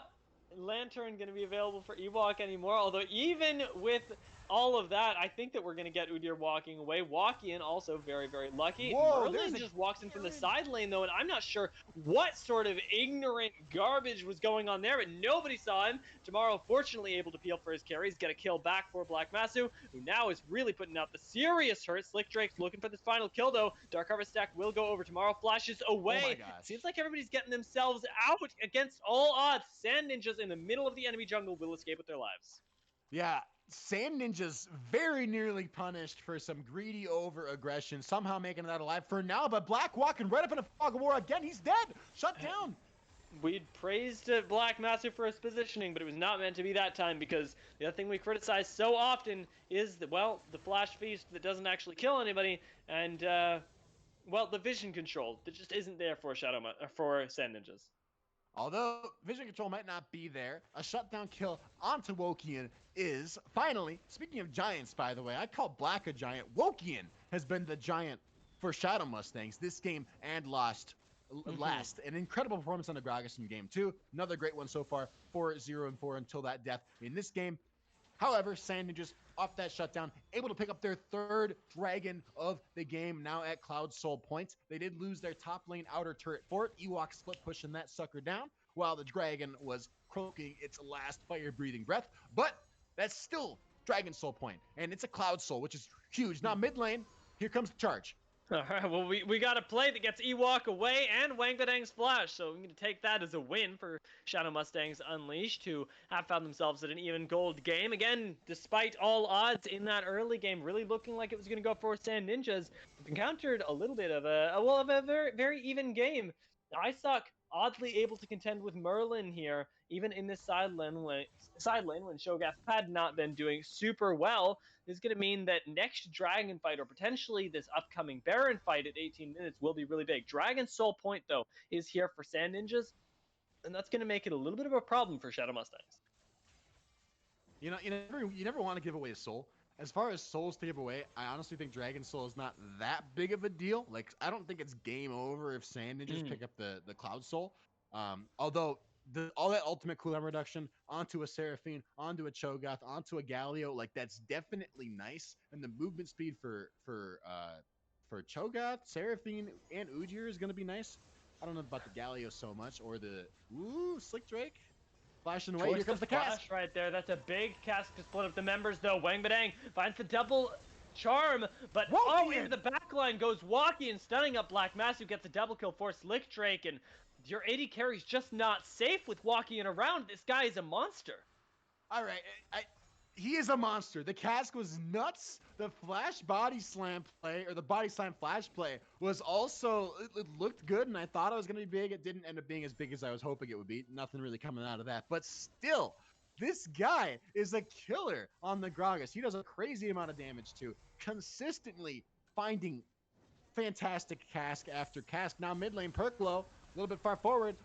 Lantern going to be available for Ewok anymore. Although even with all of that, I think that we're going to get Udyr walking away. Wakian also very, very lucky. Whoa, Merlin just walks in from the side lane, though, and I'm not sure what sort of ignorant garbage was going on there, but nobody saw him. Tomorrow, fortunately, able to peel for his carries, get a kill back for Black Masu, who now is really putting out the serious hurt. Slick Drake's looking for this final kill, though. Dark Harvest stack will go over tomorrow. Flashes away. Oh my gosh. Seems like everybody's getting themselves out against all odds. Sand Ninjas in the middle of the enemy jungle will escape with their lives. Yeah, Sand Ninja's very nearly punished for some greedy over aggression, somehow making it out alive for now, but Black walking right up in a fog of war again. He's dead. Shut down. We'd praised Black Master for his positioning, but it was not meant to be that time, because the other thing we criticize so often is that, well, the flash feast that doesn't actually kill anybody, and, well, the vision control that just isn't there for for Sand Ninjas. Although vision control might not be there, a shutdown kill onto Wokian is finally, speaking of giants, by the way, I call Black a giant. Wokian has been the giant for Shadow Mustangs this game and last. An incredible performance on the Gragas in game 2. Another great one so far, 4-0-4 until that death in this game. However, Sand Ninjas off that shutdown, able to pick up their third dragon of the game, now at Cloud Soul Point. They did lose their top lane outer turret fort. Ewok split pushing that sucker down, while the dragon was croaking its last fire-breathing breath. But that's still Dragon Soul Point, and it's a Cloud Soul, which is huge. Now mid lane, here comes the charge. All right, well, we got a play that gets Ewok away and Wangbadang's flash, so we're going to take that as a win for Shadow Mustangs Unleashed, who have found themselves at an even gold game. Again, despite all odds in that early game, really looking like it was going to go for Sand Ninjas, we've encountered a little bit of a very, very even game. Isaac oddly able to contend with Merlin here, even in this side lane when Cho'Gath had not been doing super well. This is going to mean that next Dragon fight, or potentially this upcoming Baron fight at 18 minutes, will be really big. Dragon Soul Point, though, is here for Sand Ninjas, and that's going to make it a little bit of a problem for Shadow Mustangs. You never want to give away a soul. As far as souls to give away, I honestly think Dragon Soul is not that big of a deal. Like, I don't think it's game over if Sand Ninjas pick up the Cloud Soul. Although all that ultimate cooldown reduction onto a Seraphine, onto a Cho'Gath, onto a Galio, like that's definitely nice. And the movement speed for Cho'Gath, Seraphine, and Udyr is gonna be nice. I don't know about the Galio so much, or the Slick Drake. Flashing away, here comes the cask. Right there, that's a big cask to split up the members, though. Wangbadang finds the double charm, but into the backline goes Wakian, stunning up Black Mass, who gets a double kill for Slick Drake, and your AD carry's just not safe with Wakian around. This guy is a monster. All right, he is a monster. The cask was nuts. The flash body slam play, or the body slam flash play, was also, it looked good, and I thought it was going to be big. It didn't end up being as big as I was hoping it would be. Nothing really coming out of that. But still, this guy is a killer on the Gragas. He does a crazy amount of damage too, consistently finding fantastic cask after cask. Now mid lane, Perklo, a little bit far forward.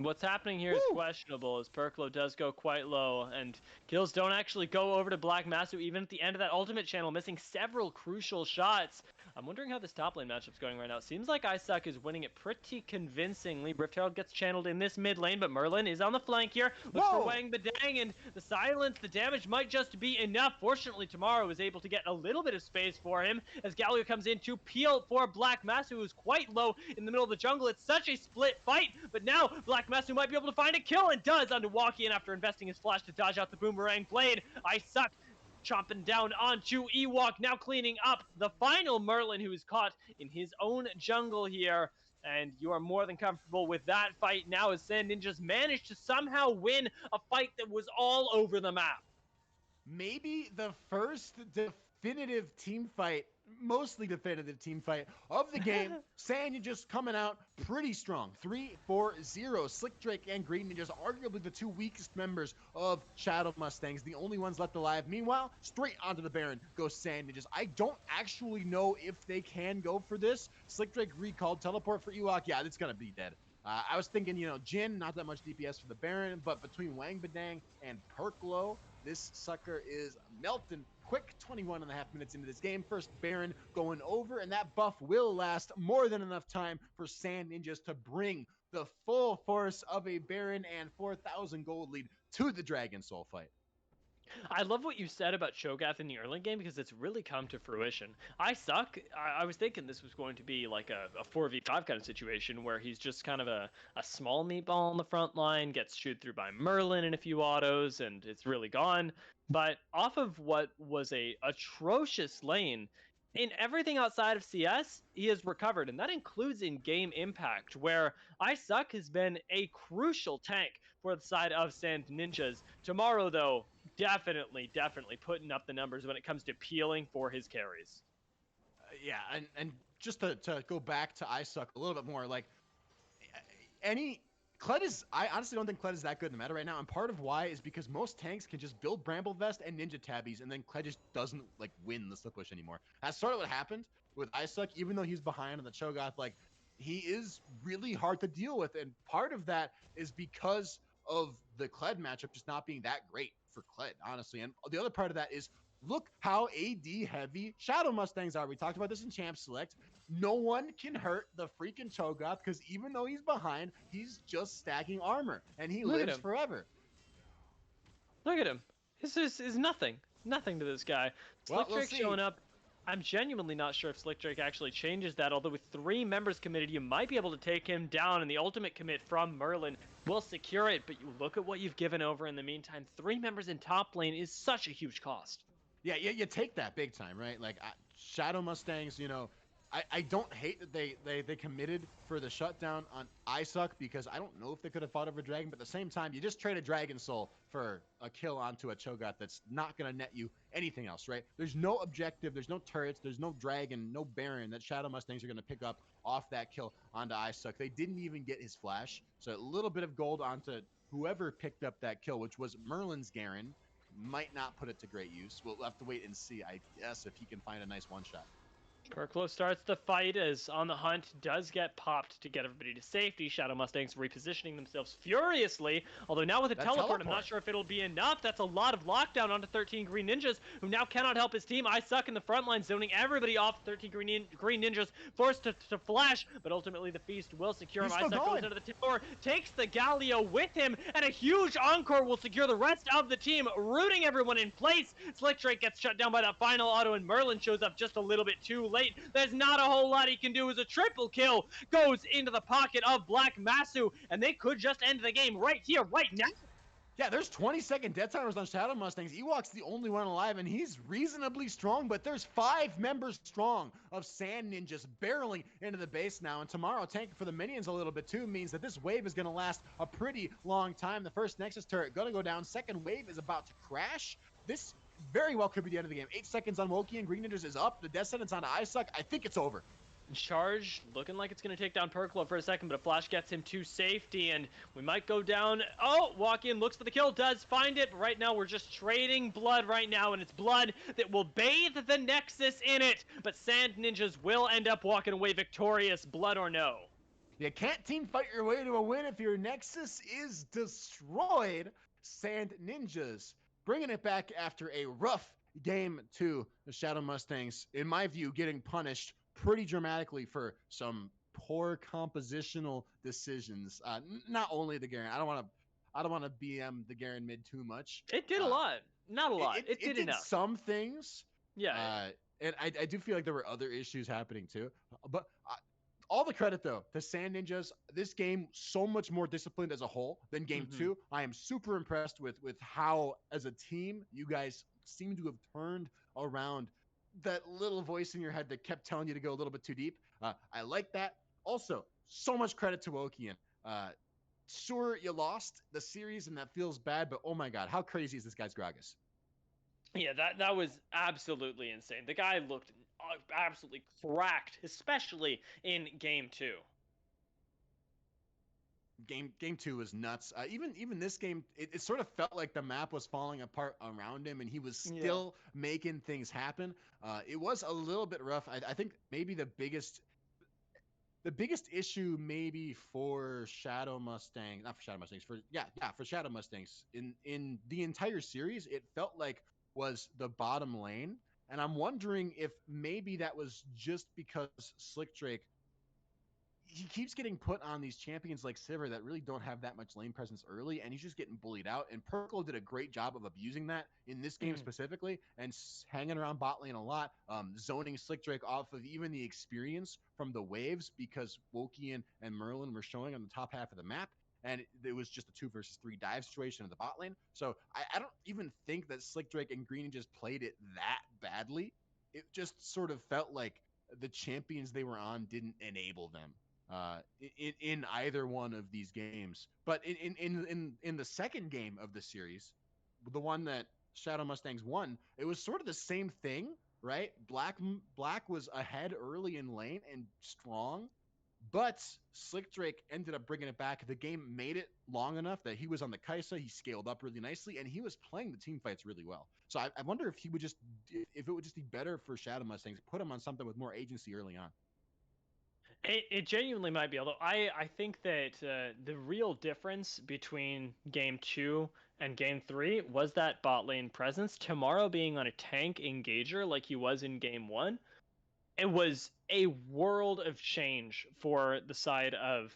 What's happening here is questionable, as Perklo does go quite low, and kills don't actually go over to Black Masu even at the end of that ultimate channel, missing several crucial shots. I'm wondering how this top lane matchup's going right now. It seems like Isak is winning it pretty convincingly. Rift Herald gets channeled in this mid lane, but Merlin is on the flank here. Looks for Wang Badang, and the silence, the damage might just be enough. Fortunately, Tomorrow is able to get a little bit of space for him, as Galio comes in to peel for Black Masu, who's quite low in the middle of the jungle. It's such a split fight, but now Black Masu might be able to find a kill, and does onto Walkian after investing his flash to dodge out the boomerang blade. Isak chomping down onto Ewok, now cleaning up the final Merlin, who is caught in his own jungle here. And you are more than comfortable with that fight now, as Sand Ninjas managed to somehow win a fight that was all over the map. Maybe the first definitive team fight, mostly definitive team fight of the game. Sand Ninjas coming out pretty strong. 3-4-0. Slick Drake and Green Ninjas, arguably the two weakest members of Shadow Mustangs, the only ones left alive. Meanwhile, straight onto the Baron goes Sand Ninjas. I don't actually know if they can go for this. Slick Drake recalled, teleport for Ewok. Yeah, it's going to be dead. I was thinking, Jin, not that much DPS for the Baron, but between Wang Badang and Perklo, this sucker is melting quick. 21.5 minutes into this game. First Baron going over, and that buff will last more than enough time for Sand Ninjas to bring the full force of a Baron and 4,000 gold lead to the Dragon Soul fight. I love what you said about Cho'Gath in the early game, because it's really come to fruition. I was thinking this was going to be like a 4v5 kind of situation where he's just kind of a small meatball on the front line, gets chewed through by Merlin in a few autos, and it's really gone. But off of what was a atrocious lane, in everything outside of CS, he has recovered, and that includes in game impact, where Isak has been a crucial tank for the side of Sand Ninjas. Tomorrow, though, definitely putting up the numbers when it comes to peeling for his carries. Yeah, and just to go back to Isak a little bit more, like, I honestly don't think Kled is that good in the meta right now, and part of why is because most tanks can just build Bramble Vest and Ninja Tabbies, and then Kled just doesn't, like, win the split push anymore. That's sort of what happened with Isak. Even though he's behind on the Cho'Gath, like, he is really hard to deal with, and part of that is because of the Kled matchup just not being that great for Kled, honestly. And the other part of that is, look how AD heavy Shadow Mustangs are. We talked about this in Champ Select. No one can hurt the freaking Cho'Gath, because even though he's behind, he's just stacking armor, and he lives forever. Look at him. This is nothing to this guy. Slick Drake showing up. I'm genuinely not sure if Slick Drake actually changes that, although with 3 members committed, you might be able to take him down, and the ultimate commit from Merlin will secure it. But you look at what you've given over in the meantime. 3 members in top lane is such a huge cost. Yeah, you take that big time, right? Like, Shadow Mustangs, I don't hate that they committed for the shutdown on Isak, because I don't know if they could have fought over Dragon, but at the same time, you just trade a Dragon Soul for a kill onto a Cho'Gath that's not going to net you anything else, right? There's no objective, there's no turrets, there's no Dragon, no Baron that Shadow Mustangs are going to pick up off that kill onto Isak. They didn't even get his flash, so a little bit of gold onto whoever picked up that kill, which was Merlin's Garen. Might not put it to great use. We'll have to wait and see, I guess, if he can find a nice one-shot. Perklo starts the fight, as On the Hunt does get popped to get everybody to safety. Shadow Mustangs repositioning themselves furiously, although now with a teleport, I'm not sure if it'll be enough. That's a lot of lockdown onto 13 Green Ninjas, who now cannot help his team. Isak in the front line, zoning everybody off. 13 Green Ninjas forced to flash, but ultimately the feast will secure him. Isak goes into the tower, takes the Galio with him, and a huge encore will secure the rest of the team, rooting everyone in place. Slick Drake gets shut down by that final auto, and Merlin shows up just a little bit too late. There's not a whole lot he can do, as a triple kill goes into the pocket of Black Masu, and they could just end the game right here, right now. Yeah, there's 20-second death timers on Shadow Mustangs. Ewok's the only one alive, and he's reasonably strong, but there's 5 members strong of Sand Ninjas barreling into the base now, and Tomorrow tanking for the minions a little bit too means that this wave is going to last a pretty long time. The first Nexus turret going to go down. Second wave is about to crash. This very well could be the end of the game. 8 seconds on Woki, and Green Ninjas is up. The death sentence on Isak. I think it's over. Charge looking like it's going to take down Perklo for a second, but a flash gets him to safety, and we might go down. Oh, walk in, looks for the kill, does find it, but right now we're just trading blood right now, and it's blood that will bathe the Nexus in it, but Sand Ninjas will end up walking away victorious, blood or no. You can't team fight your way to a win if your Nexus is destroyed. Sand Ninjas bringing it back after a rough game two. The Shadow Mustangs, in my view, getting punished pretty dramatically for some poor compositional decisions. Not only the Garen, I don't want to BM the Garen mid too much. It did a lot. Not a lot. It did did enough. some things. Yeah. And I do feel like there were other issues happening too. But all the credit though to Sand Ninjas. This game so much more disciplined as a whole than game two. I am super impressed with how as a team you guys seem to have turned around that little voice in your head that kept telling you to go a little bit too deep. I like that. Also, so much credit to Wokian. Sure, you lost the series and that feels bad, but oh my god, how crazy is this guy's Gragas? Yeah, that was absolutely insane. The guy looked absolutely cracked, especially in game two. Game two was nuts. Even this game, it sort of felt like the map was falling apart around him, and he was still making things happen. It was a little bit rough. I think maybe the biggest issue maybe for Shadow Mustangs, not for Shadow Mustangs, for Shadow Mustangs in the entire series, it felt like was the bottom lane. And I'm wondering if maybe that was just because Slick Drake, he keeps getting put on these champions like Sivir that really don't have that much lane presence early, and he's just getting bullied out. And Perkle did a great job of abusing that in this game specifically, and hanging around bot lane a lot, zoning Slick Drake off of even the experience from the waves because Wokian and Merlin were showing on the top half of the map. And it was just a 2 versus 3 dive situation in the bot lane. So I don't even think that Slick Drake and Green just played it that badly. It just sort of felt like the champions they were on didn't enable them in either one of these games. But in the second game of the series, the one that Shadow Mustangs won, it was sort of the same thing, right? Black was ahead early in lane and strong, but Slick Drake ended up bringing it back. The game made it long enough that he was on the Kaisa. He scaled up really nicely, and he was playing the team fights really well. So I wonder if it would just be better for Shadow Mustangs, put him on something with more agency early on. It genuinely might be, although I think that the real difference between game two and game three was that bot lane presence. Tomorrow being on a tank engager like he was in game one, it was a world of change for the side of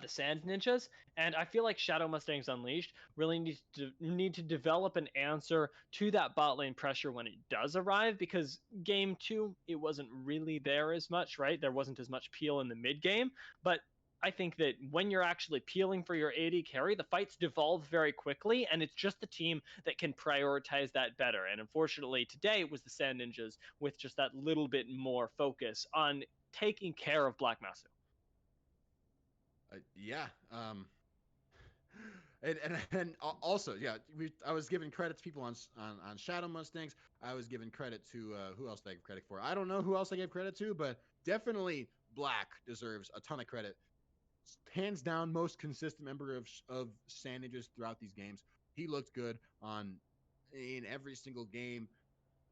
the Sand Ninjas, and I feel like Shadow Mustangs Unleashed really need to develop an answer to that bot lane pressure when it does arrive, because game two it wasn't really there as much, right? There wasn't as much peel in the mid game, but I think that when you're actually peeling for your AD carry, the fights devolve very quickly, and it's just the team that can prioritize that better. And unfortunately, today it was the Sand Ninjas with just that little bit more focus on taking care of Black Masu. Yeah. And also, yeah, I was giving credit to people on Shadow Mustangs. I was giving credit to who else did I give credit for? I don't know who else I gave credit to, but definitely Black deserves a ton of credit. Hands down, most consistent member of Sand Ninjas throughout these games. He looked good in every single game.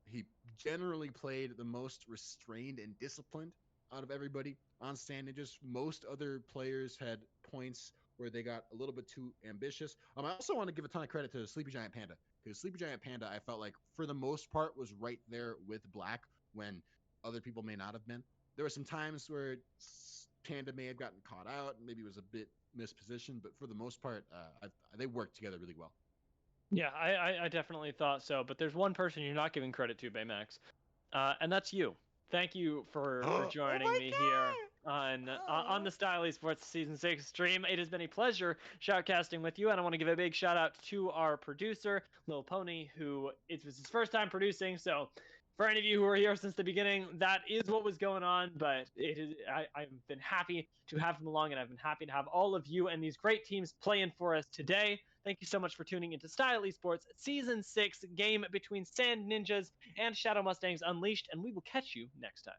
He generally played the most restrained and disciplined out of everybody on Sand Ninjas. Most other players had points where they got a little bit too ambitious. I also want to give a ton of credit to Sleepy Giant Panda, because Sleepy Giant Panda, I felt like for the most part was right there with Black when other people may not have been. There were some times where Panda may have gotten caught out and maybe was a bit mispositioned, but for the most part, they worked together really well. Yeah, I definitely thought so. But there's one person you're not giving credit to, Baymax, and that's you. Thank you for joining me here on the Style Esports Season 6 stream. It has been a pleasure shoutcasting with you, and I want to give a big shout out to our producer, Lil Pony, who it was his first time producing. So for any of you who are here since the beginning, that is what was going on. But I've been happy to have him along, and I've been happy to have all of you and these great teams playing for us today. Thank you so much for tuning into Style Esports Season 6 game between Sand Ninjas and Shadow Mustangs Unleashed, and we will catch you next time.